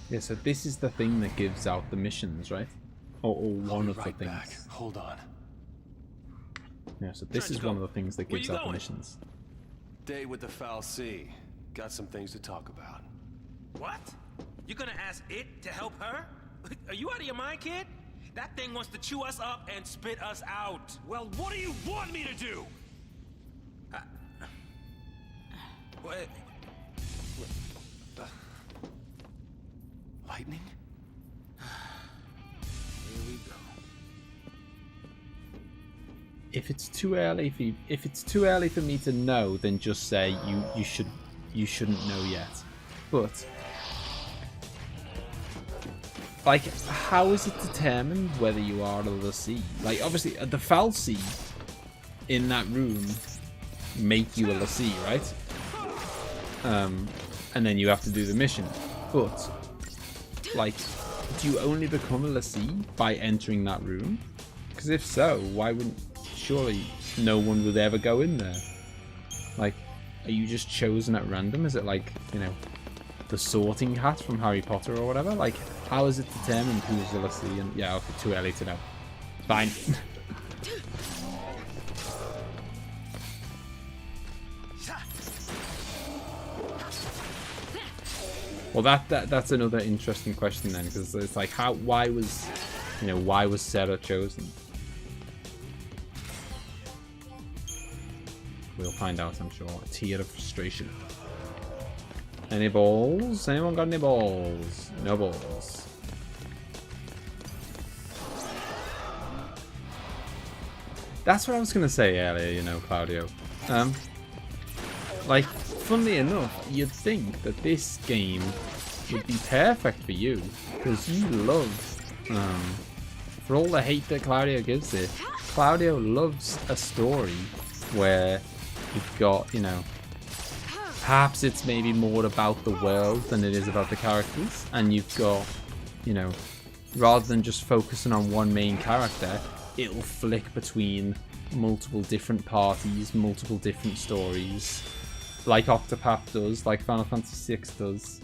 S2: Yeah, so this is the thing that gives out the missions, right? Or one of the things.
S7: Back. Hold on.
S2: Yeah, so this is one of the things that gives out the missions.
S7: Day with the foul sea. Got some things to talk about.
S3: What? You gonna ask it to help her? Are you out of your mind, kid? That thing wants to chew us up and spit us out.
S9: Well, what do you want me to do?
S3: What?
S7: Lightning?
S3: Here we go.
S2: If it's too early for me to know, then just say you shouldn't know yet. But like, how is it determined whether you are a lessee? Like, obviously the foul sea in that room make you a lessee, right? And then you have to do the mission. But like, do you only become a lessee by entering that room? Because if so, why wouldn't? Surely no one would ever go in there. Like, are you just chosen at random? Is it like, you know, the sorting hat from Harry Potter or whatever? Like, how is it determined who's a lessee? And yeah, okay, too early to know. Fine. Well, that's another interesting question then, because it's like, why was Sarah chosen? We'll find out, I'm sure. A tear of frustration. Any balls? Anyone got any balls? No balls. That's what I was gonna say earlier, you know, Claudio. Like, funnily enough, you'd think that this game would be perfect for you, because you love, for all the hate that Claudio gives it, Claudio loves a story where you've got, you know, perhaps it's maybe more about the world than it is about the characters, and you've got, you know, rather than just focusing on one main character, it'll flick between multiple different parties, multiple different stories, like Octopath does, like Final Fantasy VI does.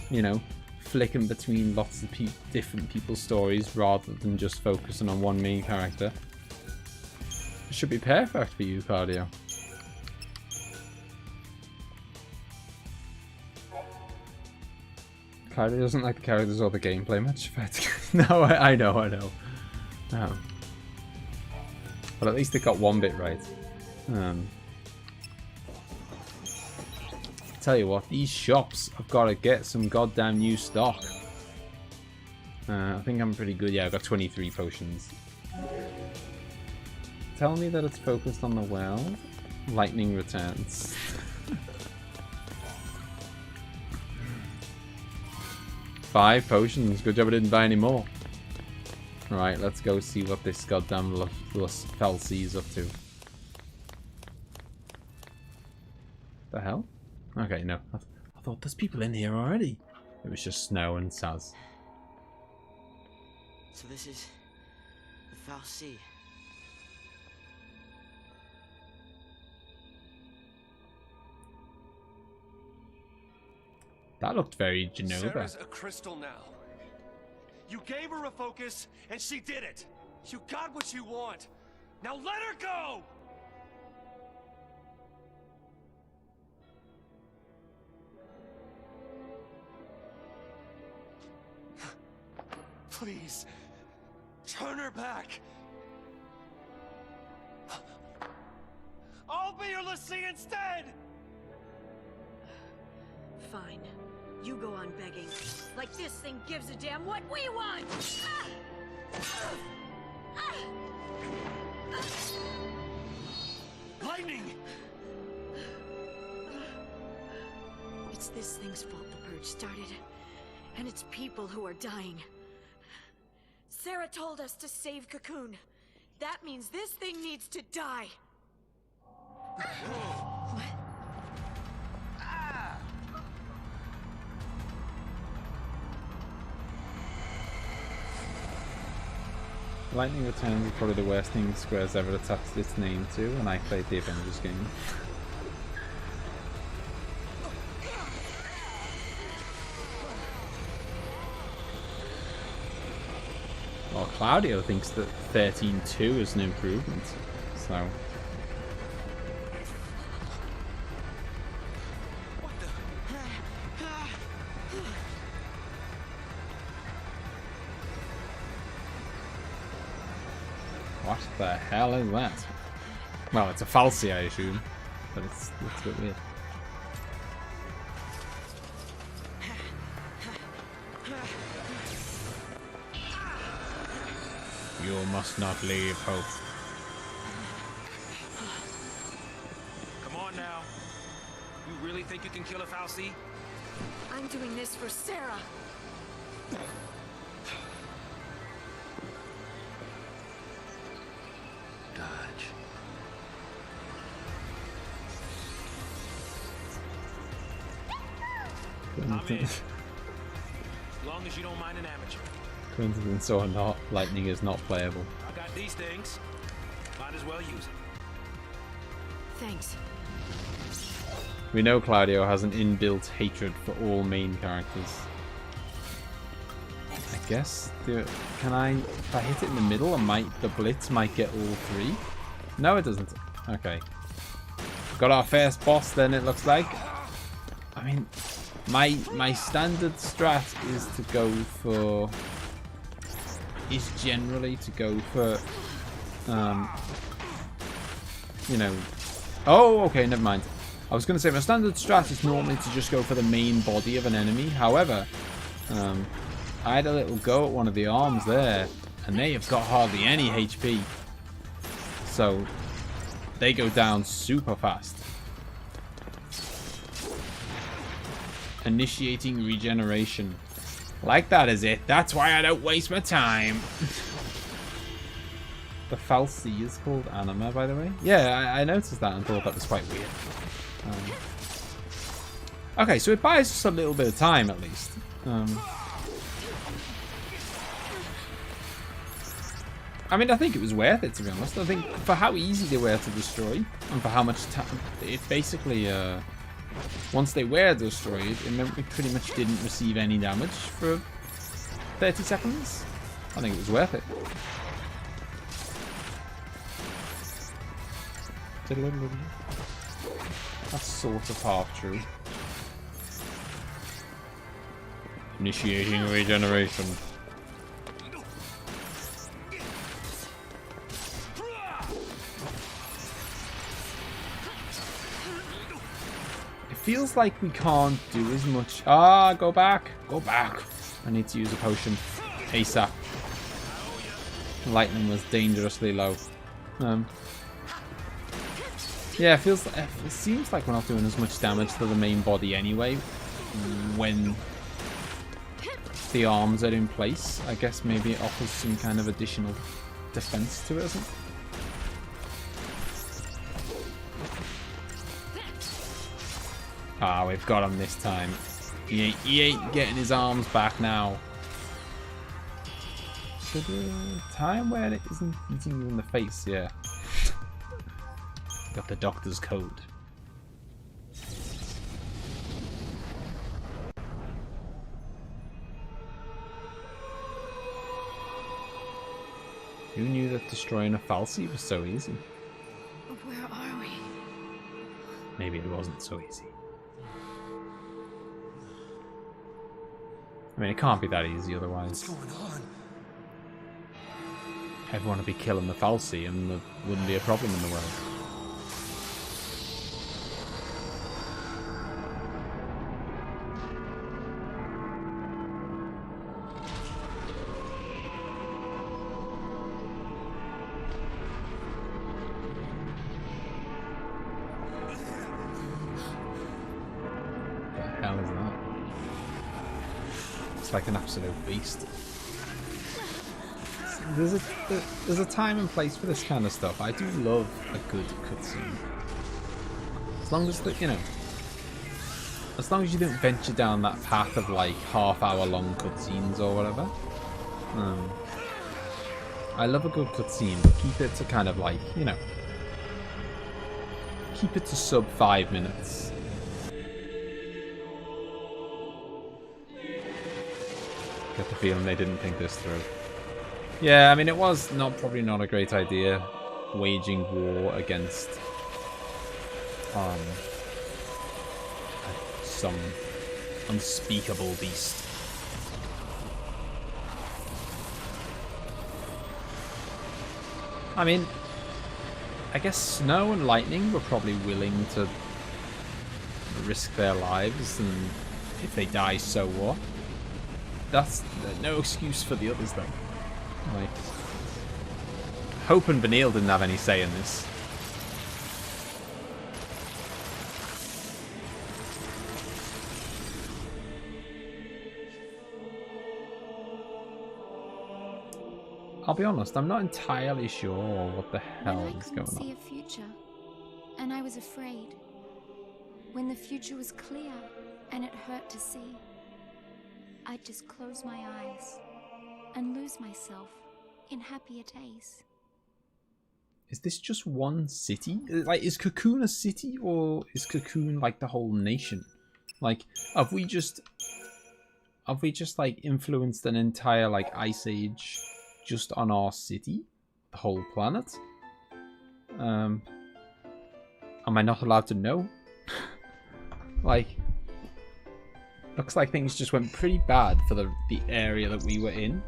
S2: You know, flicking between lots of different people's stories rather than just focusing on one main character. It should be perfect for you, Claudio. Claudio doesn't like the characters or the gameplay much. No, I know. But at least it got one bit right. Tell you what, these shops, I've got to get some goddamn new stock. I think I'm pretty good. Yeah, I've got 23 potions. Tell me that it's focused on the world. Lightning returns. Five potions. Good job I didn't buy any more. Alright, let's go see what this goddamn fell sea is up to. The hell? Okay, no. I thought there's people in here already. It was just Snow and Saz.
S10: So this is the Foul Sea.
S2: That looked very Genova.
S7: Sarah's a crystal now. You gave her a focus, and she did it. You got what you want. Now let her go! Please, turn her back. I'll be your Lassie instead!
S8: Fine. You go on begging. Like this thing gives a damn what we want!
S7: Lightning!
S8: It's this thing's fault the purge started. And it's people who are dying. Sarah told us to save Cocoon. That means this thing needs to die.
S2: Lightning Returns is probably the worst thing Square's ever attached its name to, and I played the Avengers game. Well, Claudio thinks that 13.2 is an improvement, so... What the hell is that? Well, it's a falsie, I assume, but it's a bit weird. You must not leave, Hope.
S3: Come on now. You really think you can kill a falsie?
S8: I'm doing this for Sarah.
S3: Dodge. I'm in. As long as you don't mind an amateur.
S2: Coincidence or not, Lightning is not playable.
S3: I got these things. Might as well use it.
S8: Thanks.
S2: We know Claudio has an inbuilt hatred for all main characters. I guess, can I, if I hit it in the middle, the blitz might get all three? No, it doesn't. Okay. Got our first boss then, it looks like. I mean, my standard strat is generally to go for, you know, oh, okay, never mind. I was going to say my standard strat is normally to just go for the main body of an enemy. However, I had a little go at one of the arms there, and they have got hardly any HP. So, they go down super fast. Initiating regeneration. Like that is it. That's why I don't waste my time. The falsie is called Anima, by the way. Yeah, I noticed that and thought that was quite weird. Okay, so it buys us a little bit of time at least. I mean, I think it was worth it, to be honest. I think for how easy they were to destroy and for how much time it basically, once they were destroyed, it meant we pretty much didn't receive any damage for 30 seconds. I think it was worth it. That's sort of half true. Initiating regeneration. It feels like we can't do as much. Ah, go back. Go back. I need to use a potion ASAP. Lightning was dangerously low. Yeah, it seems like we're not doing as much damage to the main body anyway when the arms are in place. I guess maybe it offers some kind of additional defense to it or something. Ah, we've got him this time. He ain't getting his arms back now. Time where it isn't beating you in the face, yeah. Got the doctor's code. Who knew that destroying a fal'Cie was so easy?
S8: Where are we?
S2: Maybe it wasn't so easy. I mean, it can't be that easy otherwise.
S7: What's going on?
S2: Everyone would be killing the fal'Cie and there wouldn't be a problem in the world. What the hell is that? It's like an absolute beast. There's a time and place for this kind of stuff. I do love a good cutscene. As long as as long as you don't venture down that path of like half-hour-long cutscenes or whatever. I love a good cutscene, but keep it to kind of like, keep it to sub 5 minutes. Get the feeling they didn't think this through. Yeah, I mean, it was probably not a great idea waging war against some unspeakable beast. I mean, I guess Snow and Lightning were probably willing to risk their lives, and if they die, so what? That's no excuse for the others, though. Like, Hope and Vanille didn't have any say in this. I'll be honest, I'm not entirely sure what the hell is going on.
S1: I couldn't see a future, and I was afraid. When the future was clear, and it hurt to see, I'd just close my eyes and lose myself in happier days.
S2: Is this just one city? Like, is Cocoon a city, or is Cocoon like the whole nation? Like, have we just like influenced an entire like ice age just on our city, the whole planet? Am I not allowed to know? Like, looks like things just went pretty bad for the area that we were in.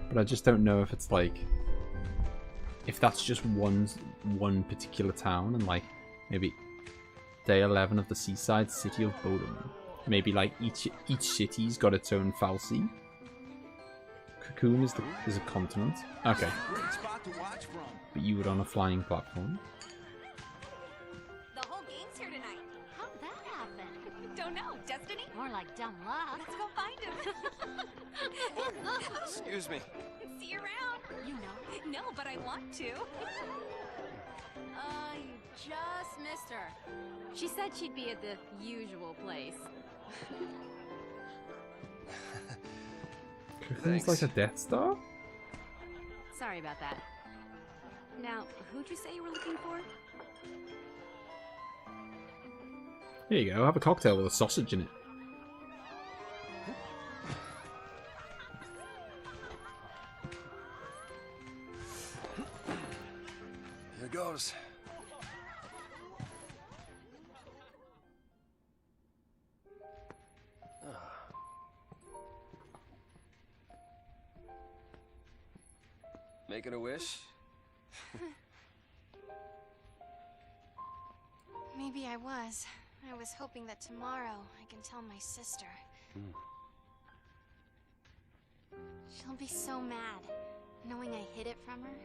S2: But I just don't know if it's like, if that's just one particular town, and like maybe day 11 of the seaside city of Bodom. Maybe like each city's got its own fal'Cie. Cocoon is a continent. Okay. But you were on a flying platform.
S4: The whole game's here tonight. How'd that happen? Don't know. Destiny? More like dumb luck. Let's go find him.
S7: Excuse me.
S4: See you around. You know. No, but I want to. You just missed her. She said she'd be at the usual place.
S2: Cocoon's like a Death Star?
S4: Sorry about that. Now, who'd you say you were looking for?
S2: Here you go, have a cocktail with a sausage in it.
S7: Here goes. Making a wish?
S12: Maybe I was. I was hoping that tomorrow I can tell my sister. She'll be so mad, knowing I hid it from her.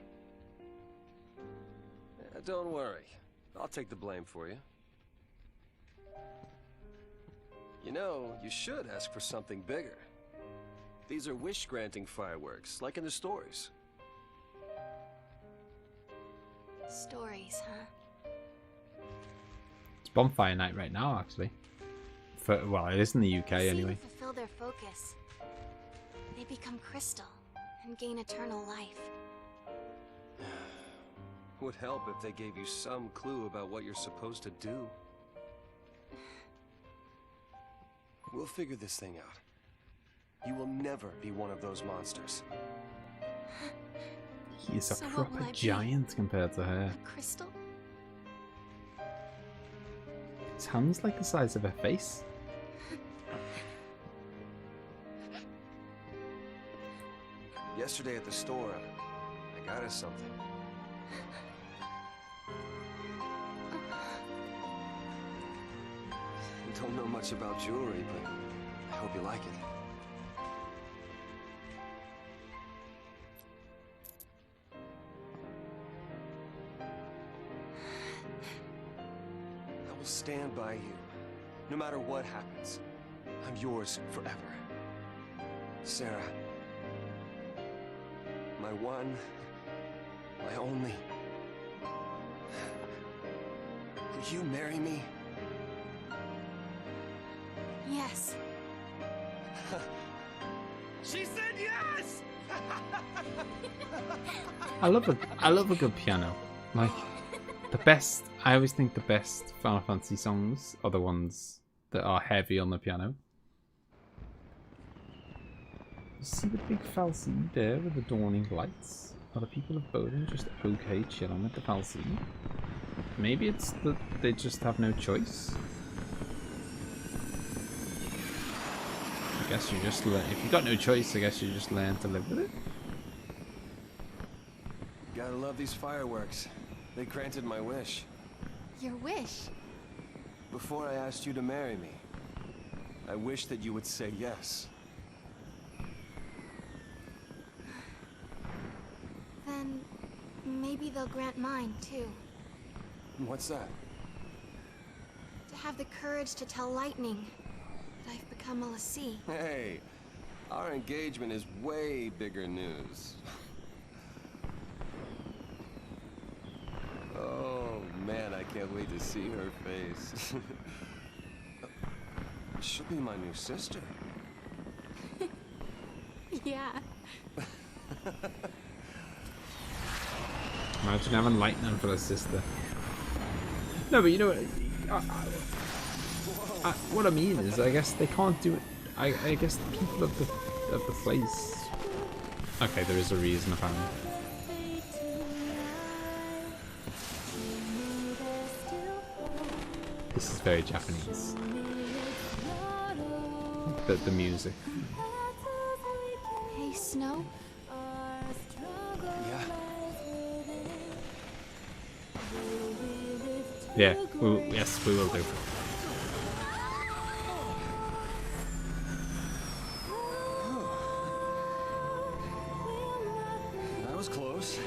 S7: Don't worry. I'll take the blame for you. You know, you should ask for something bigger. These are wish-granting fireworks, like in the stories.
S12: Stories, huh?
S2: It's bonfire night right now, actually. Well, it is in the UK anyway.
S12: Fulfill their focus. They become crystal. and gain eternal life.
S7: Would help if they gave you some clue about what you're supposed to do. We'll figure this thing out. You will never be one of those monsters.
S2: He is a
S12: So what will
S2: proper
S12: I be?
S2: giant compared to her.
S12: A crystal?
S2: His hand's like the size of her face.
S7: Yesterday at the store, I got us something. I don't know much about jewelry, but I hope you like it. I will stand by you, no matter what happens. I'm yours forever. Sarah. My one, my only. Will you marry me?
S12: Yes.
S7: She said yes!
S2: I love a good piano. Like the best. I always think the best Final Fantasy songs are the ones that are heavy on the piano. You see the big fal'Cie there with the dawning lights? Are the people of Bowden just okay chilling with the fal'Cie? Maybe it's that they just have no choice. I guess you just learn. If you've got no choice, I guess you just learn to live with it.
S7: Gotta love these fireworks. They granted my wish.
S12: Your wish?
S7: Before I asked you to marry me, I wish that you would say yes.
S12: Then maybe they'll grant mine too.
S7: What's that?
S12: To have the courage to tell Lightning that I've become a letsgo.
S7: Hey, our engagement is way bigger news. Oh man, I can't wait to see her face. She'll be my new sister.
S12: Yeah.
S2: Imagine having Lightning for a sister. No, but you know what I mean is, I guess they can't do it. I guess the people of the place. Okay, there is a reason apparently. This is very Japanese. The music.
S12: Hey, Snow?
S2: Yeah, yes, we will do.
S7: That was close.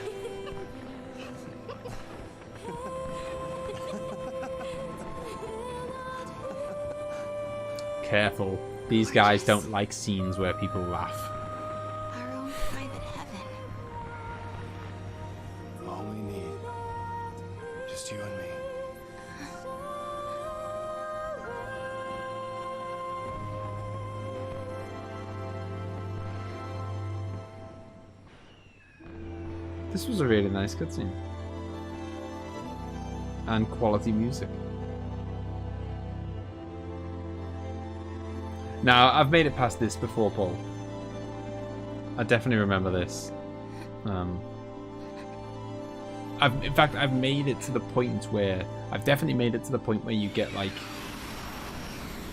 S2: Careful. These guys don't like scenes where people laugh.
S12: Our own private heaven.
S7: All we need. Just you and me.
S2: This was a really nice cutscene. And quality music. Now, I've made it past this before, Paul. I definitely remember this. In fact, I've made it to the point where... I've definitely made it to the point where you get, like...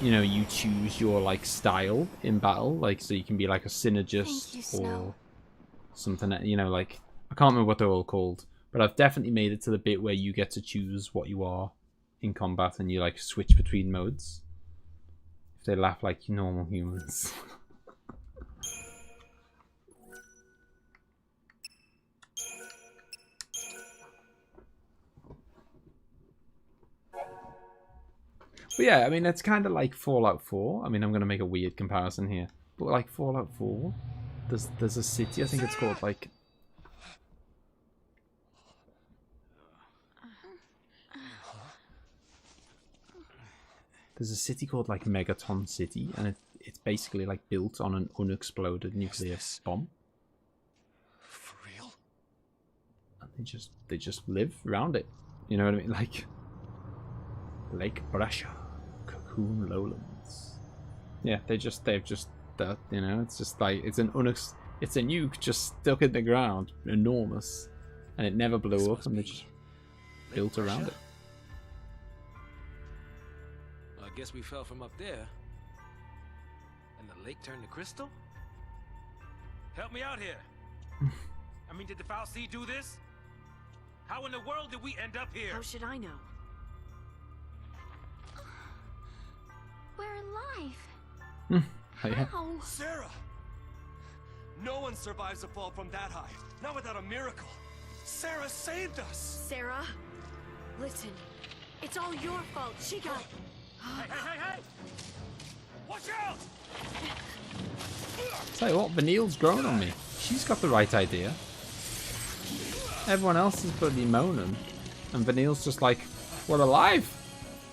S2: You know, you choose your, like, style in battle. Like, so you can be, like, a synergist or something, you know, like... I can't remember what they're all called. But I've definitely made it to the bit where you get to choose what you are in combat and you, like, switch between modes. If they laugh like normal humans. But yeah, I mean, it's kind of like Fallout 4. I mean, I'm going to make a weird comparison here. But like Fallout 4, there's a city, I think it's called like... There's a city called like Megaton City, and it's basically like built on an unexploded nuclear bomb. They just live around it. You know what I mean? Like Lake Brasha, Cocoon Lowlands. Yeah, they've just that, you know, it's just like it's a nuke just stuck in the ground, enormous, and it never blew up, and they just built around it.
S3: Well, I guess we fell from up there, and the lake turned to crystal. Help me out here. I mean, did the foul sea do this? How in the world did we end up here?
S8: How should I know?
S1: We're alive.
S2: Yeah.
S1: How?
S7: Sarah! No one survives a fall from that high. Not without a miracle. Sarah saved us!
S8: Sarah, listen. It's all your fault. She got...
S3: Hey! Watch out!
S2: Tell you what, Vanille's grown on me. She's got the right idea. Everyone else is bloody moaning, and Vanille's just like, we're alive!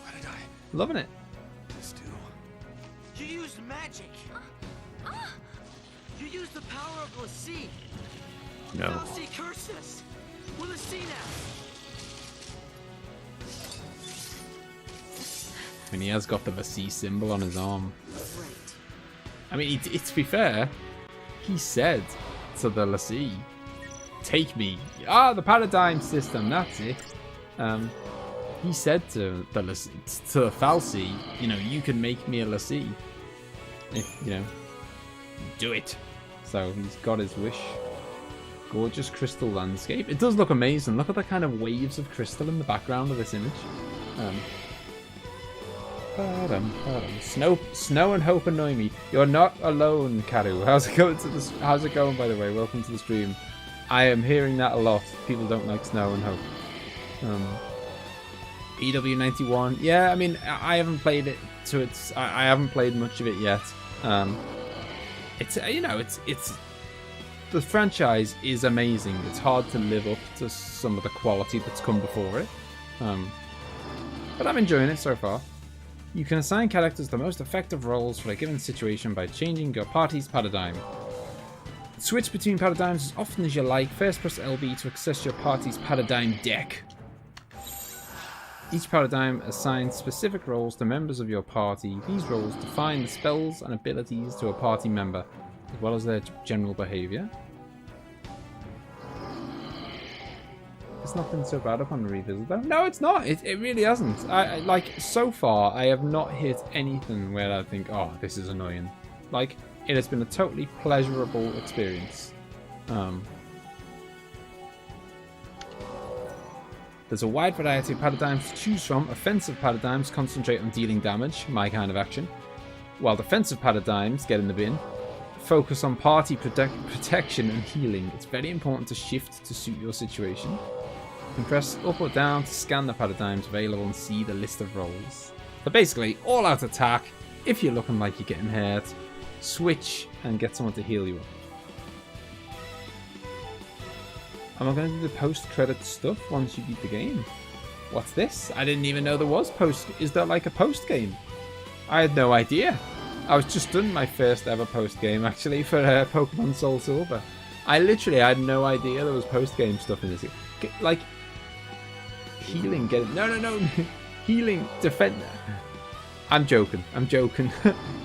S7: Why did I?
S2: Loving it.
S7: This do?
S10: You used magic. You used the power of the sea.
S2: No.
S10: The sea cursed us. We're the sea now.
S2: I mean, he has got the Vassie symbol on his arm. I mean, to be fair, he said to the Lassie, take me. Ah, the paradigm system, that's it. He said to the Falsey, you know, you can make me a Lassie. If, you know, do it. So he's got his wish. Gorgeous crystal landscape. It does look amazing. Look at the kind of waves of crystal in the background of this image. Snow and hope annoy me. You're not alone, Karu. How's it going, by the way? Welcome to the stream. I am hearing that a lot. People don't like snow and hope. EW91. Yeah, I mean, I haven't played it to its. I haven't played much of it yet. It's you know, it's the franchise is amazing. It's hard to live up to some of the quality that's come before it. But I'm enjoying it so far. You can assign characters the most effective roles for a given situation by changing your party's paradigm. Switch between paradigms as often as you like. First press LB to access your party's paradigm deck. Each paradigm assigns specific roles to members of your party. These roles define the spells and abilities to a party member, as well as their general behaviour. It's not been so bad upon revisit though. No, it's not. It really hasn't. I like, so far, I have not hit anything where I think, oh, this is annoying. Like, it has been a totally pleasurable experience. There's a wide variety of paradigms to choose from. Offensive paradigms concentrate on dealing damage, my kind of action, while defensive paradigms, get in the bin, focus on party protection and healing. It's very important to shift to suit your situation. You can press up or down to scan the paradigms available and see the list of roles. So basically, all-out attack. If you're looking like you're getting hurt, switch and get someone to heal you up. Am I going to do the post-credit stuff once you beat the game? What's this? I didn't even know there was post. Is there like a post-game? I had no idea. I was just done my first ever post-game actually for Pokemon Soul Silver. I literally had no idea there was post-game stuff in this. Like, healing, get it? No. Healing, defend. I'm joking.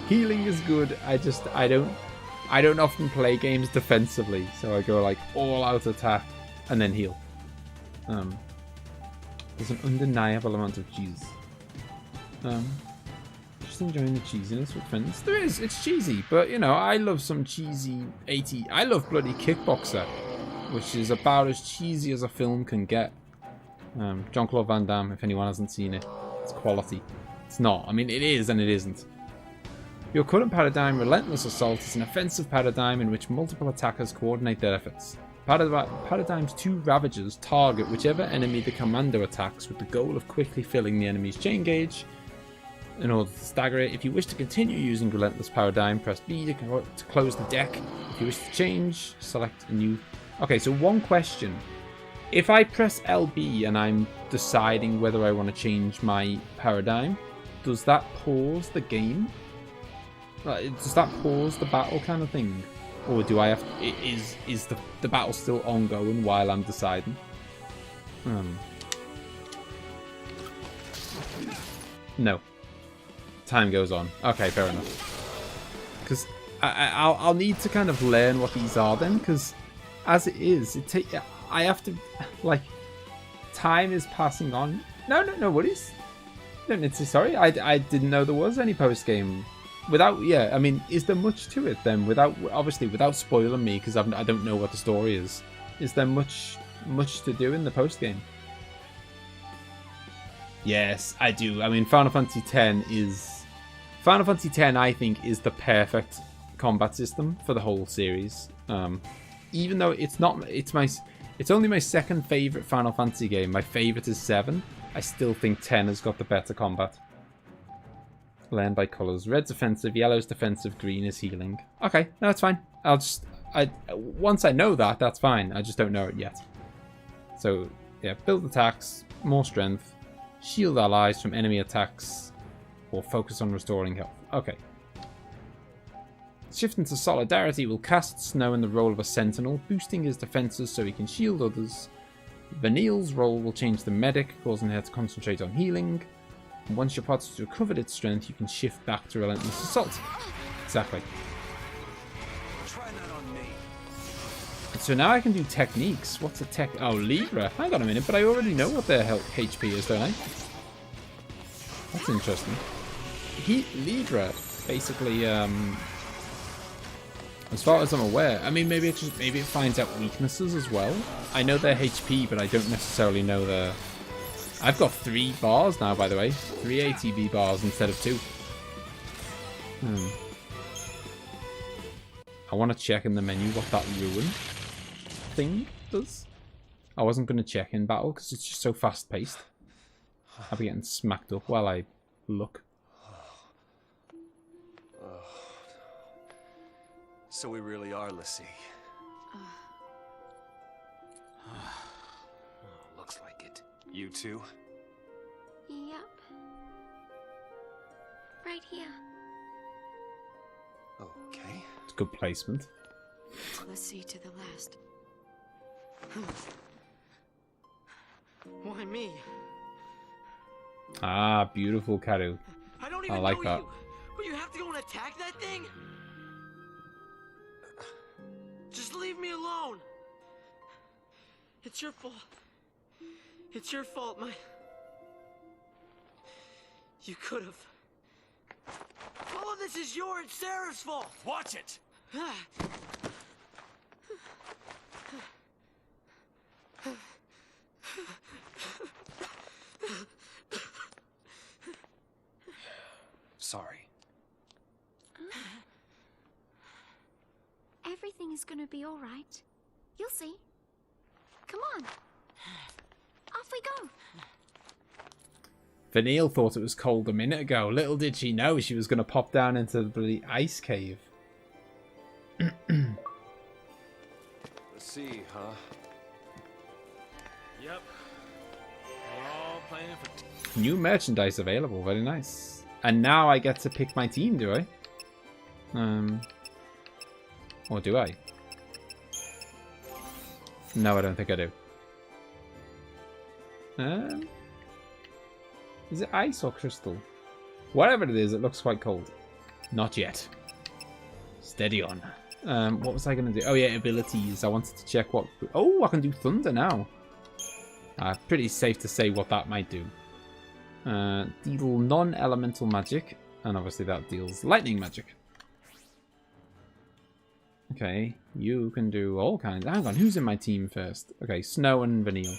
S2: Healing is good. I don't often play games defensively, so I go like all-out attack and then heal. There's an undeniable amount of cheese. Just enjoying the cheesiness with friends. There is, it's cheesy, but you know, I love some cheesy 80. I love bloody Kickboxer, which is about as cheesy as a film can get. Jean-Claude Van Damme, if anyone hasn't seen it, it's quality. It's not. I mean, it is and it isn't. Your current paradigm, Relentless Assault, is an offensive paradigm in which multiple attackers coordinate their efforts. Paradigm's 2 Ravagers target whichever enemy the commando attacks with the goal of quickly filling the enemy's chain gauge in order to stagger it. If you wish to continue using Relentless Paradigm, press B to close the deck. If you wish to change, select a new... Okay, so one question. If I press LB and I'm deciding whether I want to change my paradigm, does that pause the game? Does that pause the battle kind of thing? Or do I have to, is the battle still ongoing while I'm deciding? No. Time goes on. Okay, fair enough. Because I'll need to kind of learn what these are then, because as it is, I have to, like, time is passing on. No worries. Don't need to say sorry. I didn't know there was any post-game. Yeah, I mean, is there much to it then? Obviously, without spoiling me, because I don't know what the story is. Is there much to do in the post-game? Yes, I do. I mean, Final Fantasy X, I think, is the perfect combat system for the whole series. Even though it's only my second favorite Final Fantasy game. My favorite is 7. I still think 10 has got the better combat. Learn by colors. Red's offensive, yellow's defensive, green is healing. Okay, no, that's fine. Once I know that, that's fine. I just don't know it yet. So, yeah, build attacks, more strength, shield allies from enemy attacks, or focus on restoring health. Okay. Shift into Solidarity will cast Snow in the role of a sentinel, boosting his defenses so he can shield others. Vanille's role will change the medic, causing her to concentrate on healing. And once your party has recovered its strength, you can shift back to Relentless Assault. Exactly.
S7: Try that on me.
S2: So now I can do techniques. What's a tech? Oh, Libra. Hang on a minute, but I already know what their HP is, don't I? That's interesting. Libra, basically, as far as I'm aware, I mean, maybe it finds out weaknesses as well. I know their HP, but I don't necessarily know their... I've got 3 bars now, by the way. 3 ATB bars instead of 2. I want to check in the menu what that ruin thing does. I wasn't going to check in battle because it's just so fast-paced. I'll be getting smacked up while I look.
S7: So we really are, Lassie. Looks like it. You too?
S12: Yep. Right here.
S7: Okay.
S2: It's good placement.
S8: Let's see to the last.
S10: Why me?
S2: Ah, beautiful, Karu.
S10: I don't even
S2: like
S10: know
S2: that.
S10: you. But you have to go and attack that thing? Just leave me alone. It's your fault. It's your fault, You could have. All of this is your and Sarah's fault.
S7: Watch it. Sorry.
S1: Everything is gonna be all right. You'll see. Come on. Off we go.
S2: Vanille thought it was cold a minute ago. Little did she know she was going to pop down into the bloody ice cave.
S7: Let's see, huh?
S3: Yep. We're all playing for...
S2: New merchandise available. Very nice. And now I get to pick my team, do I? Or do I? No, I don't think I do. Is it ice or crystal? Whatever it is, it looks quite cold. Not yet. Steady on. What was I going to do? Oh yeah, abilities. I wanted to check what... Oh, I can do thunder now. Pretty safe to say what that might do. Deal non-elemental magic. And obviously that deals lightning magic. Okay, you can do all kinds. Hang on, who's in my team first? Okay, Snow and Vanille.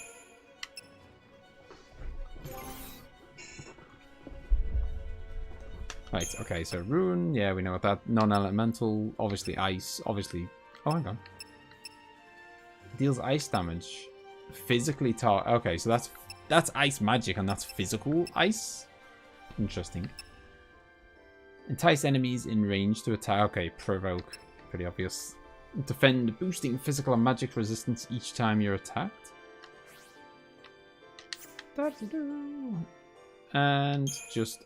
S2: Right, okay, so Rune, yeah, we know what that. Non-elemental, obviously ice, obviously... Oh, hang on. Deals ice damage. Physically okay, so that's ice magic and that's physical ice? Interesting. Entice enemies in range to attack. Okay, provoke. Pretty obvious. Defend, boosting physical and magic resistance each time you're attacked. And just...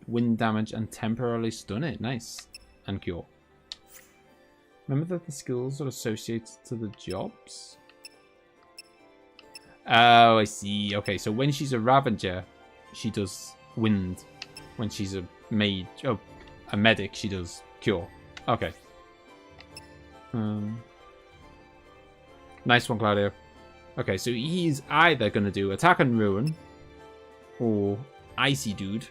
S2: wind damage and temporarily stun it. Nice. And cure. Remember that the skills are associated to the jobs? Oh, I see. Okay, so when she's a Ravager, she does wind. When she's a mage, oh, a medic, she does cure. Okay. Nice one, Claudio. Okay, so he's either going to do attack and ruin, or icy dude,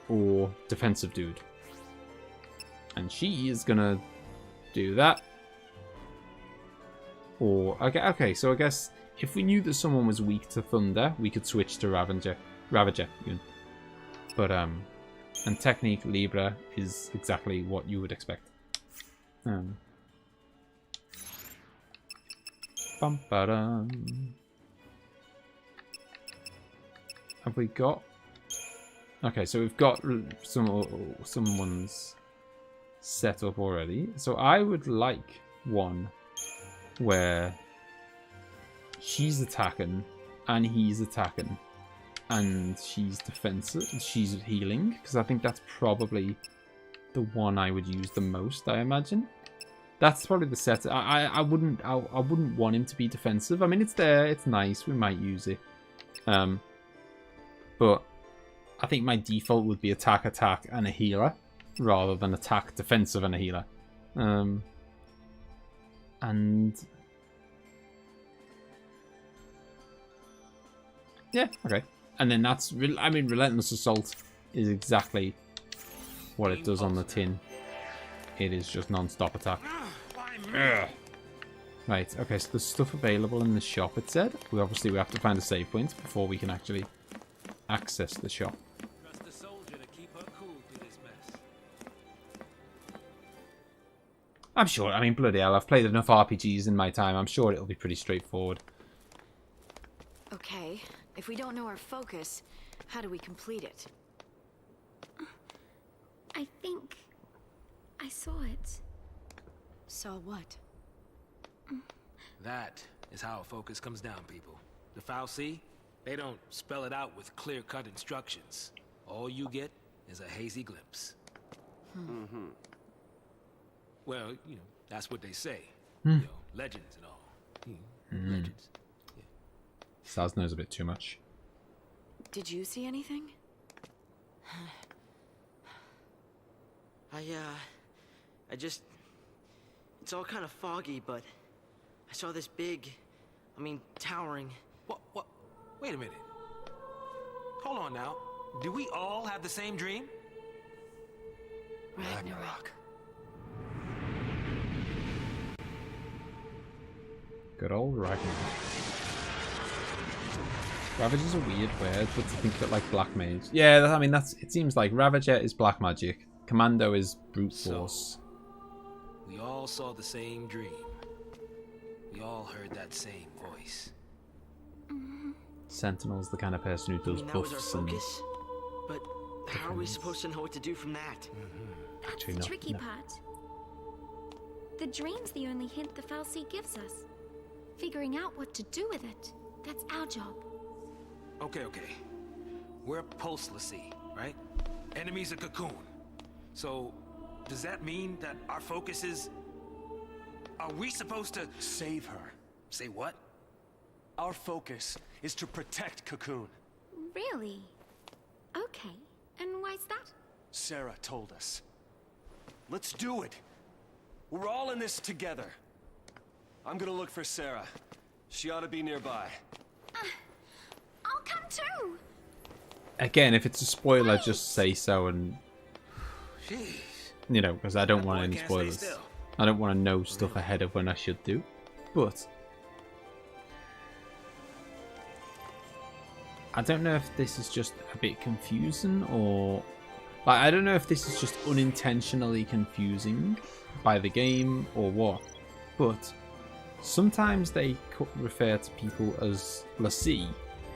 S2: or defensive dude. And she is going to do that. Or, okay, so I guess if we knew that someone was weak to thunder, we could switch to Ravager. But, and technique Libra is exactly what you would expect. Bum-ba-dum. Have we got... Okay, so we've got someone's set up already. So I would like one where she's attacking and he's attacking and she's defensive, she's healing, because I think that's probably the one I would use the most, I imagine. That's probably the set. I wouldn't want him to be defensive. I mean, it's there, it's nice, we might use it. But I think my default would be attack, and a healer, rather than attack, defensive, and a healer. And yeah, okay. And then that's, I mean, Relentless Assault is exactly what it does on the tin. It is just non-stop attack. Ugh. Right, okay, so there's stuff available in the shop, it said. We have to find a save point before we can actually access the shop.
S3: Trust the soldier to keep her cool through this mess.
S2: I'm sure, I mean, bloody hell, I've played enough RPGs in my time. I'm sure it'll be pretty straightforward.
S8: Okay, if we don't know our focus, how do we complete it?
S1: I think I saw it.
S8: Saw what?
S3: That is how a focus comes down, people. The fal'Cie, they don't spell it out with clear-cut instructions. All you get is a hazy glimpse. Well, you know, that's what they say. You know, legends and all. Legends. Yeah.
S2: Saz knows a bit too much.
S8: Did you see anything?
S10: I just... It's all kind of foggy, but I saw this big, towering...
S3: What? Wait a minute. Hold on now. Do we all have the same dream?
S8: Ragnarok.
S2: Good old Ragnarok. Ravager's a weird word, but to think that like black mage. Yeah, I mean it seems like Ravager is black magic. Commando is brute force.
S3: We all saw the same dream. We all heard that same voice.
S2: Sentinel's the kind of person who does
S10: that was our
S2: buffs and...
S10: focus? But how are we supposed to know what to do from that?
S1: That's
S2: Actually,
S1: the
S2: no,
S1: tricky
S2: no.
S1: part. The dream's the only hint the fal'Cie gives us. Figuring out what to do with it, that's our job.
S3: Okay. We're Pulse Lassie, right? Enemy's a Cocoon. So, does that mean that our focus is... Are we supposed to...
S7: Save her.
S3: Say what?
S7: Our focus is to protect Cocoon.
S1: Really? Okay. And why's that?
S7: Sarah told us. Let's do it. We're all in this together. I'm gonna look for Sarah. She ought to be nearby.
S1: I'll come too!
S2: Again, if it's a spoiler, just say so and...
S3: Jeez.
S2: You know, because I don't
S3: That
S2: want
S3: boy
S2: any
S3: can't stay
S2: spoilers.
S3: still.
S2: I don't want to know stuff ahead of when I should do. But... I don't know if this is just a bit confusing or... Like, I don't know if this is just unintentionally confusing by the game or what. But sometimes they refer to people as Lassie,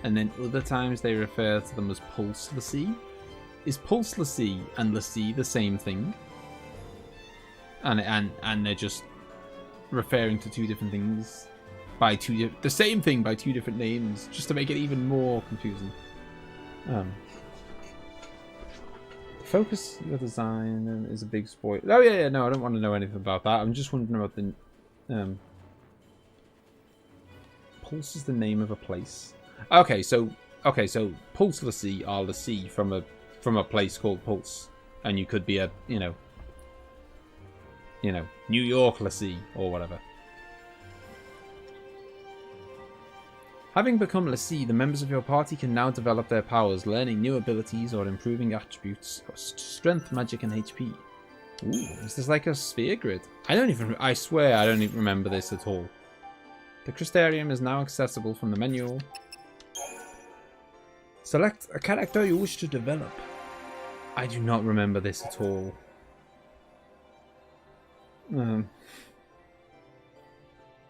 S2: and then other times they refer to them as Pulse Lassie. Is Pulse Lassie and Lassie the same thing? And they're just referring to two different things by the same thing by two different names, just to make it even more confusing. Focus your design is a big spoiler. Oh yeah, no, I don't want to know anything about that. I'm just wondering about the Pulse is the name of a place. Okay, so Pulse Lassie are Lassie from a place called Pulse, and you could be a you know New York Lassie or whatever. Having become Lassie, the members of your party can now develop their powers, learning new abilities or improving attributes, strength, magic, and HP. Ooh, is this like a sphere grid? I swear I don't even remember this at all. The Crystarium is now accessible from the menu. Select a character you wish to develop. I do not remember this at all.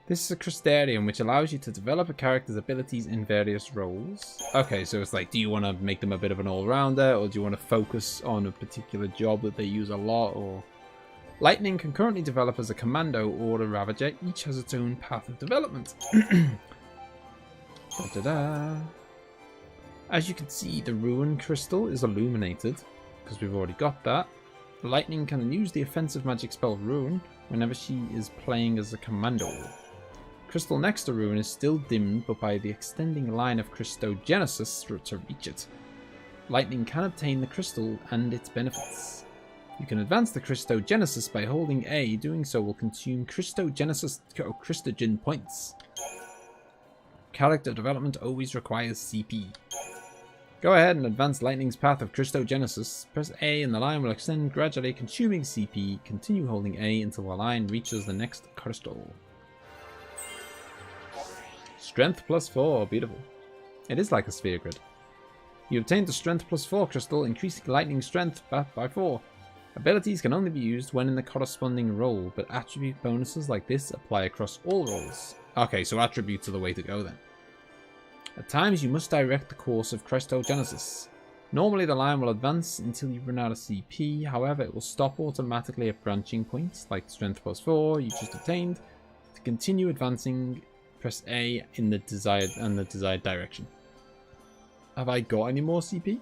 S2: This is a Crystarium, which allows you to develop a character's abilities in various roles. Okay, so it's like, do you want to make them a bit of an all-rounder, or do you want to focus on a particular job that they use a lot, or... Lightning can currently develop as a commando or a ravager. Each has its own path of development. As you can see, the Ruin Crystal is illuminated, because we've already got that. Lightning can use the offensive magic spell Ruin whenever she is playing as a commando. Crystal next to Ruin is still dimmed, but by the extending line of Cristogenesis to reach it. Lightning can obtain the crystal and its benefits. You can advance the Cristogenesis by holding A. Doing so will consume Cristogen points. Character development always requires CP. Go ahead and advance Lightning's path of Cristogenesis. Press A and the line will extend gradually, consuming CP. Continue holding A until the line reaches the next crystal. Strength +4, beautiful. It is like a sphere grid. You obtained the Strength +4 crystal, increasing Lightning strength by 4. Abilities can only be used when in the corresponding role, but attribute bonuses like this apply across all roles. Okay, so attributes are the way to go then. At times you must direct the course of Cristogenesis. Normally the line will advance until you run out of CP, however it will stop automatically at branching points like Strength +4 you just obtained. To continue advancing, press A in the desired direction. Have I got any more CP?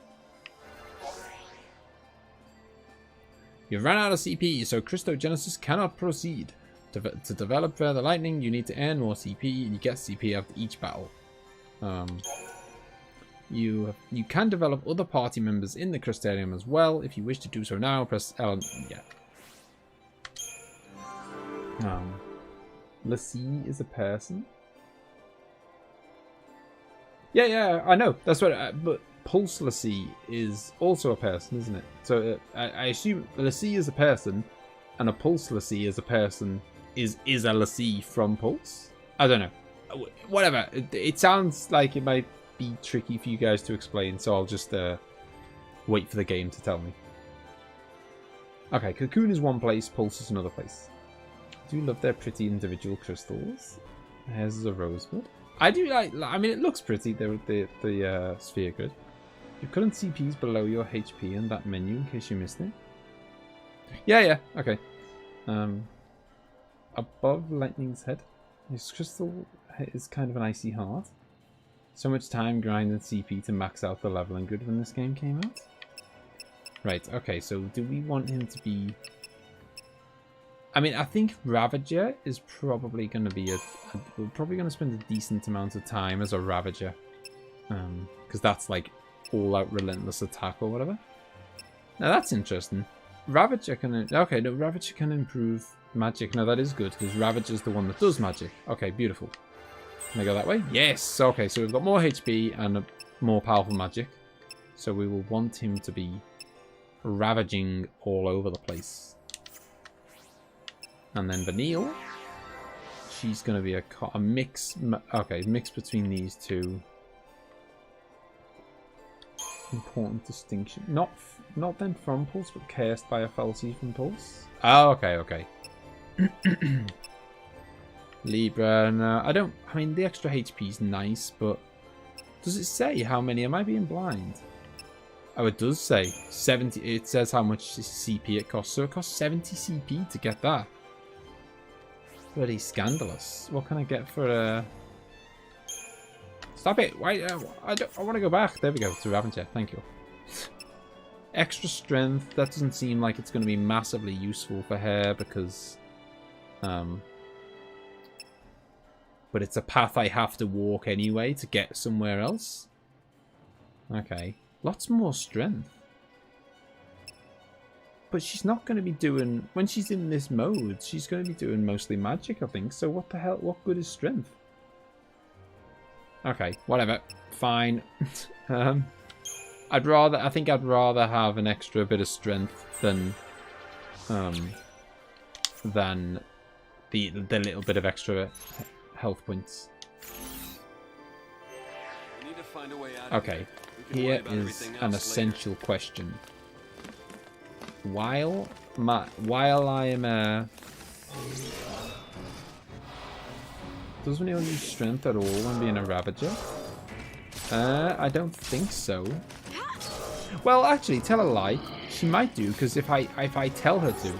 S2: You've run out of CP, so Cristogenesis cannot proceed. To develop further Lightning, you need to earn more CP, and you get CP after each battle. You can develop other party members in the Crystarium as well. If you wish to do so now, press L. Yeah. Lassie is a person. Yeah, I know. That's what. But Pulse Lassie is also a person, isn't it? So I assume Lassie is a person, and a Pulse Lassie is a person. Is a Lassie from Pulse? I don't know. Whatever. It sounds like it might be tricky for you guys to explain, so I'll just wait for the game to tell me. Okay, Cocoon is one place, Pulse is another place. I do love their pretty individual crystals. Theirs is a rosebud. I do like. I mean, it looks pretty. The sphere grid. Your current CP is below your HP in that menu, in case you missed it. Yeah. Okay. Above Lightning's head, his crystal is kind of an icy heart. So much time grinding CP to max out the leveling grid when this game came out. Right. Okay. So do we want him to be? I mean, I think Ravager is probably going to be we're probably going to spend a decent amount of time as a Ravager, because that's like all-out relentless attack or whatever. Now that's interesting. Ravager can Ravager can improve magic. No, that is good because Ravager is the one that does magic. Okay, beautiful. Can I go that way? Yes. Okay, so we've got more HP and a more powerful magic, so we will want him to be ravaging all over the place. And then Vanille, she's going to be a mix. Okay, mix between these two. Important distinction. Not then from Pulse, but cursed by a fallacy from Pulse. Oh, okay. Libra, no, I mean, the extra HP is nice, but does it say how many? Am I being blind? Oh, it does say 70. It says how much CP it costs. So it costs 70 CP to get that. Bloody scandalous. What can I get for a... Stop it! Why? I want to go back. There we go. To Ravager. Thank you. Extra strength. That doesn't seem like it's going to be massively useful for her because... but it's a path I have to walk anyway to get somewhere else. Okay. Lots more strength. But she's not going to be doing... When she's in this mode, she's going to be doing mostly magic, I think. So what the hell? What good is strength? Okay, whatever. Fine. I think I'd rather have an extra bit of strength than the little bit of extra health points.
S7: We need to find a way out
S2: Okay, here is an essential question. While I am does anyone use strength at all when being a Ravager? I don't think so. Well, actually, tell a lie. She might do, because if I tell her to,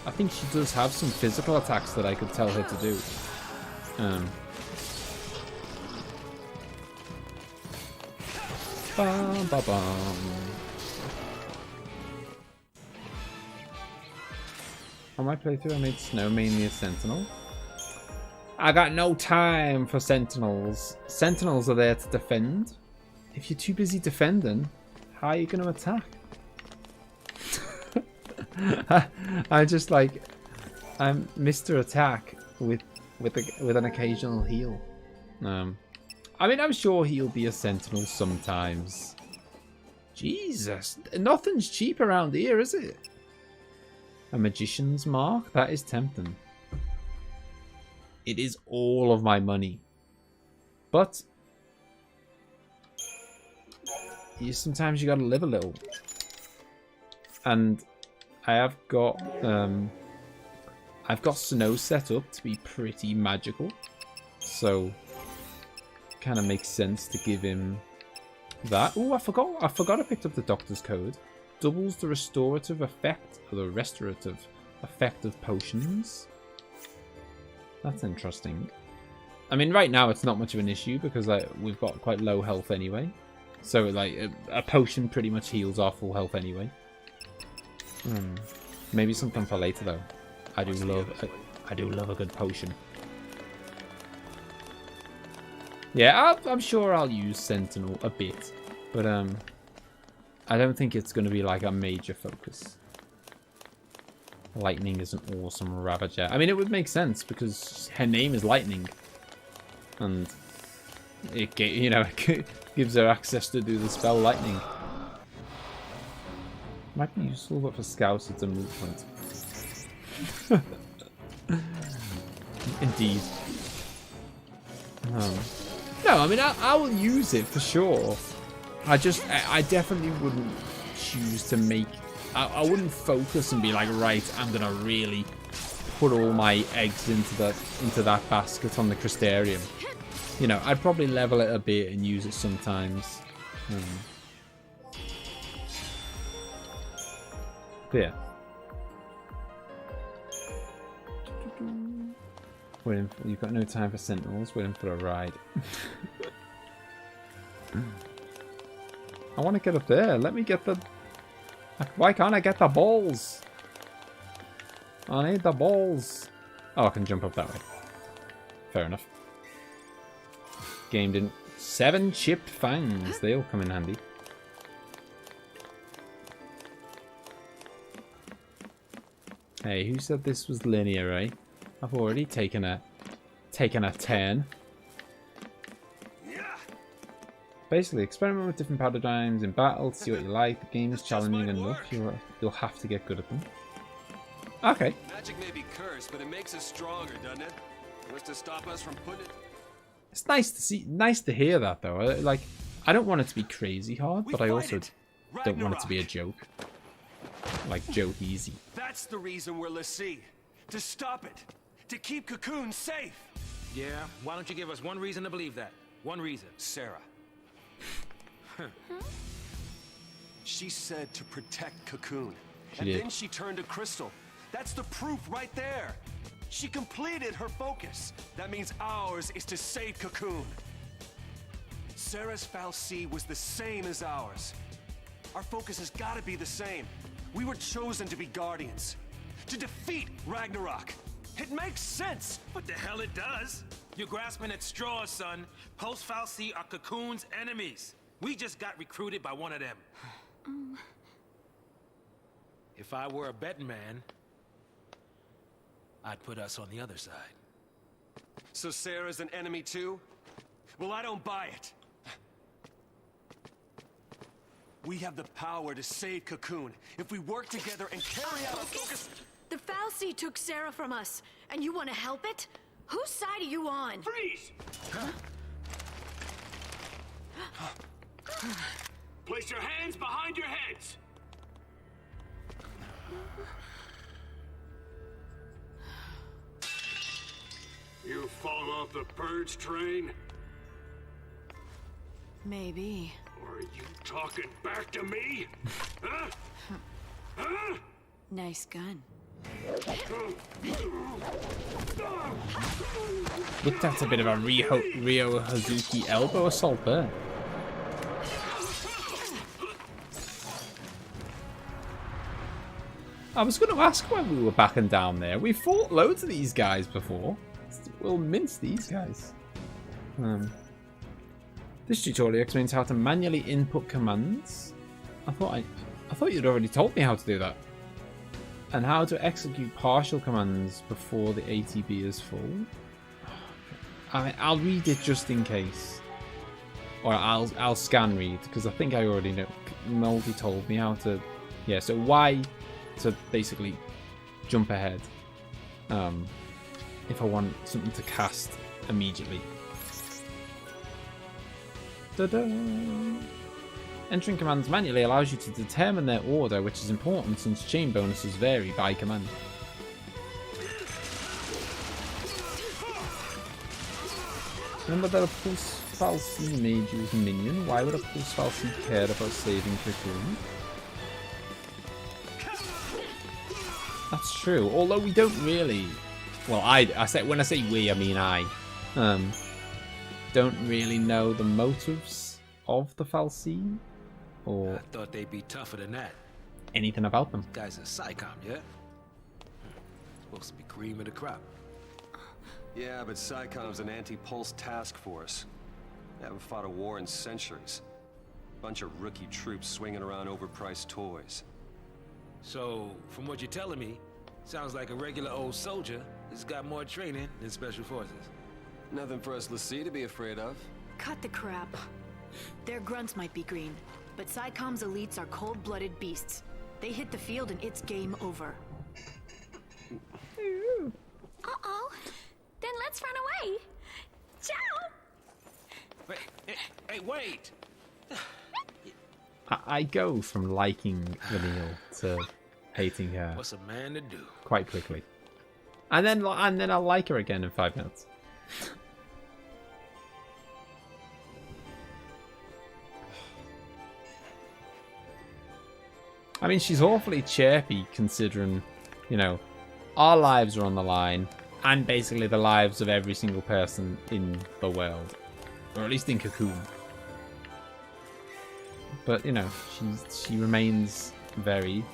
S2: I think she does have some physical attacks that I could tell her to do. Bum, ba, bum. On my playthrough, I made Snow mainly a Sentinel. I got no time for Sentinels. Sentinels are there to defend. If you're too busy defending, how are you going to attack? I just like... I'm Mr. Attack with an occasional heal. I mean, I'm sure he'll be a Sentinel sometimes. Jesus, nothing's cheap around here, is it? A Magician's Mark? That is tempting. It is all of my money. But sometimes you gotta live a little. And I've got Snow set up to be pretty magical. So kind of makes sense to give him that. Oh, I forgot I picked up the Doctor's Code. Doubles the restorative effect or the restorative effect of potions. That's interesting. I mean, right now it's not much of an issue because we've got quite low health anyway. So like a potion pretty much heals our full health anyway. Maybe something for later though. I do love a good potion. Yeah, I'm sure I'll use Sentinel a bit, but I don't think it's going to be like a major focus. Lightning is an awesome Ravager. I mean, it would make sense because her name is Lightning, and it gives her access to do the spell Lightning. Might be useful, but for Scouse it's a movement. Indeed. No, I mean I will use it for sure. I definitely wouldn't choose to make... I wouldn't focus and be like, right, I'm gonna really put all my eggs into that basket on the Crystarium. You know, I'd probably level it a bit and use it sometimes. But yeah. You've got no time for Sentinels. We're in for a ride. I want to get up there. Let me get the... Why can't I get the balls? I need the balls. Oh, I can jump up that way. Fair enough. Gamed in 7 chipped fangs. They'll come in handy. Hey, who said this was linear, eh? I've already taken a turn. Basically, experiment with different paradigms in battle to see what you like. The game is challenging enough. You'll have to get good at them. Okay.
S7: Magic may be cursed, but it makes us stronger, doesn't it? What's to stop us from putting it?
S2: It's nice to hear that though. Like, I don't want it to be crazy hard, but I also don't want it to be a joke. Like joke easy.
S7: That's the reason we're letsgo. To stop it. To keep Cocoon safe.
S3: Yeah, why don't you give us one reason to believe that? One reason.
S7: Sarah. She said to protect Cocoon. Then she turned to Crystal. That's the proof right there. She completed her focus. That means ours is to save Cocoon. Sarah's fal'Cie was the same as ours. Our focus has got to be the same. We were chosen to be guardians. To defeat Ragnarok. It makes sense!
S3: What the hell it does? You're grasping at straws, son. Post-Fal'Cie are Cocoon's enemies. We just got recruited by one of them. If I were a betting man, I'd put us on the other side.
S7: So Sarah's an enemy too? Well, I don't buy it. We have the power to save Cocoon if we work together and carry out our focus.
S8: The fal'Cie took Sarah from us, and you want to help it? Whose side are you on?
S9: Freeze! Place your hands behind your heads. You fallen off the purge train?
S8: Maybe.
S9: Or are you talking back to me? Huh? Huh?
S8: Nice gun.
S2: Looked at a bit of a Ryo Hazuki elbow assault there. I was going to ask when we were backing down there. We fought loads of these guys before. We'll mince these guys. This tutorial explains how to manually input commands. I thought you'd already told me how to do that. And how to execute partial commands before the ATB is full. I'll read it just in case. Or I'll scan read, because I think I already know. Moldy told me how to... Yeah, so Y to basically jump ahead. If I want something to cast immediately. Ta-da! Entering commands manually allows you to determine their order, which is important since chain bonuses vary by command. Remember that a Pulse Fal'Cie made you as a minion? Why would a Pulse Fal'Cie care about saving Cocoon? That's true, although we don't really... Well, I say when I say we, I mean I. Don't really know the motives of the Fal'Cie. Or
S3: I thought they'd be tougher than that.
S2: Anything about them.
S3: This guy's a psychom, yeah? Supposed to be cream of the crop.
S7: Yeah, but SciCom's an anti-pulse task force. They haven't fought a war in centuries. Bunch of rookie troops swinging around overpriced toys.
S3: So, from what you're telling me, sounds like a regular old soldier has got more training than special forces.
S7: Nothing for us letsgo to be afraid of.
S8: Cut the crap. Their grunts might be green, but SciCom's elites are cold-blooded beasts. They hit the field and it's game over.
S1: Uh-oh. Then let's run away. Ciao!
S3: Hey, wait!
S2: I go from liking Vanille to hating her.
S3: What's a man to do?
S2: Quite quickly. And then I'll like her again in 5 minutes. I mean, she's awfully chirpy considering, you know, our lives are on the line and basically the lives of every single person in the world. Or at least in Cocoon. But, you know, she remains very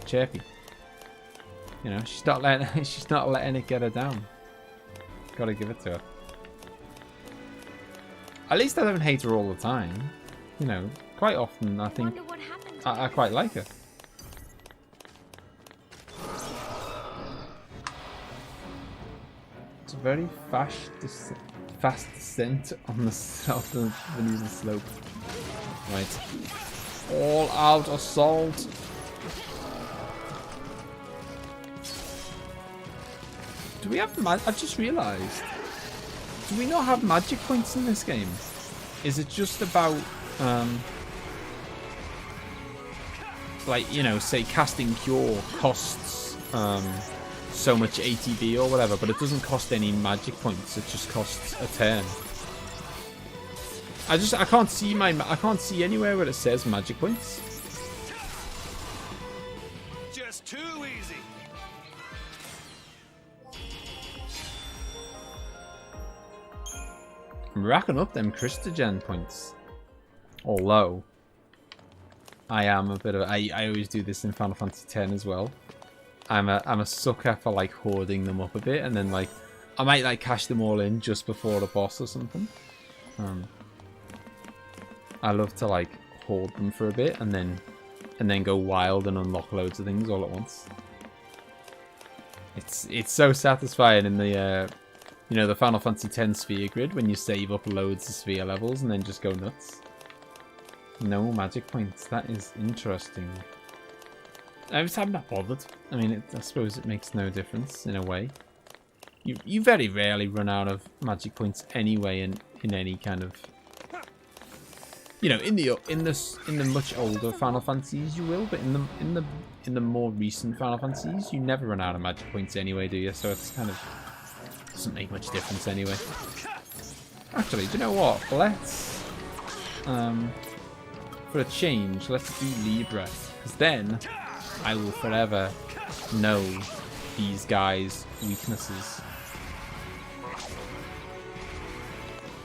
S2: chirpy. You know, she's not letting it get her down. Gotta give it to her. At least I don't hate her all the time. You know, quite often I think I quite like her. It's a very fast descent on the south of Venetian slope. Right. All out assault. Do we have I've just realised. Do we not have magic points in this game? Is it just about like, you know, say casting Cure costs so much ATB or whatever, but it doesn't cost any magic points, it just costs a turn. I can't see anywhere where it says magic points.
S7: Just too easy.
S2: I'm racking up them Crystarium points. Although I am a bit of I always do this in Final Fantasy X as well. I'm a sucker for like hoarding them up a bit, and then like I might like cash them all in just before the boss or something. I love to like hoard them for a bit and then go wild and unlock loads of things all at once. It's so satisfying in the you know, the Final Fantasy X sphere grid when you save up loads of sphere levels and then just go nuts. No magic points. That is interesting. I'm not bothered. I mean, I suppose it makes no difference in a way. You very rarely run out of magic points anyway in any kind of, you know, in the much older Final Fantasies you will, but in the more recent Final Fantasies you never run out of magic points anyway, do you? So it's kind of doesn't make much difference anyway. Actually, do you know what? Let's for a change, let's do Libra, because then I will forever know these guys' weaknesses.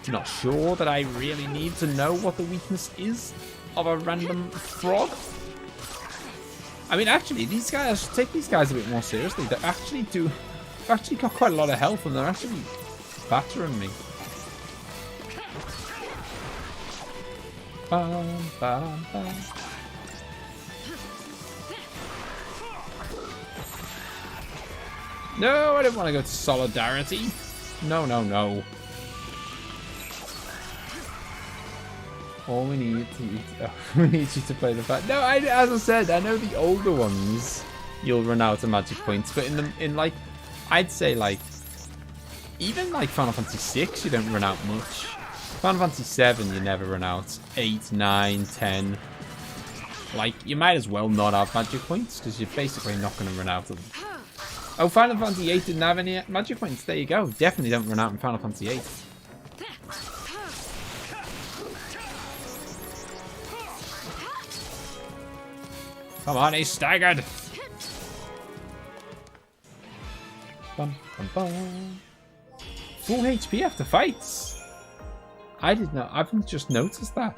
S2: Not sure that I really need to know what the weakness is of a random frog. I mean, actually, these guys, I should take these guys a bit more seriously. They've actually got quite a lot of health, and they're actually battering me. Bum, bum, bum. No, I didn't want to go to Solidarity. No, no, no. All we need we need you to play the fact. No, as I said, I know the older ones you'll run out of magic points, but in like, I'd say like, even like Final Fantasy 6, you don't run out much. Final Fantasy 7, you never run out. 8, 9, 10. Like, you might as well not have magic points because you're basically not going to run out of them. Oh, Final Fantasy 8 didn't have any magic points. There you go. Definitely don't run out in Final Fantasy 8. Come on, he's staggered. Bum, bum, bum. Full HP after fights. I did not. I've just noticed that.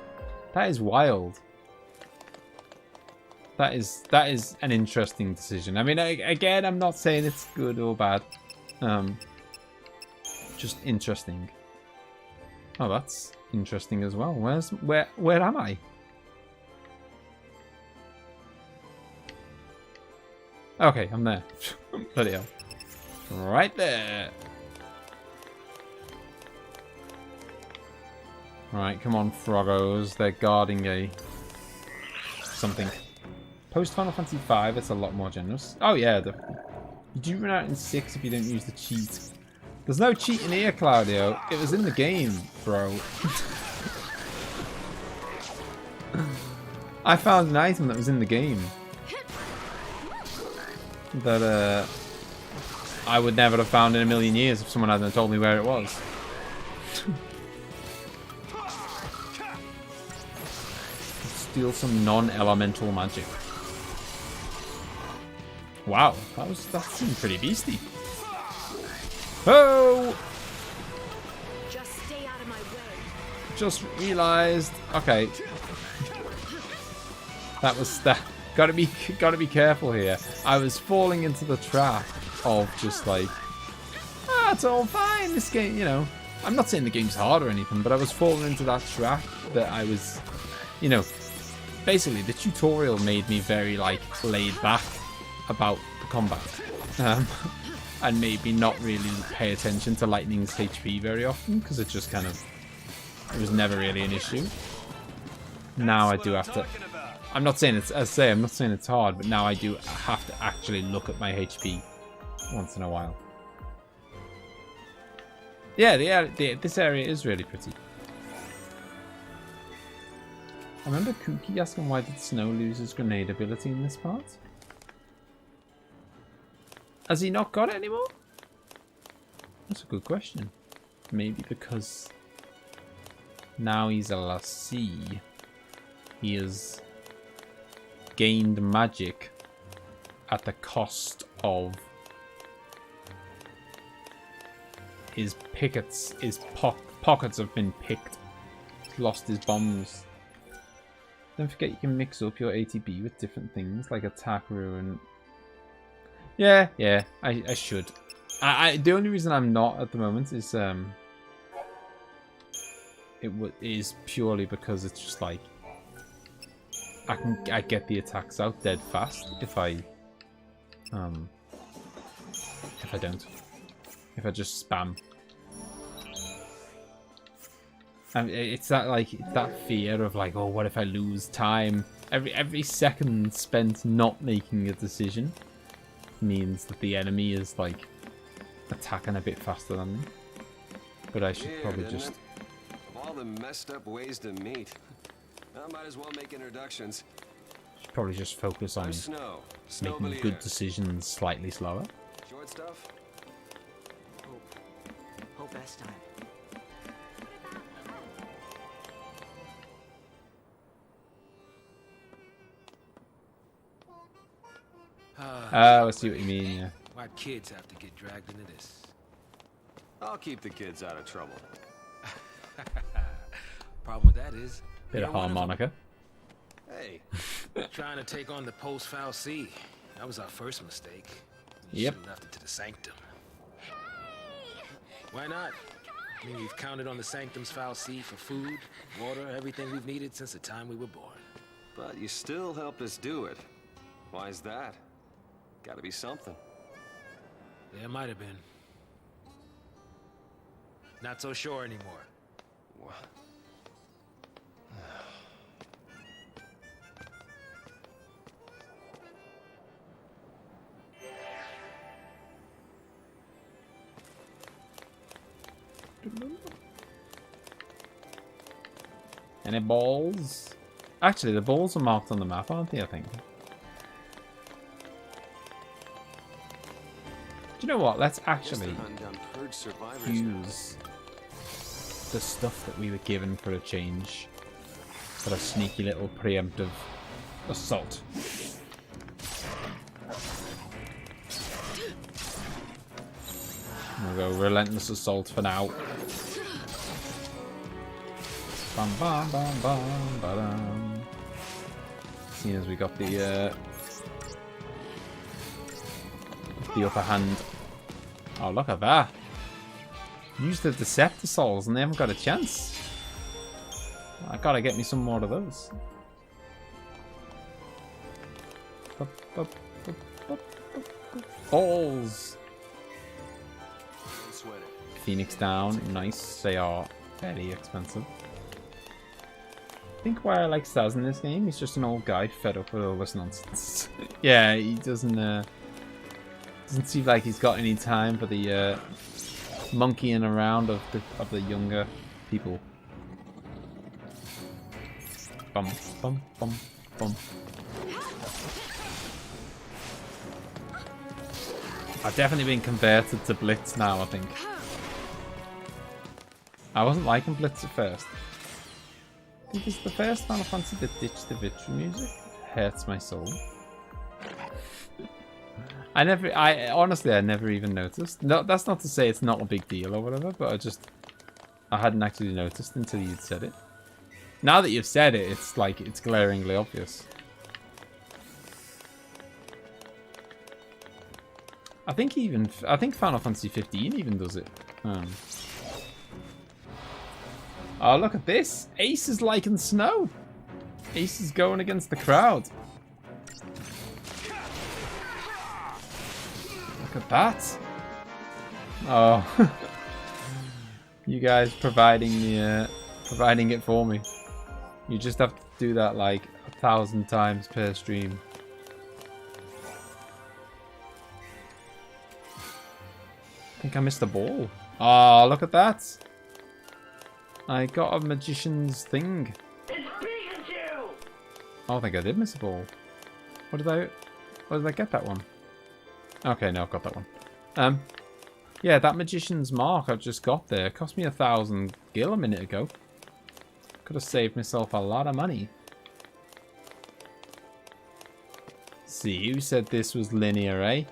S2: That is wild. That is an interesting decision. I mean, again, I'm not saying it's good or bad. Just interesting. Oh, that's interesting as well. Where am I? Okay, I'm there. Bloody hell. Right there. Right, come on, Froggos. They're guarding a something. Post Final Fantasy V, it's a lot more generous. Oh yeah, you do run out in 6 if you don't use the cheat. There's no cheat in here, Claudio. It was in the game, bro. I found an item that was in the game that I would never have found in a million years if someone hadn't told me where it was. Steal some non-elemental magic. Wow, that seemed pretty beastie. Oh!
S8: Just stay out of my way.
S2: Just realized. Okay. That. Gotta be careful here. I was falling into the trap of just like, it's all fine. This game, you know. I'm not saying the game's hard or anything, but I was falling into that trap that I was, you know. Basically, the tutorial made me very like laid back about the combat, and made me not really pay attention to Lightning's HP very often because it just kind of, it was never really an issue. Now I do have to. I'm not saying it's, as I say, I'm not saying it's hard, but now I do have to actually look at my HP once in a while. Yeah, this area is really pretty. I remember Kooky asking why did Snow lose his grenade ability in this part? Has he not got it anymore? That's a good question. Maybe because now he's a lassie. He has gained magic at the cost of his pickets. His pockets have been picked. He's lost his bombs. Don't forget you can mix up your ATB with different things like attack, ruin. Yeah, I should. The only reason I'm not at the moment is is purely because it's just like I get the attacks out dead fast if I don't. If I just spam. And it's that fear of like, oh, what if I lose time? Every second spent not making a decision means that the enemy is like attacking a bit faster than me. But I should probably just.
S13: Of all the messed up ways to meet, I might as well make introductions.
S2: Should probably just focus on making good decisions slightly slower.
S13: Short stuff.
S10: Hope best time.
S2: I see what you mean, yeah.
S3: Why kids have to get dragged into this?
S13: I'll keep the kids out of trouble.
S3: Problem with that is...
S2: Bit of harmonica.
S13: Hey.
S3: Trying to take on the post-foul C. That was our first mistake.
S2: Yep.
S3: Should've left it to the sanctum. Why not? I mean, we've counted on the sanctum's foul C for food, water, everything we've needed since the time we were born.
S13: But you still helped us do it. Why is that? Gotta be something.
S3: There might have been. Not so sure anymore.
S13: What?
S2: Any balls? Actually, the balls are marked on the map, aren't they, I think? Do you know what? Let's actually use the stuff that we were given for a change for a sneaky little preemptive assault. We'll go relentless assault for now. Bam bam bam bam ba-dum. Seeing as we got the upper hand. Oh, look at that. Use the Deceptisols and they haven't got a chance. I gotta get me some more of those. Balls. Phoenix down. Nice. They are very expensive. I think why I like Staz in this game, he's just an old guy fed up with all this nonsense. Yeah, he doesn't seem like he's got any time for the monkeying around of the younger people. Bum bum bum bum. I've definitely been converted to Blitz now, I think. I wasn't liking Blitz at first. I think it's the first Final Fantasy that ditched the victory music. Hurts my soul. I honestly never even noticed. No, that's not to say it's not a big deal or whatever, but I hadn't actually noticed until you'd said it. Now that you've said it, it's like, it's glaringly obvious. I think Final Fantasy 15 even does it. Oh, look at this. Ace is liking snow. Ace is going against the crowd. Look at that. Oh. You guys providing it for me. You just have to do that like 1,000 times per stream. I think I missed the ball. Oh, look at that. I got a magician's thing.
S10: It's Pikachu!
S2: Oh, I think I did miss a ball. Where did I get that one? Okay, no, I've got that one. Yeah, that magician's mark I've just got there cost me 1,000 gil a minute ago. Could have saved myself a lot of money. See, who said this was linear, eh?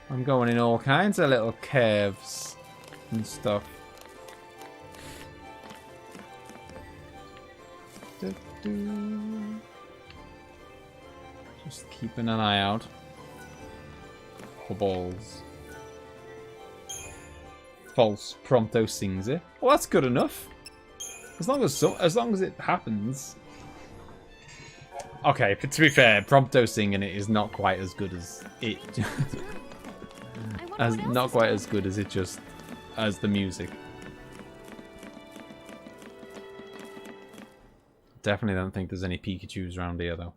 S2: I'm going in all kinds of little curves and stuff. Just keeping an eye out. proper balls. False Prompto sings it. Well, that's good enough. As long as it happens. Okay, but to be fair, Prompto singing it is not quite as good as it. Not quite as good as it just as the music. Definitely don't think there's any Pikachus around here though.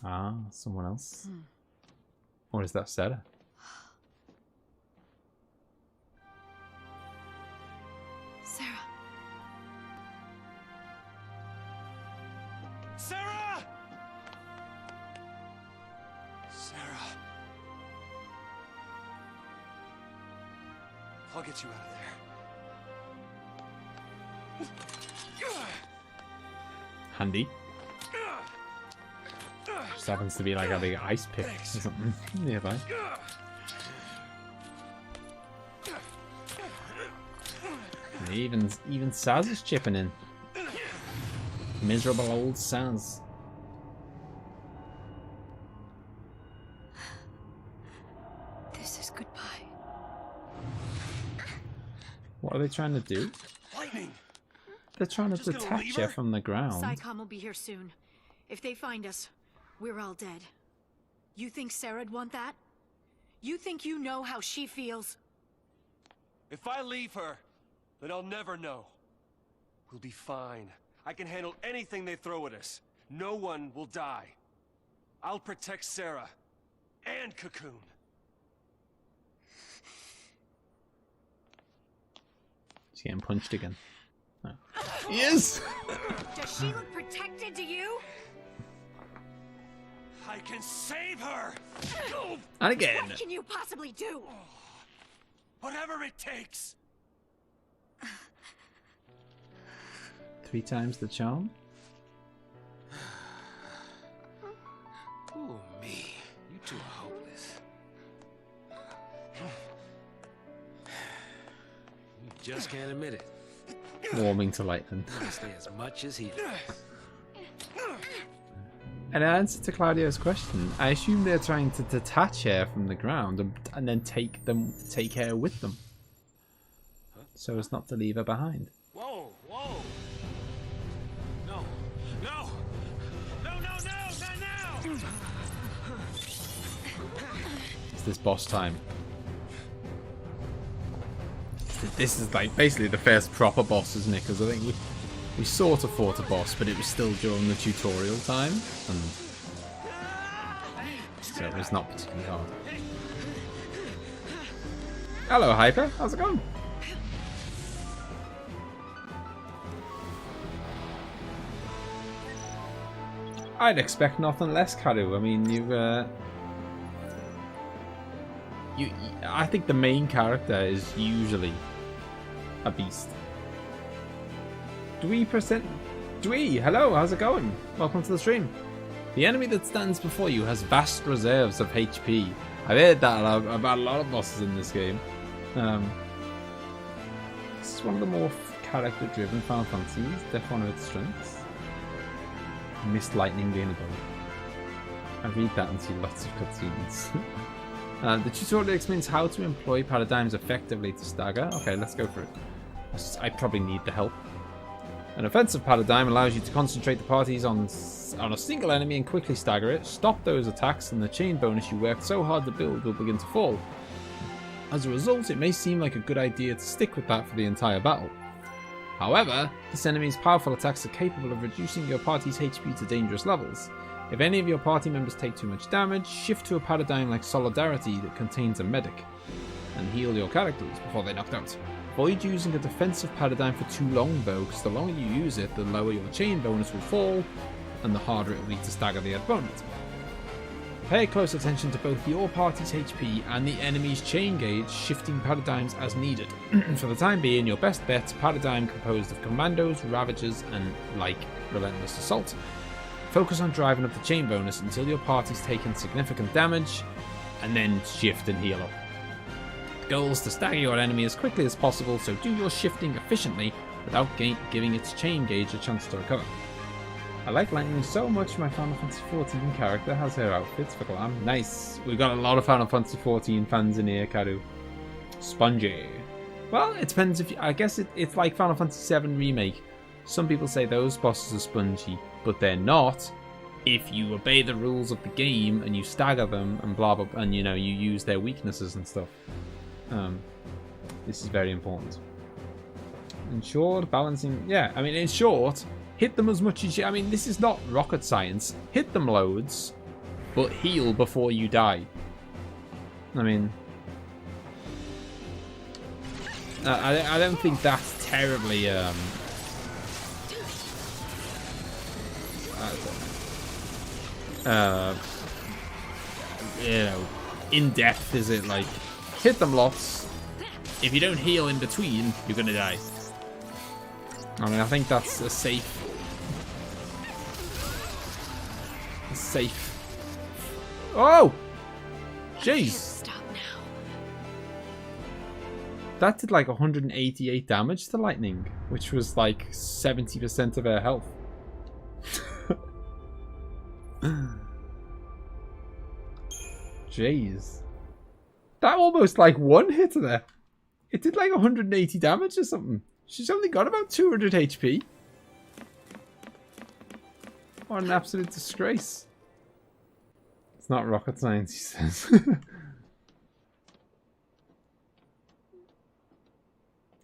S2: Ah, someone else. Or is that Sarah?
S8: Sarah.
S7: Sarah! Sarah. I'll get you out of there.
S2: Handy. Just happens to be like a big ice pick or something nearby. And even Saz is chipping in. Miserable old Saz.
S8: This is goodbye.
S2: What are they trying to do?
S7: Lightning.
S2: They're trying to detach her from the ground.
S8: Psycom will be here soon. If they find us, we're all dead. You think Sarah'd want that? You think you know how she feels?
S7: If I leave her, then I'll never know. We'll be fine. I can handle anything they throw at us. No one will die. I'll protect Sarah. And Cocoon.
S2: She's getting punched again. No. He is!
S8: Does she look protected to you?
S7: I can save her!
S2: And again.
S8: What can you possibly do?
S7: Whatever it takes!
S2: 3 times the charm?
S3: Ooh, me. You two are hopeless. You just can't admit it.
S2: Warming to lightning.
S3: You stay as much as he does.
S2: In answer to Claudio's question, I assume they're trying to detach her from the ground and then take her with them, so as not to leave her behind.
S3: Whoa, whoa! No, no, no, no, no, not now!
S2: It's this boss time. This is like basically the first proper boss, isn't it? Because I think we sort of fought a boss, but it was still during the tutorial time, and so it was not particularly hard. Hello, Hyper. How's it going? I'd expect nothing less, Karu. I mean, I think the main character is usually a beast. Dwee, hello, how's it going? Welcome to the stream. The enemy that stands before you has vast reserves of HP. I've heard that about a lot of bosses in this game. This is one of the more character-driven Final Fantasies. Definitely one of its strengths. Missed lightning being a bug. I read that and see lots of cutscenes. The tutorial explains how to employ paradigms effectively to stagger. Okay, let's go for it. I probably need the help. An offensive paradigm allows you to concentrate the parties on a single enemy and quickly stagger it, stop those attacks, and the chain bonus you worked so hard to build will begin to fall. As a result, it may seem like a good idea to stick with that for the entire battle. However, this enemy's powerful attacks are capable of reducing your party's HP to dangerous levels. If any of your party members take too much damage, shift to a paradigm like Solidarity that contains a medic, and heal your characters before they're knocked out. Avoid using a defensive paradigm for too long though, because the longer you use it, the lower your chain bonus will fall, and the harder it will be to stagger the opponent. Pay close attention to both your party's HP and the enemy's chain gauge, shifting paradigms as needed. For the time being, your best bet's paradigm composed of Commandos, Ravagers, and, like, Relentless Assault. Focus on driving up the chain bonus until your party's taken significant damage, and then shift and heal up. The goal is to stagger your enemy as quickly as possible, so do your shifting efficiently without giving its chain gauge a chance to recover. I like lightning so much. My Final Fantasy 14 character has her outfits for glam. Nice. We've got a lot of Final Fantasy 14 fans in here, Karu. Spongy. Well, it depends if you, I guess it's like Final Fantasy 7 Remake. Some people say those bosses are spongy, but they're not. If you obey the rules of the game and you stagger them and blah blah, and you know you use their weaknesses and stuff. This is very important. Ensured balancing. Yeah, I mean, in short, hit them as much as you. I mean, this is not rocket science. Hit them loads, but heal before you die. I mean, I don't think that's terribly you know, in depth, is it? Like, hit them lots. If you don't heal in between, you're gonna die. I mean, I think that's a safe. Oh, jeez. That did like 188 damage to lightning, which was like 70% of her health. Jeez. That almost like one hit there. It did like 180 damage or something. She's only got about 200 HP. What an absolute disgrace. It's not rocket science, he says.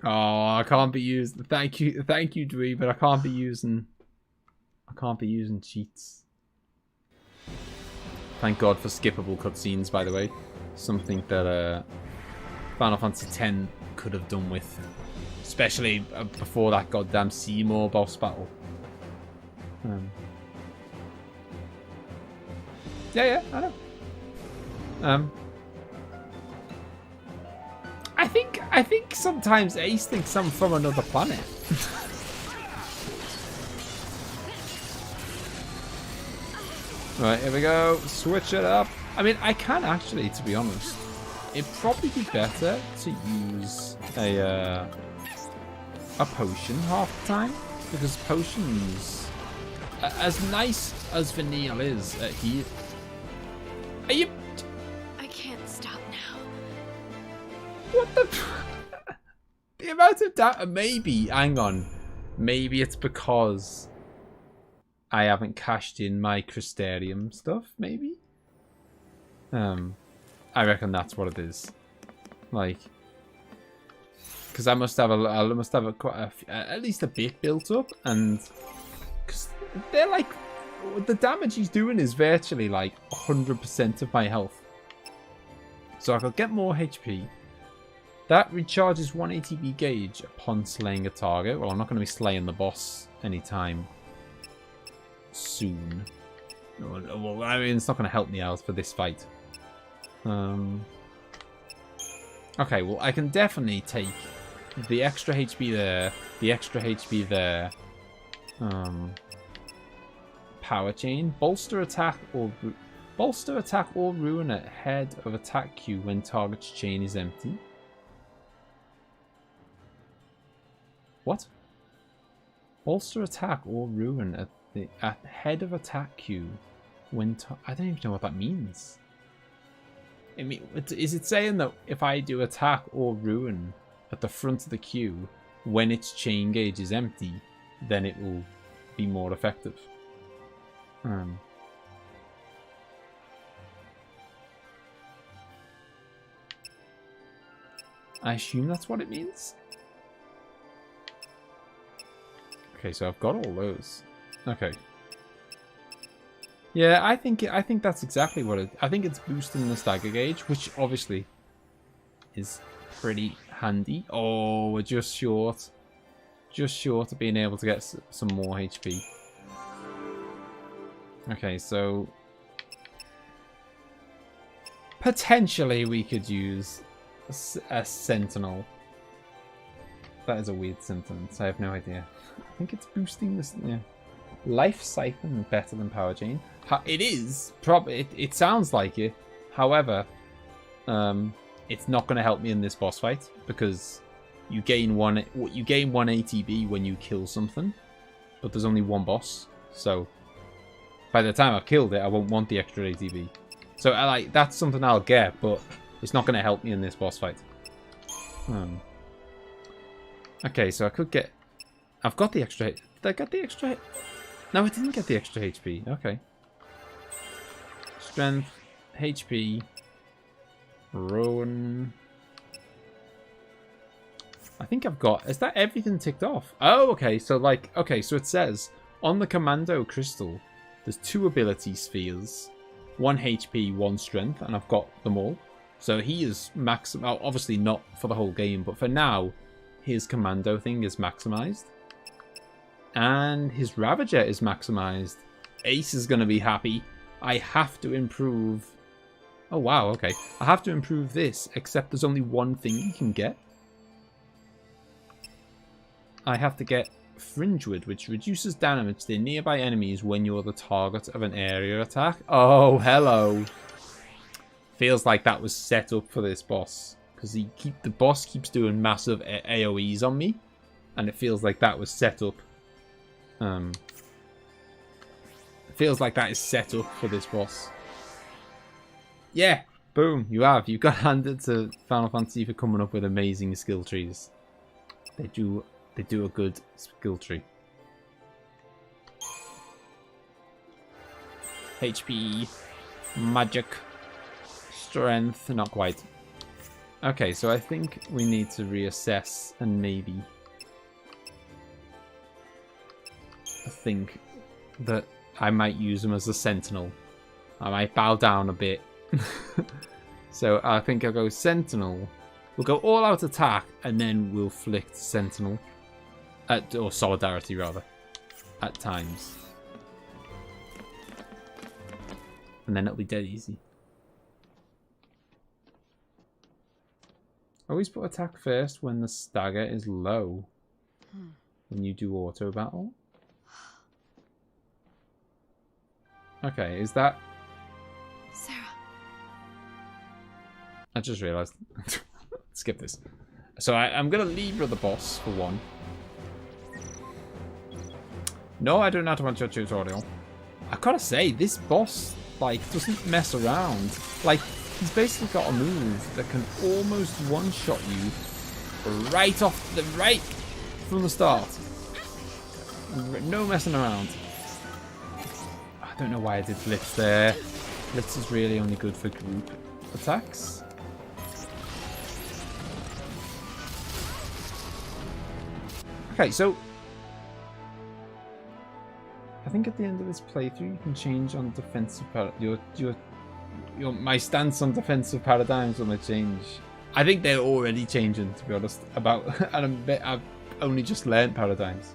S2: Oh, I can't be using. Thank you, Dwee, but I can't be using cheats. Thank God for skippable cutscenes, by the way. Something that Final Fantasy X could have done with, especially before that goddamn Seymour boss battle. Yeah, I know. I think sometimes Ace thinks I'm from another planet. Right, here we go. Switch it up. I mean, I can actually, to be honest. It'd probably be better to use a potion half the time, because potions, as nice as Vanille is at heat. Are you?
S8: I can't stop now.
S2: What the? The amount of data. Maybe. Hang on. Maybe it's because I haven't cashed in my Crystarium stuff. Maybe. I reckon that's what it is. Like, because I must have at least a bit built up, and because they're like, the damage he's doing is virtually like 100% of my health. So I could get more HP. That recharges 1 ATB gauge upon slaying a target. Well, I'm not going to be slaying the boss anytime soon. Well, I mean, it's not going to help me out for this fight. Okay, well, I can definitely take the extra HP there, the extra HP there. Power chain, bolster attack or ruin at head of attack queue when target's chain is empty. What? Bolster attack or ruin at head of attack queue when I don't even know what that means. I mean, is it saying that if I do attack or ruin at the front of the queue when its chain gauge is empty, then it will be more effective? I assume that's what it means. Okay, so I've got all those. Okay. Yeah, I think that's exactly what it. I think it's boosting the stagger gauge, which obviously is pretty handy. Oh, we're just short of being able to get some more HP. Okay, so potentially we could use a sentinel. That is a weird sentence. I have no idea. I think it's boosting this. Yeah. Life Siphon better than Power Chain. It is. It sounds like it. However, it's not going to help me in this boss fight because you gain one ATB when you kill something, but there's only one boss, So by the time I've killed it, I won't want the extra ATB. So like that's something I'll get, but it's not going to help me in this boss fight. Okay, so I could get... I've got the extra... Did I get the extra... No, I didn't get the extra HP. Okay. Strength, HP, Rowan... I think I've got... Is that everything ticked off? Oh, okay. So, like... Okay, so it says... On the Commando Crystal, there's 2 ability spheres. 1 HP, 1 strength. And I've got them all. So he is maximum... Well, obviously not for the whole game. But for now, his Commando thing is maximized. And his Ravager is maximized. Ace is going to be happy. I have to improve... Oh, wow. Okay. I have to improve this. Except there's only one thing you can get. I have to get Fringewood, which reduces damage to nearby enemies when you're the target of an area attack. Oh, hello. Feels like that was set up for this boss. Because the boss keeps doing massive AoEs on me. And it feels like that was set up. It feels like that is set up for this boss. Yeah, boom, you have. You got handed to Final Fantasy for coming up with amazing skill trees. They do a good skill tree. HP, magic, strength, not quite. Okay, so I think we need to reassess and maybe... I think that I might use him as a sentinel. I might bow down a bit. So I think I'll go sentinel. We'll go all out attack and then we'll flick sentinel. Or solidarity rather. At times. And then it'll be dead easy. Always put attack first when the stagger is low. When you do auto battle. Okay, is that...
S8: Sarah.
S2: I just realised. Skip this. So I'm going to Libra the boss for one. No, I do not want your tutorial. I gotta say, this boss, like, doesn't mess around. Like, he's basically got a move that can almost one-shot you right off the... Right from the start. No messing around. I don't know why I did Blitz there. Blitz is really only good for group attacks. Okay, so... I think at the end of this playthrough you can change on defensive my stance on defensive paradigms will change. I think they're already changing, to be honest. And I've only just learned paradigms.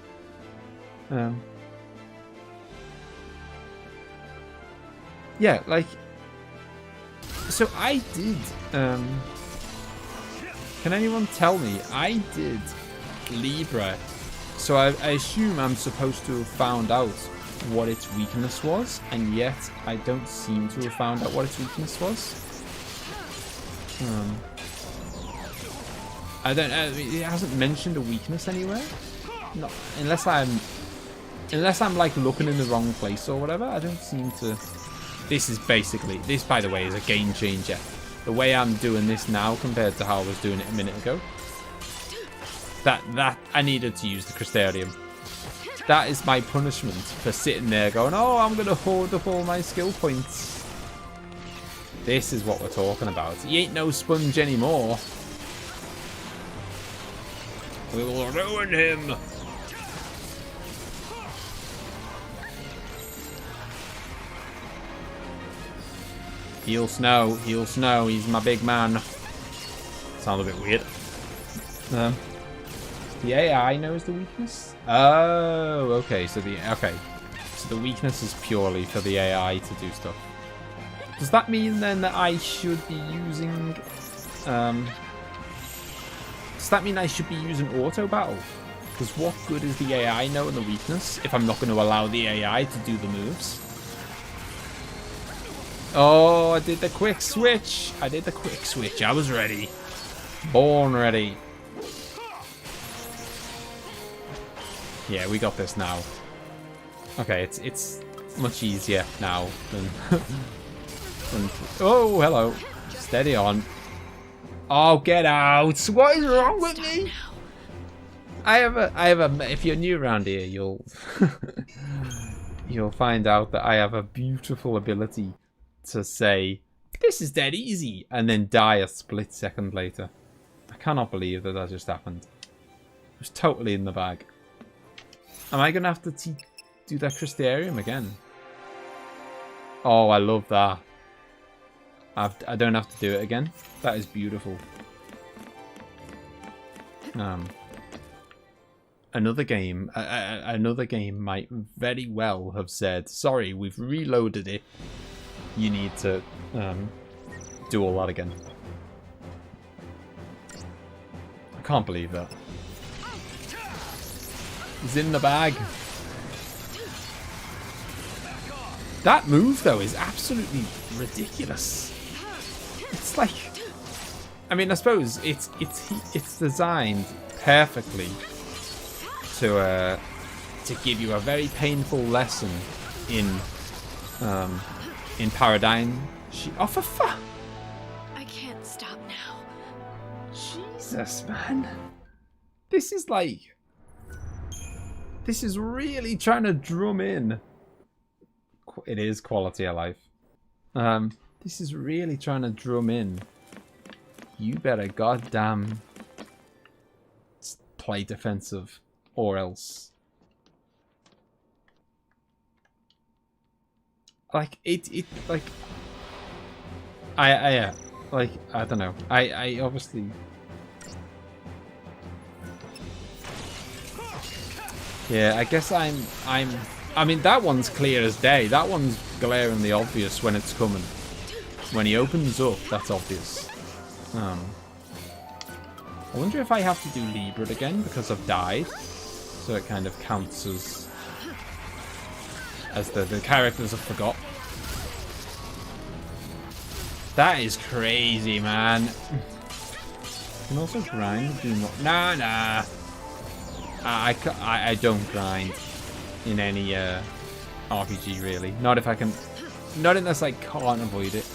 S2: Yeah, like... So I did... can anyone tell me? I did Libra. So I assume I'm supposed to have found out what its weakness was, and yet I don't seem to have found out what its weakness was. I don't know. It hasn't mentioned a weakness anywhere. Not unless I'm like looking in the wrong place or whatever. I don't seem to. This, by the way, is a game changer. The way I'm doing this now compared to how I was doing it a minute ago. That I needed to use the Crystarium. That is my punishment for sitting there going, oh, I'm going to hoard up all my skill points. This is what we're talking about. He ain't no sponge anymore. We will ruin him. He'll snow, he's my big man. Sounds a bit weird. The AI knows the weakness? Oh, okay. So the weakness is purely for the AI to do stuff. Does that mean then that I should be using... does that mean I should be using auto battle? Because what good is the AI knowing the weakness if I'm not going to allow the AI to do the moves? Oh, I did the quick switch. I was ready. Born ready. Yeah, we got this now. Okay, it's much easier now than... Oh, hello. Steady on. Oh, get out! What is wrong with me? I have a. If you're new around here, you'll find out that I have a beautiful ability to say, "This is dead easy," and then die a split second later. I cannot believe that just happened. It was totally in the bag. Am I gonna have to do that Crystarium again? Oh, I love that. I don't have to do it again. That is beautiful. Another game might very well have said, "Sorry, we've reloaded it. You need to do all that again." I can't believe that. He's in the bag. That move though is absolutely ridiculous. It's like, I mean, I suppose it's designed perfectly to give you a very painful lesson in paradigm. Oh, for fuck!
S8: I can't stop now.
S2: Jesus, man, this is really trying to drum in. It is quality of life. This is really trying to drum in. You better goddamn play defensive, or else. Like I don't know. I obviously. Yeah, I guess I mean, that one's clear as day. That one's glaringly obvious when it's coming. When he opens up, that's obvious. I wonder if I have to do Libra again because I've died. So it kind of counts as the characters have forgot. That is crazy, man. You can also grind. Nah. I don't grind in any RPG really. Not if I can. Not unless I can't avoid it.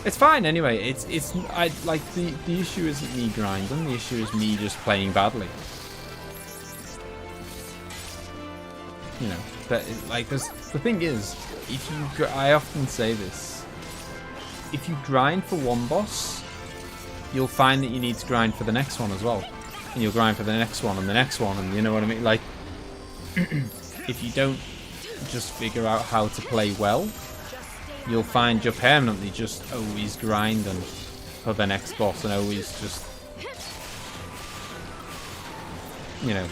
S2: It's fine anyway. I like the issue isn't me grinding. The issue is me just playing badly. You know, that like the thing is, if you I often say this. If you grind for one boss, you'll find that you need to grind for the next one as well, and you'll grind for the next one and the next one, and you know what I mean. Like, if you don't just figure out how to play well, you'll find you're permanently just always grinding for the next boss and always just, you know.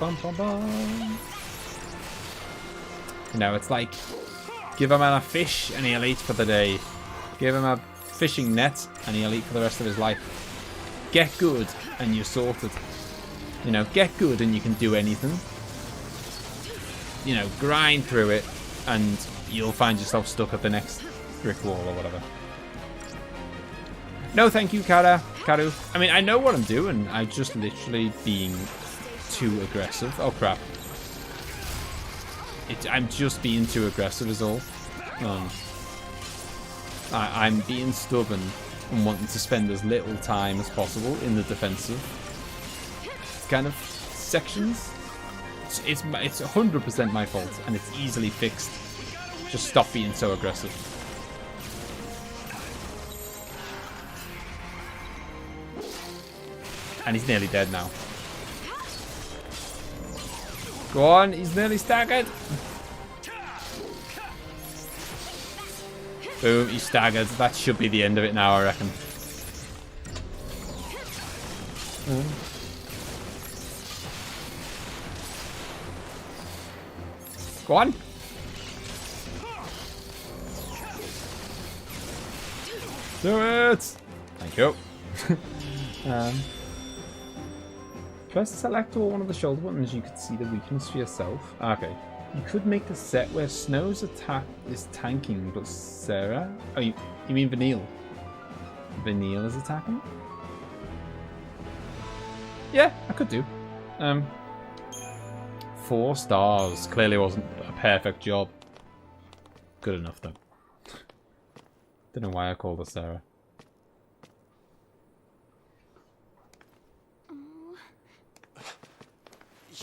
S2: Bum, bum, bum. You know, it's like, give a man a fish and he'll eat for the day. Give him a fishing net and he'll eat for the rest of his life. Get good and you're sorted. You know, get good and you can do anything. You know, grind through it and you'll find yourself stuck at the next brick wall or whatever. No thank you, Karu. I mean, I know what I'm doing. I'm just literally being too aggressive. Oh crap. I'm just being too aggressive is all. I'm being stubborn and wanting to spend as little time as possible in the defensive kind of sections. It's 100% my fault and it's easily fixed. Just stop being so aggressive. And he's nearly dead now. Go on, he's nearly staggered. Boom, he's staggered. That should be the end of it now, I reckon. Go on. Do it! Thank you. Press select or one of the shoulder buttons, you could see the weakness for yourself. Okay. You could make the set where Snow's attack is tanking, but Sarah... Oh, you mean Vanille? Vanille is attacking? Yeah, I could do. 4 stars. Clearly wasn't a perfect job. Good enough, though. Don't know why I called her Sarah.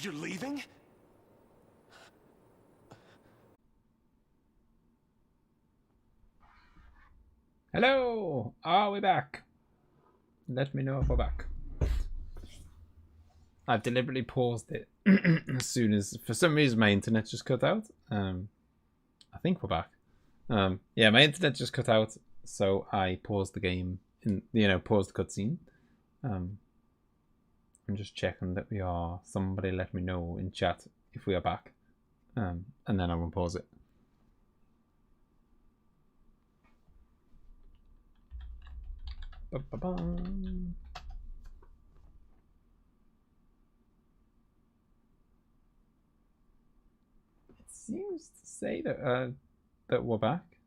S7: You're leaving?
S2: Hello! Are we back? Let me know if we're back. I've deliberately paused it as soon as, for some reason, my internet just cut out. I think we're back. Yeah, my internet just cut out, so I paused the game, paused the cutscene. I'm just checking that we are. Somebody let me know in chat if we are back, and then I will pause it. Ba-ba-bum. It seems to say that that we're back.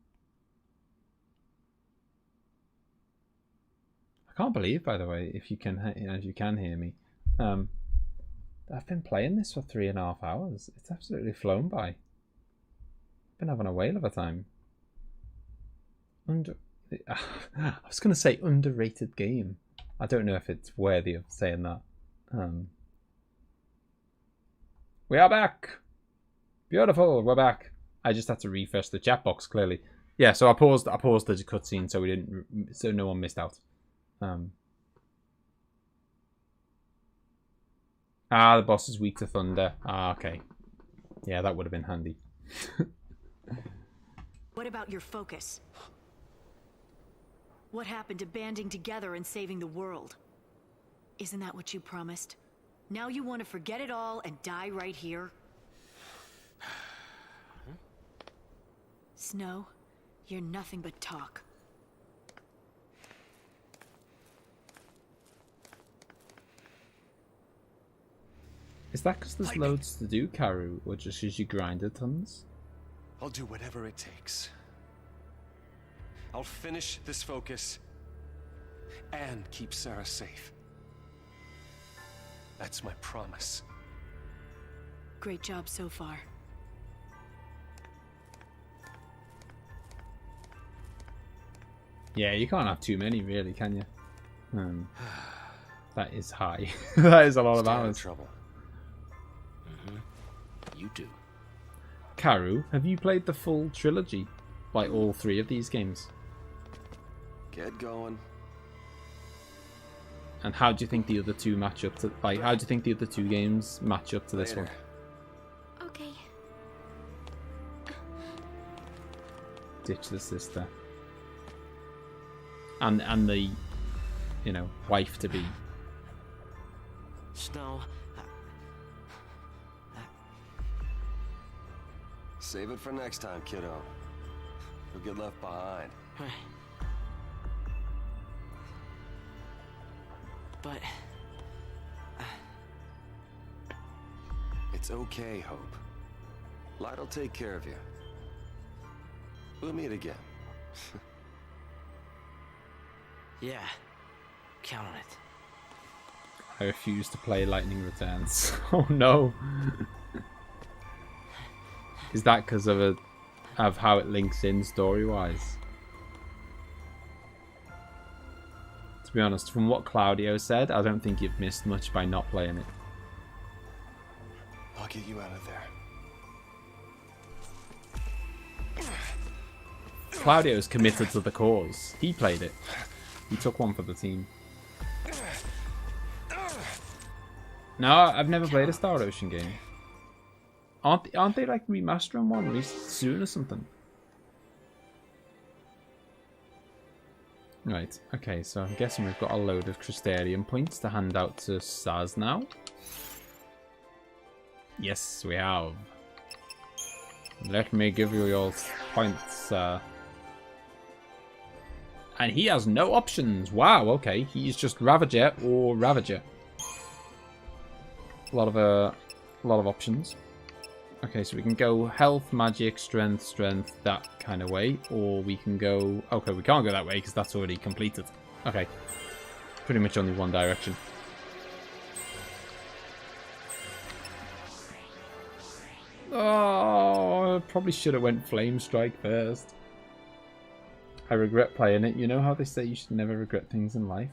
S2: I can't believe, by the way, if you can hear me. I've been playing this for 3.5 hours. It's absolutely flown by. Been having a whale of a time. I was going to say underrated game. I don't know if it's worthy of saying that. We are back. Beautiful, we're back. I just had to refresh the chat box, clearly. Yeah, so I paused the cutscene so no one missed out. The boss is weak to thunder. Okay. Yeah, that would have been handy.
S8: What about your focus? What happened to banding together and saving the world? Isn't that what you promised? Now you want to forget it all and die right here? Snow, you're nothing but talk.
S2: Is that because there's loads to do, Karu, or just because you grinded tons?
S7: I'll do whatever it takes. I'll finish this focus and keep Sarah safe. That's my promise.
S8: Great job so far.
S2: Yeah, you can't have too many, really, can you? That is high. That is a lot of hours.
S3: Trouble. You do.
S2: Karu, have you played the full trilogy? Like all 3 of these games?
S13: Get going.
S2: And how do you think the other 2 match up to? Like, how do you think the other 2 games match up to this one?
S12: Okay.
S2: Ditch the sister. And the, wife to be.
S10: Snow.
S13: Save it for next time, kiddo. You'll get left behind.
S10: But...
S13: It's okay, Hope. Light'll take care of you. We'll meet again.
S10: Yeah. Count on it.
S2: I refuse to play Lightning Returns. Oh no. Is that because of how it links in story-wise? To be honest, from what Claudio said, I don't think you've missed much by not playing it.
S7: I'll get you out of there.
S2: Claudio's committed to the cause. He played it. He took one for the team. No, I've never played a Star Ocean game. Aren't they like remastering one soon or something? Right, okay, so I'm guessing we've got a load of Crystarium points to hand out to Saz now. Yes, we have. Let me give you your points, and he has no options. Wow, okay. He's just Ravager or Ravager. A lot of options. Okay, so we can go health, magic, strength, that kind of way. Or we can go... Okay, we can't go that way because that's already completed. Okay. Pretty much only one direction. Oh, I probably should have went Flame Strike first. I regret playing it. You know how they say you should never regret things in life?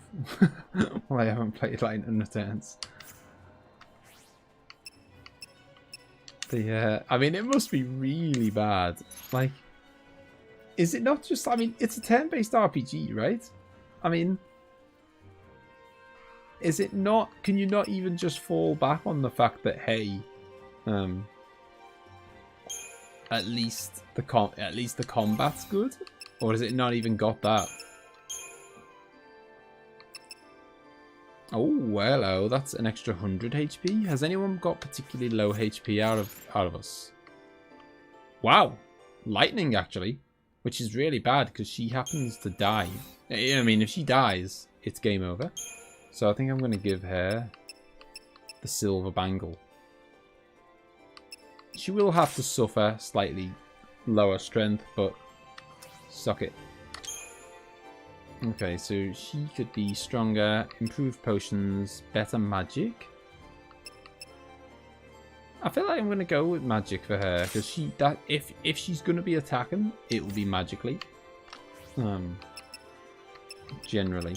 S2: Well, I haven't played Lightning Returns. I mean, it must be really bad. Like, is it not just... I mean, it's a turn-based RPG, right? I mean... Is it not... Can you not even just fall back on the fact that, hey... at least the combat's good? Or has it not even got that? Oh, hello. That's an extra 100 HP. Has anyone got particularly low HP out of us? Wow. Lightning, actually. Which is really bad because she happens to die. I mean, if she dies, it's game over. So I think I'm going to give her the silver bangle. She will have to suffer slightly lower strength, but suck it. Okay, so she could be stronger, improved potions, better magic. I feel like I'm going to go with magic for her because if she's going to be attacking, it will be magically. Generally.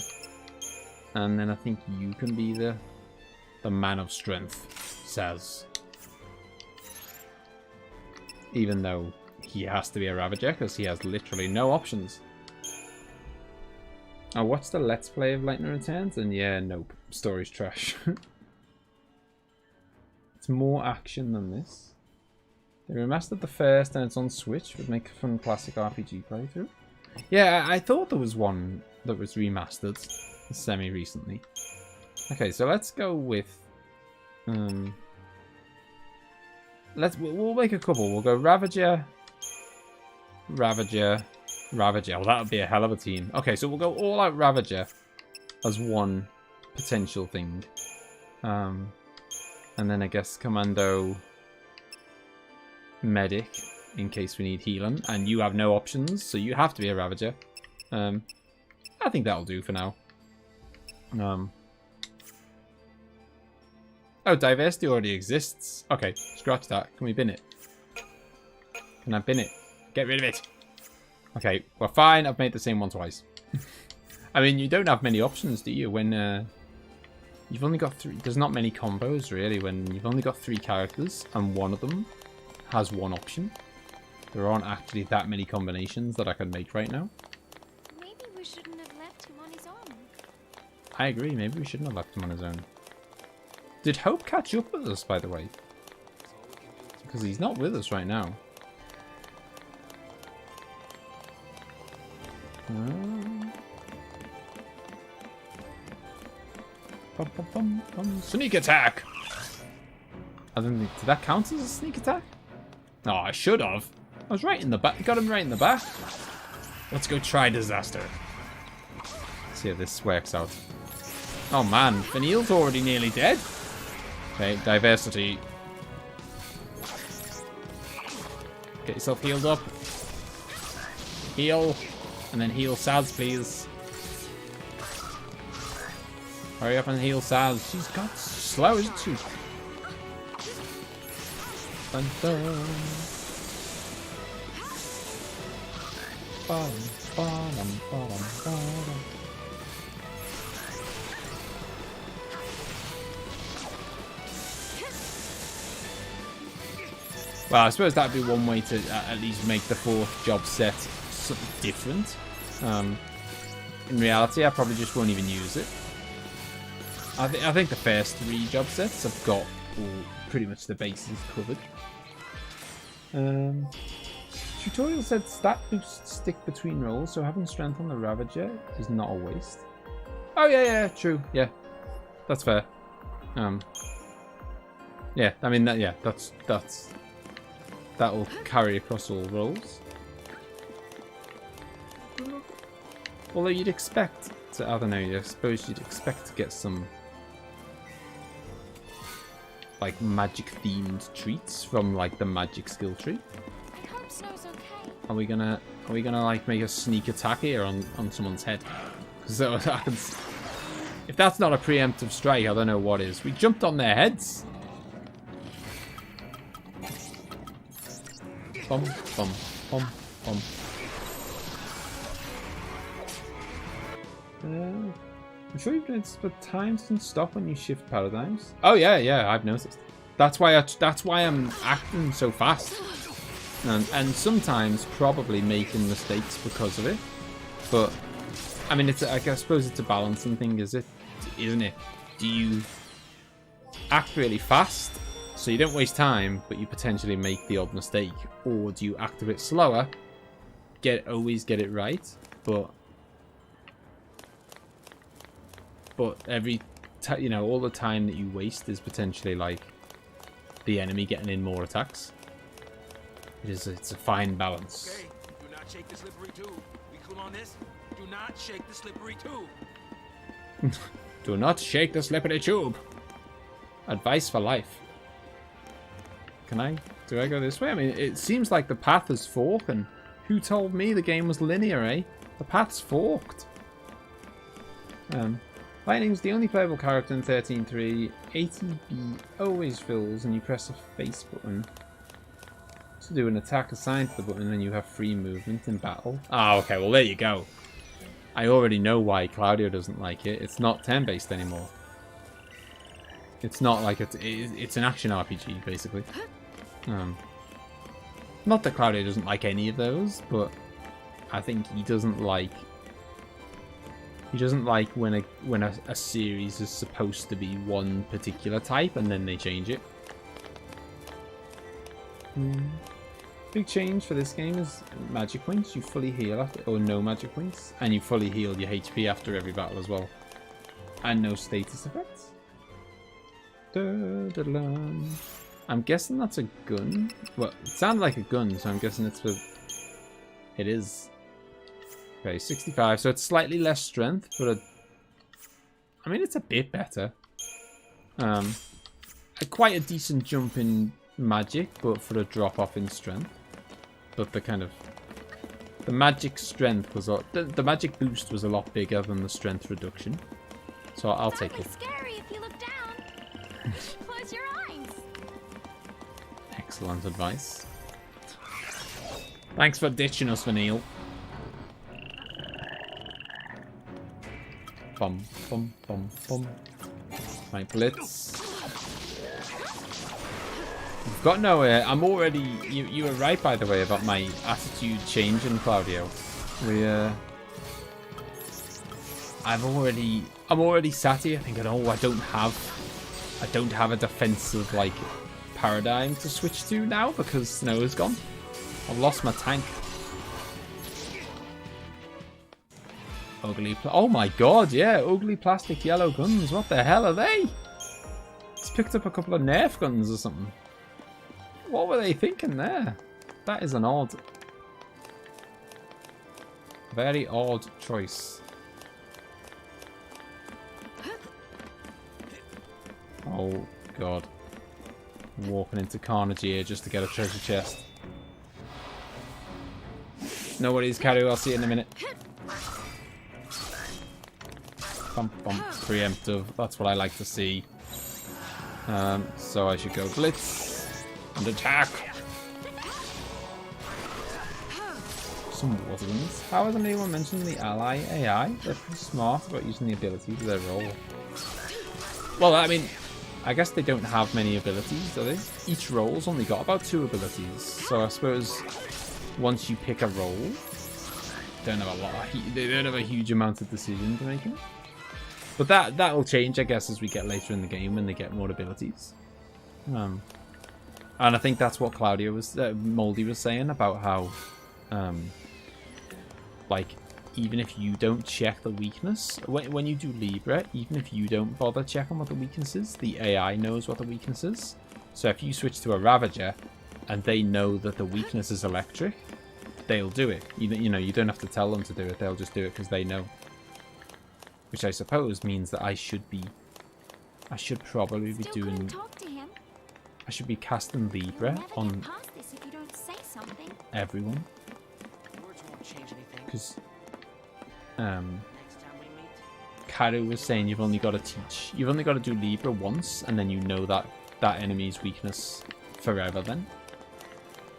S2: And then I think you can be the man of strength, says. Even though he has to be a Ravager because he has literally no options. I watched the Let's Play of Lightning Returns and yeah, nope. Story's trash. It's more action than this. They remastered the first and it's on Switch. Would make a fun classic RPG playthrough. Yeah, I thought there was one that was remastered semi-recently. Okay, so let's go with... we'll make a couple. We'll go Ravager, Ravager, Ravager. Well, that would be a hell of a team. Okay, so we'll go all out Ravager as one potential thing. And then I guess Commando, Medic, in case we need healing. And you have no options, so you have to be a Ravager. I think that'll do for now. Oh, diversity already exists. Okay, scratch that. Can we bin it? Can I bin it? Get rid of it. Okay, well, fine. I've made the same one twice. I mean, you don't have many options, do you? When you've only got 3. There's not many combos, really, when you've only got 3 characters and one of them has one option. There aren't actually that many combinations that I can make right now.
S1: Maybe we shouldn't have left him on his own.
S2: I agree. Maybe we shouldn't have left him on his own. Did Hope catch up with us, by the way? Because he's not with us right now. Sneak attack! I don't think... Did that count as a sneak attack? No, I should have. I was right in the back. Got him right in the back. Let's go try disaster. Let's see how this works out. Oh man, Vanille's already nearly dead. Okay, diversity. Get yourself healed up. Heal. And then heal Saz, please. Hurry up and heal Saz. She's got slow, isn't she? Dun, dun. Bum, bum, bum, bum. Well, I suppose that'd be one way to at least make the 4th job set something different. In reality, I probably just won't even use it. I think the first 3 job sets have got pretty much the bases covered. Tutorial said stat boosts stick between rolls, so having strength on the Ravager is not a waste. Oh yeah, true. Yeah, that's fair. Yeah, I mean that'll carry across all rolls. Although you'd expect to, I don't know, I suppose you'd expect to get some like magic themed treats from like the magic skill tree.
S1: I hope Snow's okay.
S2: Are we gonna like make a sneak attack here on someone's head? Because if that's not a preemptive strike, I don't know what is. We jumped on their heads. bum, bum, bum, bum. I'm sure you've noticed, but time doesn't stop when you shift paradigms. Oh yeah, I've noticed. That's why I'm acting so fast, and sometimes probably making mistakes because of it. But I mean, I suppose it's a balancing thing, isn't it? Do you act really fast so you don't waste time, but you potentially make the odd mistake, or do you act a bit slower, always get it right, but every all the time that you waste is potentially like the enemy getting in more attacks. It's a fine balance.
S3: Okay, do not shake the slippery tube. We cool on this? Do not shake the slippery tube.
S2: Do not shake the slippery tube. Advice for life. Do I go this way? I mean, it seems like the path is forked, and who told me the game was linear, eh? The path's forked. Lightning's the only playable character in 13.3. ATB always fills, and you press the face button to do an attack assigned to the button, and you have free movement in battle. Ah, okay, well there you go. I already know why Claudio doesn't like it. It's not turn-based anymore. It's not like it's an action RPG, basically. Not that Claudio doesn't like any of those, but I think he doesn't like when a series is supposed to be one particular type and then they change it. Big change for this game is magic points. You fully heal after, or no magic points, and you fully heal your HP after every battle as well, and no status effects. I'm guessing that's a gun. Well, it sounded like a gun, so I'm guessing it's for. It is. Okay, 65. So it's slightly less strength, but I mean it's a bit better. Quite a decent jump in magic, but for a drop off in strength. But the magic strength was the magic boost was a lot bigger than the strength reduction. So I'll take it.
S1: Scary if you look down. Close your eyes.
S2: Excellent advice. Thanks for ditching us, Vanille. Bum bum bum bum. My blitz. You've got nowhere. I'm already. You were right, by the way, about my attitude changing, Claudio. I'm already sat here thinking, oh, I don't have a defensive like paradigm to switch to now because snow is gone. I've lost my tank. Ugly. Oh my god, yeah, ugly plastic yellow guns. What the hell are they? It's picked up a couple of Nerf guns or something. What were they thinking there? That is an odd, very odd choice. Oh god. I'm walking into Carnage here just to get a treasure chest. No worries, Karu, I'll see you in a minute. Bump, bump, preemptive. That's what I like to see. So I should go blitz and attack. Some water guns. How hasn't anyone mentioned the ally AI? They're pretty smart about using the abilities of their role. Well, I mean, I guess they don't have many abilities, do they? Each role's only got about 2 abilities. So I suppose once you pick a role, they don't have a huge amount of decision to make. But that will change, I guess, as we get later in the game when they get more abilities. And I think that's what Claudio was, Moldy was saying about how, like, even if you don't check the weakness, when you do Libra, even if you don't bother checking what the weakness is, the AI knows what the weakness is. So if you switch to a Ravager and they know that the weakness is electric, they'll do it. You know, you don't have to tell them to do it. They'll just do it because they know. Which I suppose means that I should probably be doing. I should be casting Libra on everyone. Because Karu was saying you've only got to do Libra once, and then you know that enemy's weakness forever. Then,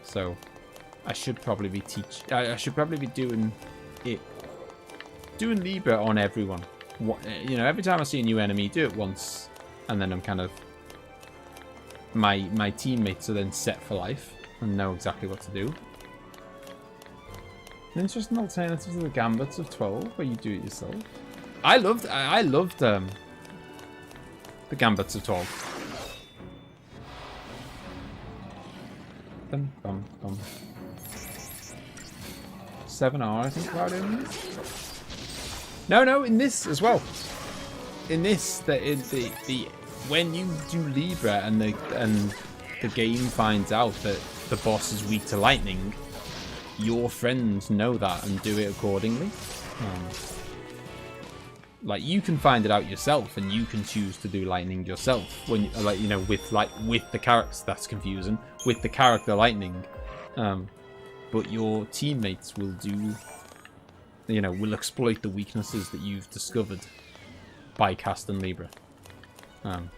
S2: so I should probably be I should probably be doing Libra on everyone. You know, every time I see a new enemy, do it once, and then I'm kind of my teammates are then set for life and know exactly what to do. An interesting alternative to the Gambits of 12, where you do it yourself. I loved the Gambits of 12. Bum, bum, bum. 7R, I think, Claudio means. No, in this as well. In this, when you do Libra and the game finds out that the boss is weak to lightning, your friends know that and do it accordingly. Like, you can find it out yourself, and you can choose to do lightning yourself when, like, you know, with the characters. That's confusing. With the character lightning, but your teammates will do. You know, will exploit the weaknesses that you've discovered by casting Libra.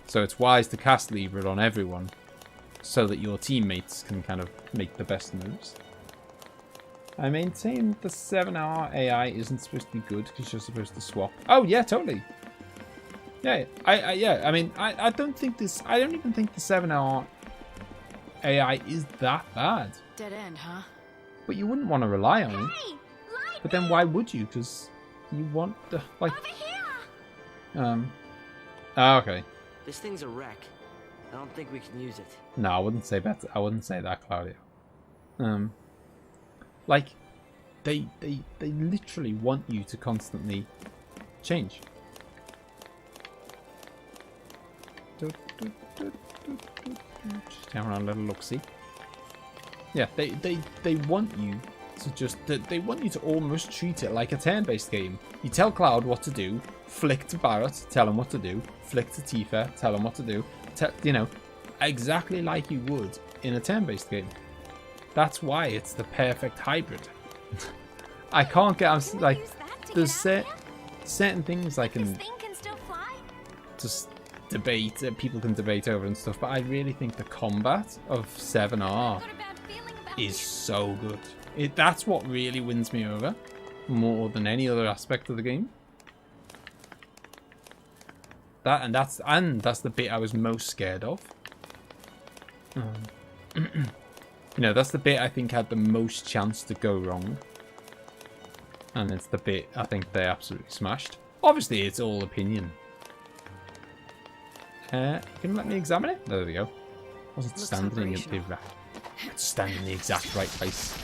S2: So it's wise to cast Libra on everyone, so that your teammates can kind of make the best moves. I maintain the 7R AI isn't supposed to be good because you're supposed to swap. Oh yeah, totally. Yeah, I mean, I don't think this. I don't even think the 7R AI is that bad.
S8: Dead end, huh?
S2: But you wouldn't want to rely on it. But then why would you? Because you want the like. Oh, okay.
S10: This thing's a wreck. I don't think we can use it.
S2: No, I wouldn't say that. I wouldn't say that, Claudio. Like, they literally want you to constantly change. Just down around a little look-see. Yeah, they want you to just they want you to almost treat it like a turn-based game. You tell Cloud what to do, flick to Barrett, tell him what to do, flick to Tifa, tell him what to do. You know, exactly like you would in a turn-based game. That's why it's the perfect hybrid. I can't get like there's certain things I can just debate. People can debate over and stuff, but I really think the combat of 7R is so good. That's what really wins me over more than any other aspect of the game. That's the bit I was most scared of. You know, that's the bit I think had the most chance to go wrong. And it's the bit I think they absolutely smashed. Obviously, it's all opinion. Can you let me examine it? There we go. I wasn't standing in the exact right place.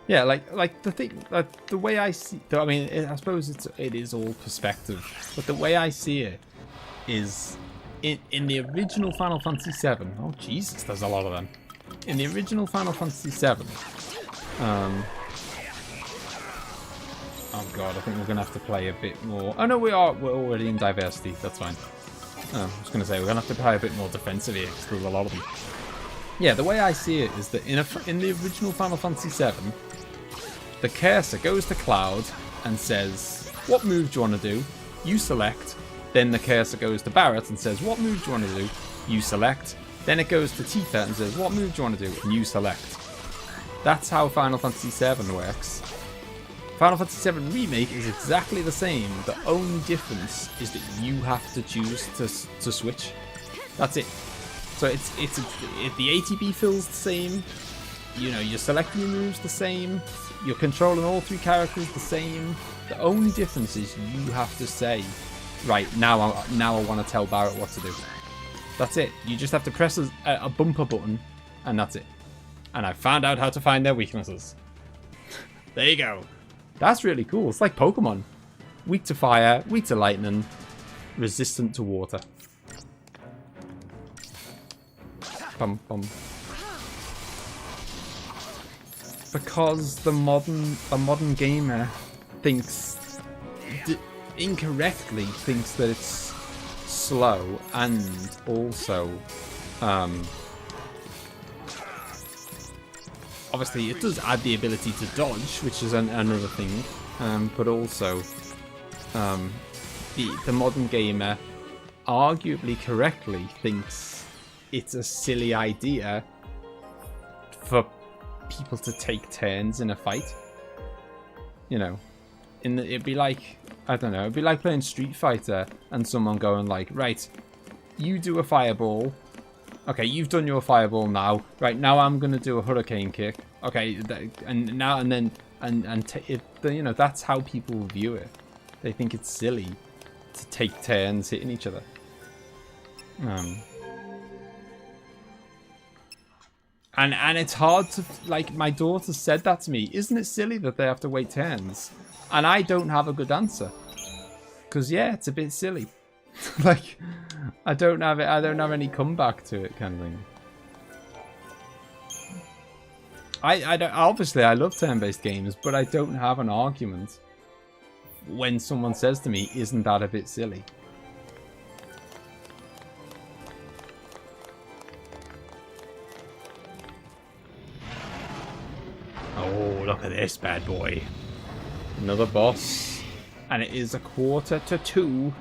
S2: Yeah, like the thing, the way I see. I mean, I suppose it is all perspective, but the way I see it is in the original Final Fantasy VII. Oh Jesus, there's a lot of them. In the original Final Fantasy VII. Oh god, I think we're gonna have to play a bit more. Oh no, we're already in diversity. That's fine. I was gonna say we're gonna have to play a bit more defensive here because there's a lot of them. Yeah, the way I see it is that in the original Final Fantasy VII, the cursor goes to Cloud and says, what move do you want to do? You select. Then the cursor goes to Barrett and says, what move do you want to do? You select. Then it goes to Tifa and says, what move do you want to do? And you select. That's how Final Fantasy VII works. Final Fantasy VII Remake is exactly the same. The only difference is that you have to choose to switch. That's it. So it's the ATB feels the same. You know, you're selecting your moves the same. You're controlling all three characters the same. The only difference is you have to say, right, now I want to tell Barrett what to do. That's it. You just have to press a bumper button, and that's it. And I found out how to find their weaknesses. There you go. That's really cool. It's like Pokemon. Weak to fire, weak to lightning, resistant to water. Bum, bum. Because the modern gamer thinks incorrectly thinks that it's slow and also obviously it does add the ability to dodge, which is another thing, but also the modern gamer arguably correctly thinks it's a silly idea for people to take turns in a fight. You know, it'd be like, I don't know, it'd be like playing Street Fighter and someone going like, right, you do a fireball. Okay, you've done your fireball now. Right, now I'm gonna do a hurricane kick. Okay, and now and then you know, that's how people view it. They think it's silly to take turns hitting each other. And it's hard to, like, my daughter said that to me. Isn't it silly that they have to wait turns? And I don't have a good answer. Because, yeah, it's a bit silly. Like, I don't have any comeback to it, kind of thing. I don't, obviously I love turn-based games, but I don't have an argument when someone says to me, isn't that a bit silly? Oh, look at this bad boy. Another boss. And it is 1:45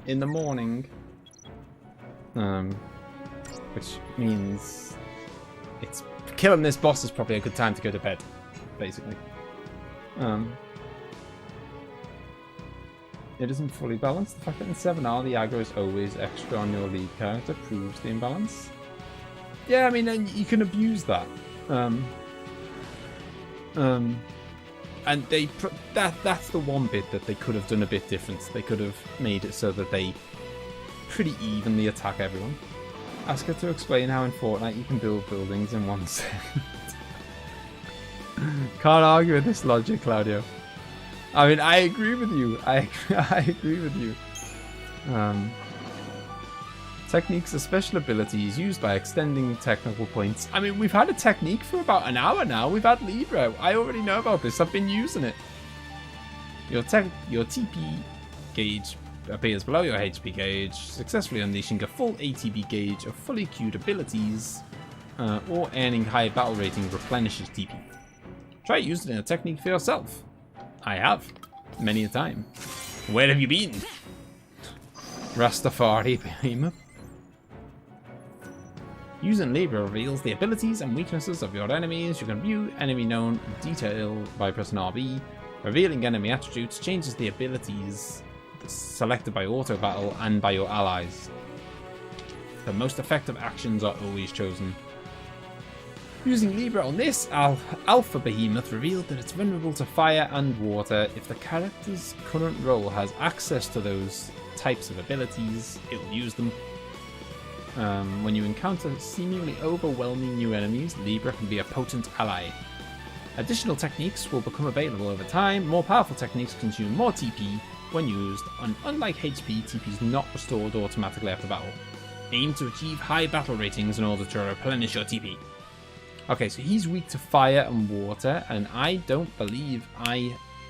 S2: in the morning. Which means it's killing this boss is probably a good time to go to bed, basically. It isn't fully balanced. The fact that in 7R the aggro is always extra on your lead character proves the imbalance. Yeah, I mean, and you can abuse that. And that's the one bit that they could have done a bit different. They could have made it so that they pretty evenly attack everyone. Ask her to explain how in Fortnite you can build buildings in 1 second. Can't argue with this logic, Claudio. I mean, I agree with you. I agree with you. Techniques are special abilities used by extending technical points. I mean, we've had a technique for about an hour now. We've had Libra. I already know about this. I've been using it. Your TP gauge appears below your HP gauge, successfully unleashing a full ATB gauge of fully queued abilities, or earning high battle rating replenishes TP. Try using a technique for yourself. I have, many a time. Where have you been? Rastafari behemoth. Using Libra reveals the abilities and weaknesses of your enemies. You can view enemy known in detail by pressing RB. Revealing enemy attributes changes the abilities selected by auto battle and by your allies. The most effective actions are always chosen. Using Libra on this Alpha Behemoth revealed that it's vulnerable to fire and water. If the character's current role has access to those types of abilities, it will use them. When you encounter seemingly overwhelming new enemies, Libra can be a potent ally. Additional techniques will become available over time. More powerful techniques consume more TP when used, and unlike HP, TP is not restored automatically after battle. Aim to achieve high battle ratings in order to replenish your TP. Okay, so he's weak to fire and water, and I don't believe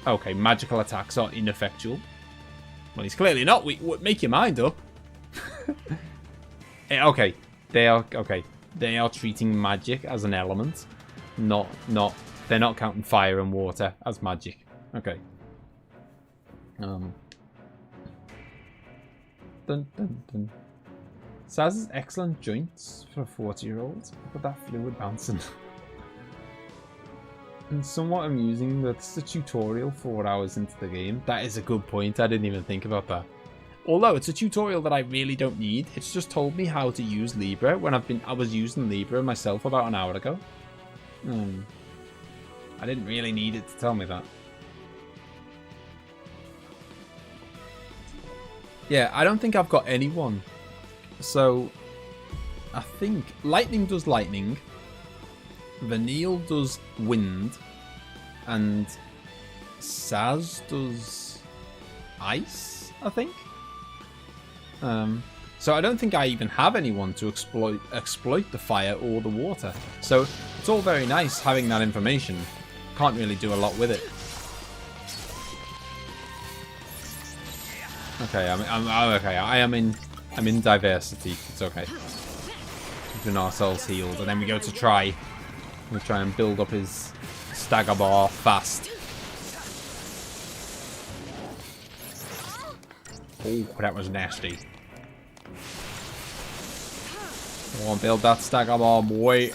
S2: Okay, magical attacks are ineffectual. Well, he's clearly not weak. Make your mind up. Okay, they are treating magic as an element, they're not counting fire and water as magic. Okay. Dun, dun, dun. Saz has excellent joints for a 40-year-old. Look at that fluid bouncing. And somewhat amusing that it's a tutorial 4 hours into the game. That is a good point. I didn't even think about that. Although it's a tutorial that I really don't need. It's just told me how to use Libra when I was using Libra myself about an hour ago. I didn't really need it to tell me that. Yeah, I don't think I've got anyone. So, I think Lightning does Lightning, Vanille does Wind, and Saz does Ice, I think. So I don't think I even have anyone to exploit the fire or the water. So it's all very nice having that information. Can't really do a lot with it. Okay, I'm okay. I'm in diversity. It's okay. Keeping ourselves healed, and then we go to try We'll try and build up his stagger bar fast. Oh, that was nasty. Come on, build that stagger bar, boy.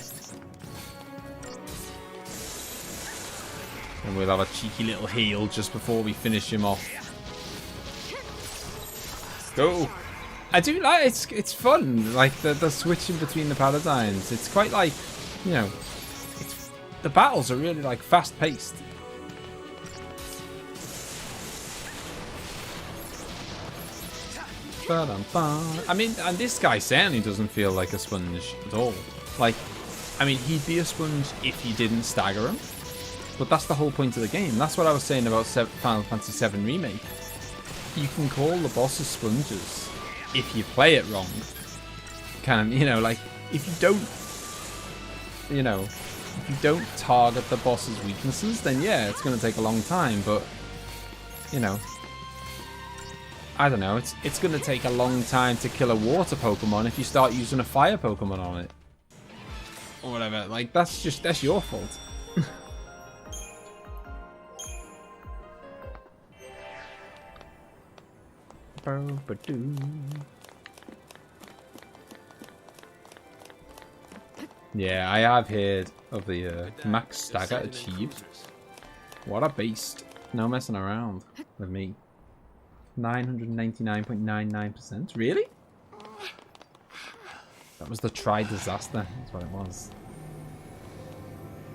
S2: And we'll have a cheeky little heal just before we finish him off. Go! I do like it's fun, like the switching between the paradigms. It's quite like, you know, the battles are really like fast paced. I mean, and this guy certainly doesn't feel like a sponge at all. Like, I mean, he'd be a sponge if you didn't stagger him. But that's the whole point of the game. That's what I was saying about Final Fantasy VII Remake. You can call the bosses sponges if you play it wrong. Kind of, you know, like, if you don't, you know, if you don't target the boss's weaknesses, then yeah, it's going to take a long time. But, you know, I don't know, it's going to take a long time to kill a water Pokemon if you start using a fire Pokemon on it. Or whatever. Like, that's your fault. Yeah, I have heard of the max stagger achieved. What a beast. No messing around with me. 999.99%. Really? That was the disaster. That's what it was.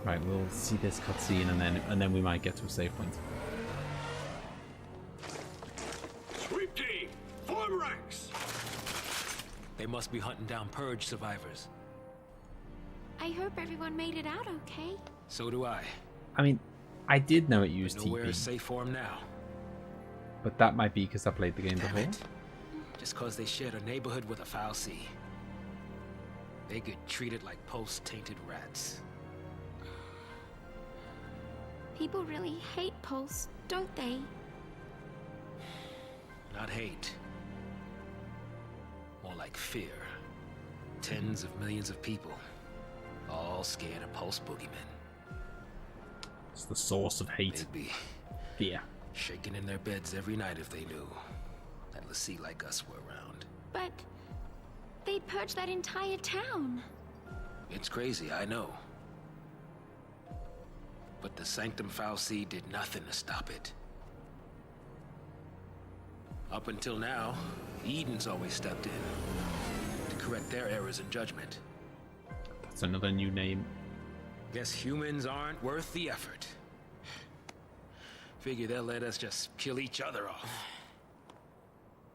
S2: Right, we'll see this cutscene and then we might get to a save point.
S9: Sweep team, form ranks.
S3: They must be hunting down Purge survivors.
S1: I hope everyone made it out okay.
S3: So do I.
S2: I mean, I did know it used TP.
S3: Nowhere is safe for them now.
S2: But that might be because I played the game before.
S3: Just cause they shared a neighborhood with a foul sea. They get treated like Pulse-tainted rats.
S1: People really hate Pulse, don't they?
S3: Not hate. More like fear. Tens of millions of people. All scared of Pulse boogeymen.
S2: It's the source of hate.
S3: They'd be
S2: fear.
S3: Shaking in their beds every night if they knew that Lassie like us were around.
S1: But they purged that entire town.
S3: It's crazy, I know. But the Sanctum Foul Sea did nothing to stop it. Up until now, Eden's always stepped in to correct their errors in judgment.
S2: That's another new name.
S3: Guess humans aren't worth the effort. Figure they'll let us just kill each other off.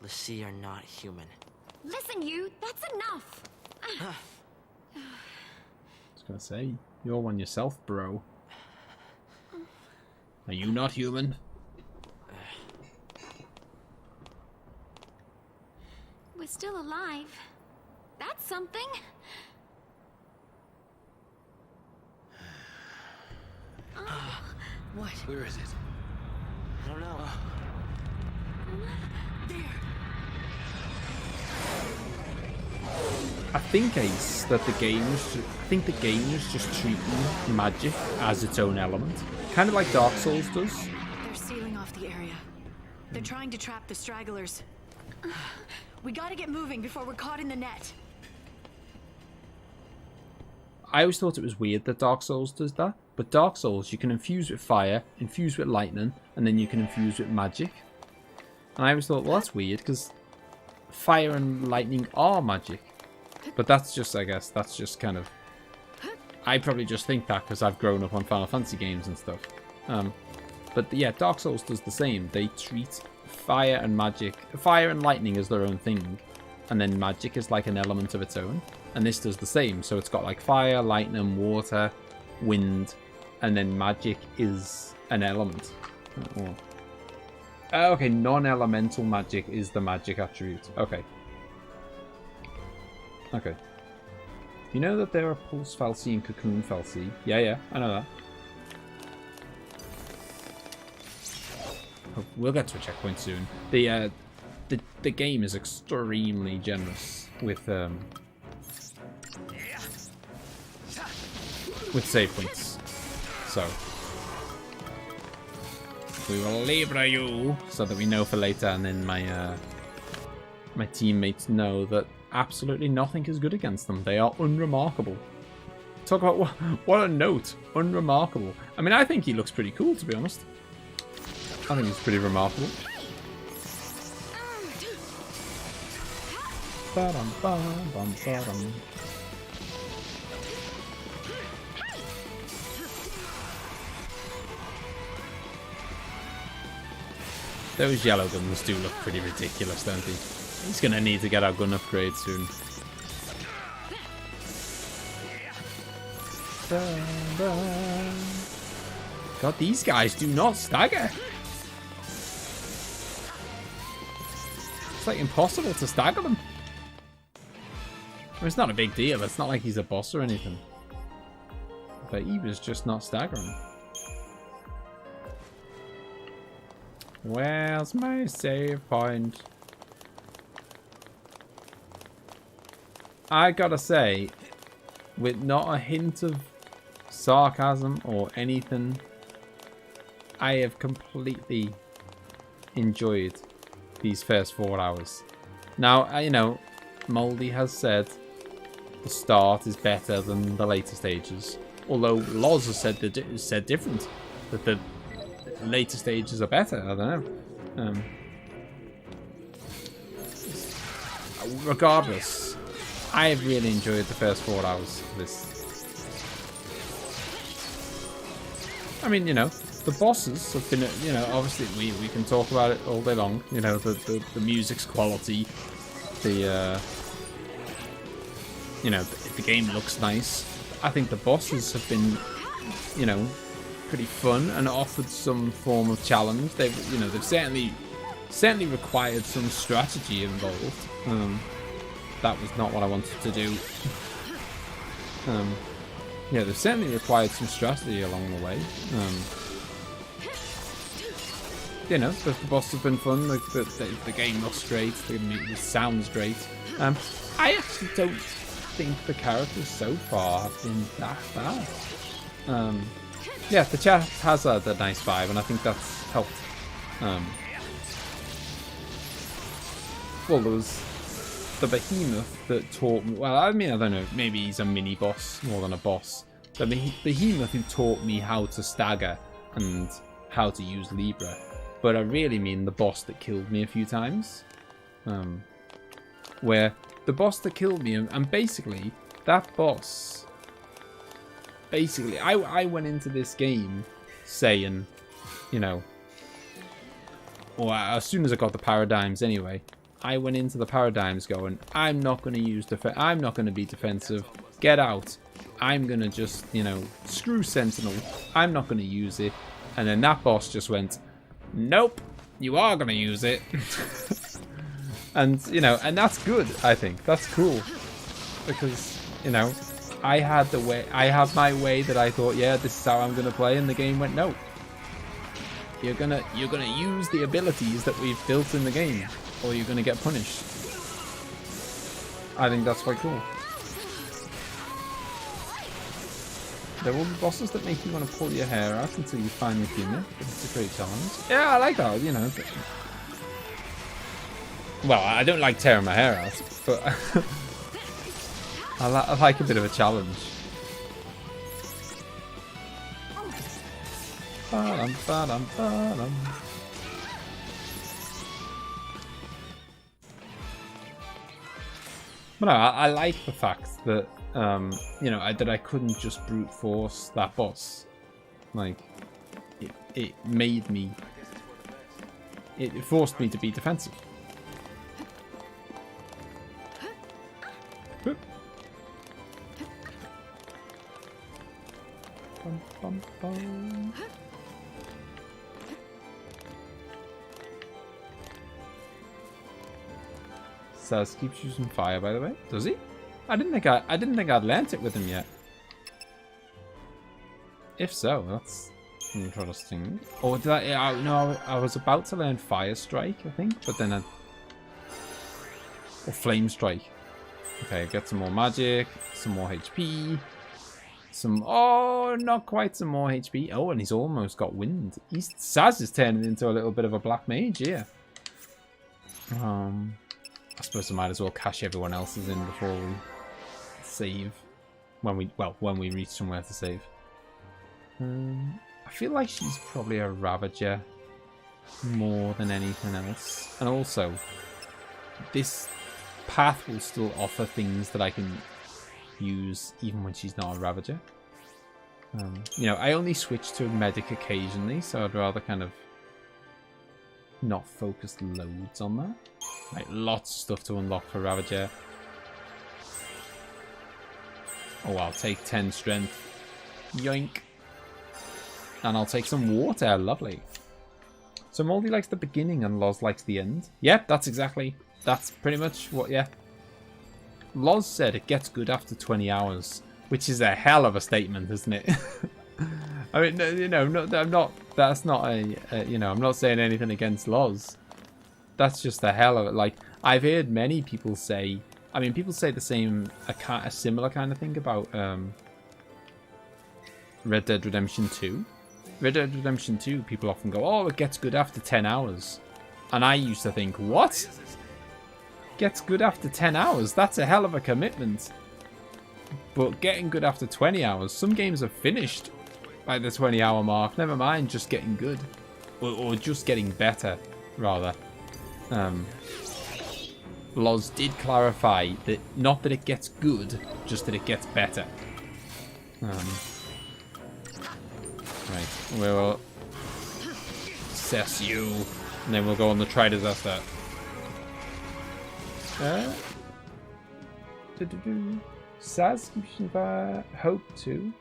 S10: Lassie are not human.
S1: Listen, you, that's enough.
S2: I was gonna say, you're one yourself, bro. Are you not human?
S1: We're still alive. That's something.
S10: What?
S3: Where is it?
S10: I don't know.
S1: There.
S2: I think, Ace, that the game is just treating magic as its own element. Kind of like Dark Souls does.
S8: They're sealing off the area. They're trying to trap the stragglers. We gotta get moving before we're caught in the net.
S2: I always thought it was weird that Dark Souls does that. But Dark Souls, you can infuse with fire, infuse with lightning, and then you can infuse with magic. And I always thought, well, that's weird, because fire and lightning are magic. But that's just, I guess, that's just kind of... I probably just think that because I've grown up on Final Fantasy games and stuff. But yeah, Dark Souls does the same. They treat fire and lightning as their own thing. And then magic is like an element of its own. And this does the same. So it's got like fire, lightning, water, wind, and then magic is an element. Okay, non-elemental magic is the magic attribute. Okay. Okay. You know that there are Pulse Fal'Cie and Cocoon Fal'Cie? Yeah, I know that. Oh, we'll get to a checkpoint soon. The game is extremely generous with with save points. So we will Libra you so that we know for later, and then my my teammates know that absolutely nothing is good against them. They are unremarkable. Talk about what a note. Unremarkable. I mean, I think he looks pretty cool, to be honest. I think he's pretty remarkable. Ba-dum, ba-dum, ba-dum. Those yellow guns do look pretty ridiculous, don't they? He's going to need to get our gun upgrade soon. God, these guys do not stagger. It's like impossible to stagger them. I mean, it's not a big deal. It's not like he's a boss or anything. But he was just not staggering. Where's my save point? I gotta say, with not a hint of sarcasm or anything, I have completely enjoyed these first 4 hours. Now, you know, Moldy has said the start is better than the later stages. Although Loz has said different, that the later stages are better. I don't know. Regardless, I have really enjoyed the first 4 hours of this. I mean, you know, the bosses have been, you know, obviously we can talk about it all day long. You know, the music's quality, the you know, the game looks nice. I think the bosses have been, you know, pretty fun and offered some form of challenge. They've, you know, they've certainly required some strategy involved. That was not what I wanted to do. Yeah, they've certainly required some strategy along the way. You know, the bosses have been fun. The game looks great. It sounds great. I actually don't think the characters so far have been that bad. Yeah, the chat has a nice vibe, and I think that's helped. Well, there was the behemoth that taught me. Well, I mean, I don't know. Maybe he's a mini boss more than a boss. The behemoth who taught me how to stagger and how to use Libra. But I really mean the boss that killed me a few times. Where the boss that killed me, and basically that boss. Basically, I went into this game saying, you know, or as soon as I got the paradigms anyway, I went into the paradigms going, I'm not going to use I'm not going to be defensive. Get out. I'm going to just, you know, screw Sentinel. I'm not going to use it. And then that boss just went, nope, you are going to use it. And, you know, and that's good, I think. That's cool. Because, you know, I had my way that I thought, yeah, this is how I'm going to play. And the game went, no. You're gonna use the abilities that we've built in the game, or you're gonna get punished. I think that's quite cool. There will be bosses that make you want to pull your hair out until you find the humor. It's a great challenge. Yeah, I like that, you know. Well, I don't like tearing my hair out, but I like a bit of a challenge. Ba-dum, ba-dum, ba-dum. But no, I like the fact that you know, that I couldn't just brute force that boss. Like, it made me. It forced me to be defensive. Whoop. Bum, bum, bum. Saz keeps using fire, by the way. Does he? I didn't think I'd learnt it with him yet. If so, that's interesting. Or did I? No, I was about to learn Fire Strike, I think, but then or Flame Strike. Okay, get some more magic, some more HP. some... Oh, not quite some more HP. Oh, and he's almost got wind. Saz is turning into a little bit of a black mage here. I suppose I might as well cash everyone else's in before we save. When we reach somewhere to save. I feel like she's probably a Ravager more than anything else. And also, this path will still offer things that I can use even when she's not a Ravager. You know, I only switch to a medic occasionally, so I'd rather kind of not focus loads on that. Like, lots of stuff to unlock for Ravager. Oh, I'll take 10 strength. Yoink. And I'll take some water. Lovely. So Moldy likes the beginning and Loz likes the end. Yep, that's pretty much what, yeah. Loz said it gets good after 20 hours, which is a hell of a statement, isn't it? I mean, you know, that's not you know, I'm not saying anything against Loz. That's just a hell of it. Like, I've heard many people say, I mean, people say the same, a similar kind of thing about Red Dead Redemption 2. Red Dead Redemption 2, people often go, oh, it gets good after 10 hours. And I used to think, what? Gets good after 10 hours? That's a hell of a commitment. But getting good after 20 hours, some games are finished by the 20-hour mark. Never mind just getting good. Or just getting better, rather. Loz did clarify that not that it gets good, just that it gets better. Right, we'll assess you, and then we'll go on the triders after that. Saz completion via Hope 2.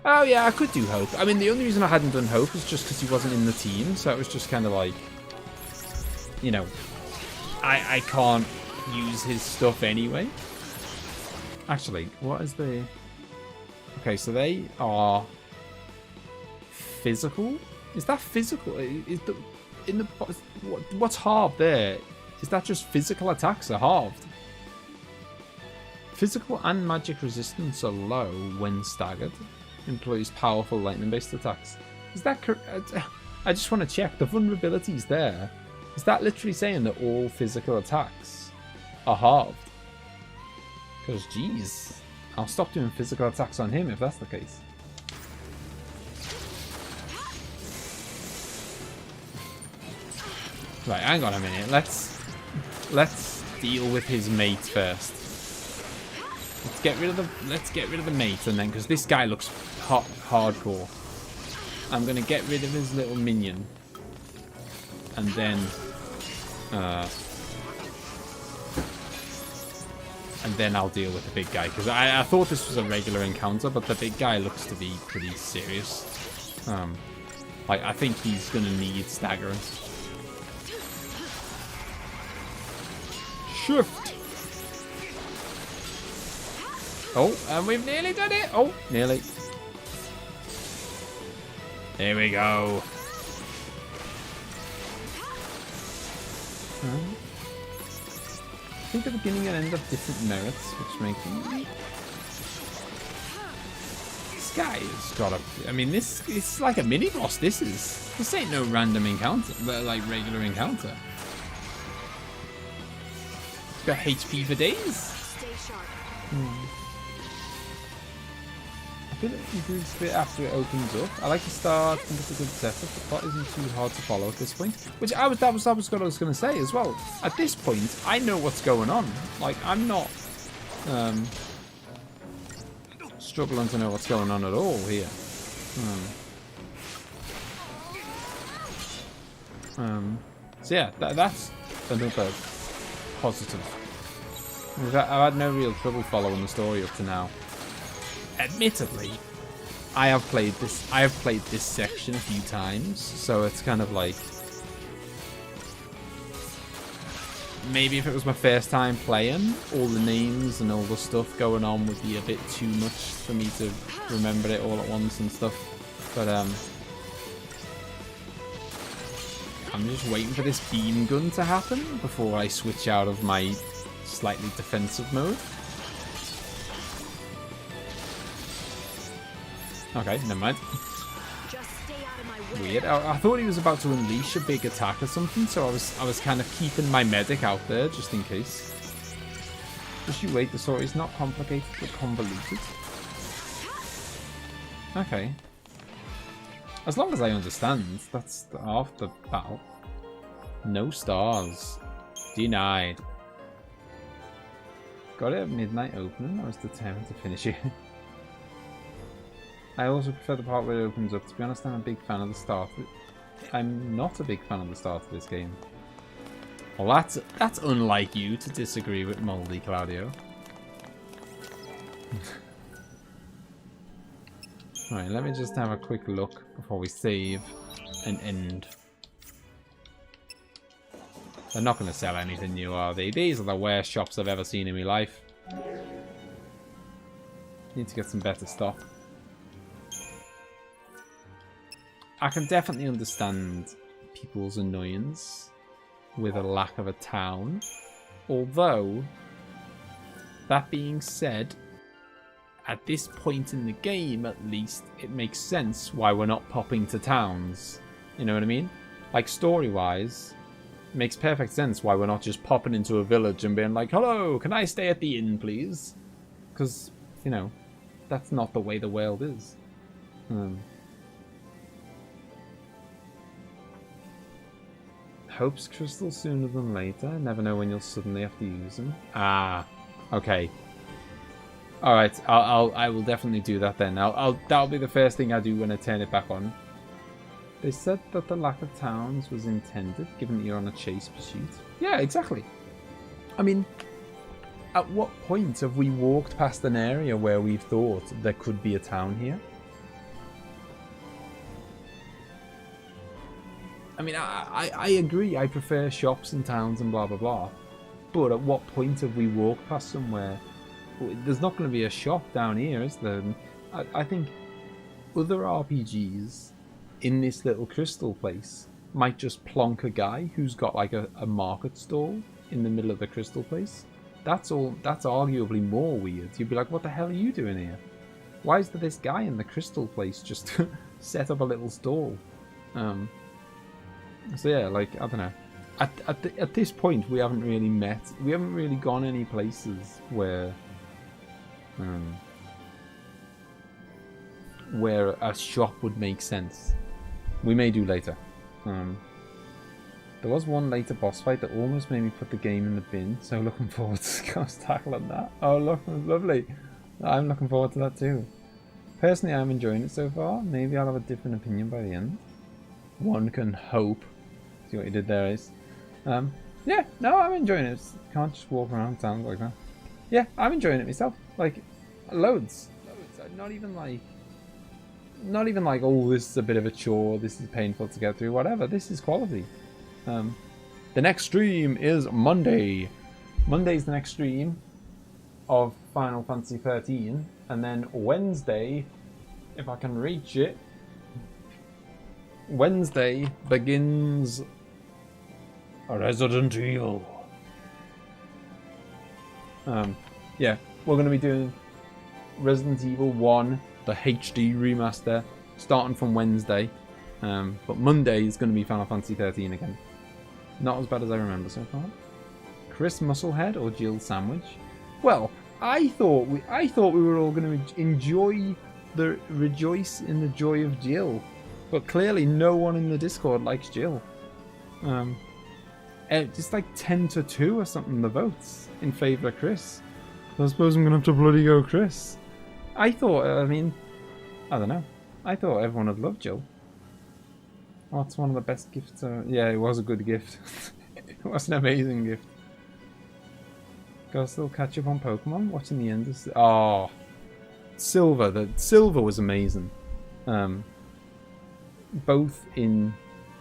S2: Oh yeah, I could do Hope. I mean, the only reason I hadn't done Hope is just because he wasn't in the team, so it was just kind of like, you know, I can't use his stuff anyway. Actually, what is the... Okay, so they are physical. Is that physical? Is the in the what's halved there? Is that just physical attacks are halved? Physical and magic resistance are low when staggered. Employs powerful lightning-based attacks. Is that correct? I just want to check the vulnerabilities there. Is that literally saying that all physical attacks are halved? Because, geez, I'll stop doing physical attacks on him if that's the case. Right, hang on a minute. Let's deal with his mate first. Let's get rid of the mate, and then because this guy looks hardcore, I'm gonna get rid of his little minion, and then I'll deal with the big guy, because I thought this was a regular encounter, but the big guy looks to be pretty serious. Like, I think he's gonna need staggering. Shift. Oh, and we've nearly done it. Oh, nearly. There we go. I think the beginning and end have different merits, which makes them... This guy has got a... I mean, it's like a mini boss. This ain't no random encounter, but like regular encounter. It's got HP for days.
S8: Stay sharp.
S2: I feel like it improves a bit after it opens up. I like the start. I think it's a good setup. The plot isn't too hard to follow at this point. Which that was what I was going to say as well. At this point, I know what's going on. Like, I'm not struggling to know what's going on at all here. So yeah, that's another positive. I've had no real trouble following the story up to now. Admittedly, I have played this section a few times, so it's kind of like, maybe if it was my first time playing, all the names and all the stuff going on would be a bit too much for me to remember it all at once and stuff. But I'm just waiting for this beam gun to happen before I switch out of my slightly defensive mode. Okay, never mind.
S8: Just stay out of my way.
S2: Weird. I thought he was about to unleash a big attack or something, so I was kind of keeping my medic out there just in case. Just you wait, the story's not complicated but convoluted. Okay. As long as I understand, that's half the battle. No stars. Denied. Got it at midnight opening. I was determined to finish it. I also prefer the part where it opens up. To be honest, I'm a big fan of the start of it. I'm not a big fan of the start of this game. Well, that's unlike you to disagree with Moldy Claudio. Alright, let me just have a quick look before we save and end. They're not going to sell anything new, are they? These are the worst shops I've ever seen in my life. Need to get some better stuff. I can definitely understand people's annoyance with a lack of a town. Although, that being said, at this point in the game, at least, it makes sense why we're not popping to towns. You know what I mean? Like, story-wise, it makes perfect sense why we're not just popping into a village and being like, hello, can I stay at the inn, please? Because, you know, that's not the way the world is. Hopes crystal sooner than later. Never know when you'll suddenly have to use them. Ah, okay. All right, I will definitely do that then. That'll be the first thing I do when I turn it back on. They said that the lack of towns was intended, given that you're on a chase pursuit. Yeah, exactly. I mean, at what point have we walked past an area where we've thought there could be a town here? I mean, I agree, I prefer shops and towns and blah blah blah. But at what point have we walked past somewhere? There's not going to be a shop down here, is there? I think other RPGs in this little crystal place might just plonk a guy who's got like a market stall in the middle of the crystal place. That's arguably more weird. You'd be like, what the hell are you doing here? Why is there this guy in the crystal place just set up a little stall? So yeah, like, I don't know. At this point, we haven't really gone any places where a shop would make sense. We may do later. There was one later boss fight that almost made me put the game in the bin, so looking forward to Scouse tackling that. Oh look, lovely. I'm looking forward to that too. Personally, I'm enjoying it so far. Maybe I'll have a different opinion by the end. One can hope. See what you did there, Ace. Yeah, no, I'm enjoying it. Can't just walk around town like that. Yeah, I'm enjoying it myself. Like, loads. Not even like, oh, this is a bit of a chore, this is painful to get through, whatever. This is quality. The next stream is Monday. Monday's the next stream of Final Fantasy 13, and then Wednesday, if I can reach it, Wednesday begins Resident Evil. Yeah, we're going to be doing Resident Evil 1, the HD remaster, starting from Wednesday. But Monday is going to be Final Fantasy 13 again. Not as bad as I remember so far. Chris Musclehead or Jill Sandwich? Well, I thought we were all going to rejoice in the joy of Jill, but clearly no one in the Discord likes Jill. It's like 10-2 or something, the votes in favour of Chris. So I suppose I'm going to have to bloody go Chris. I thought, I don't know. I thought everyone would love Jill. Oh, it's one of the best gifts. Yeah, it was a good gift. It was an amazing gift. Gotta still catch up on Pokemon. Watching the end. Oh, Silver. The Silver was amazing. Both in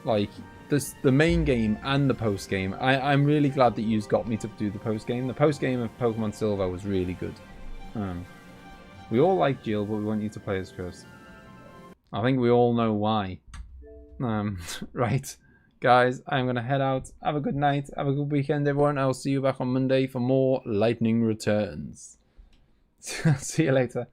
S2: like the main game and the post game. I'm really glad that you've got me to do the post game. The post game of Pokemon Silver was really good. We all like Jill, but we want you to play as Chris. I think we all know why. Right, guys, I'm gonna head out. Have a good night. Have a good weekend, everyone. I'll see you back on Monday for more Lightning Returns. See you later.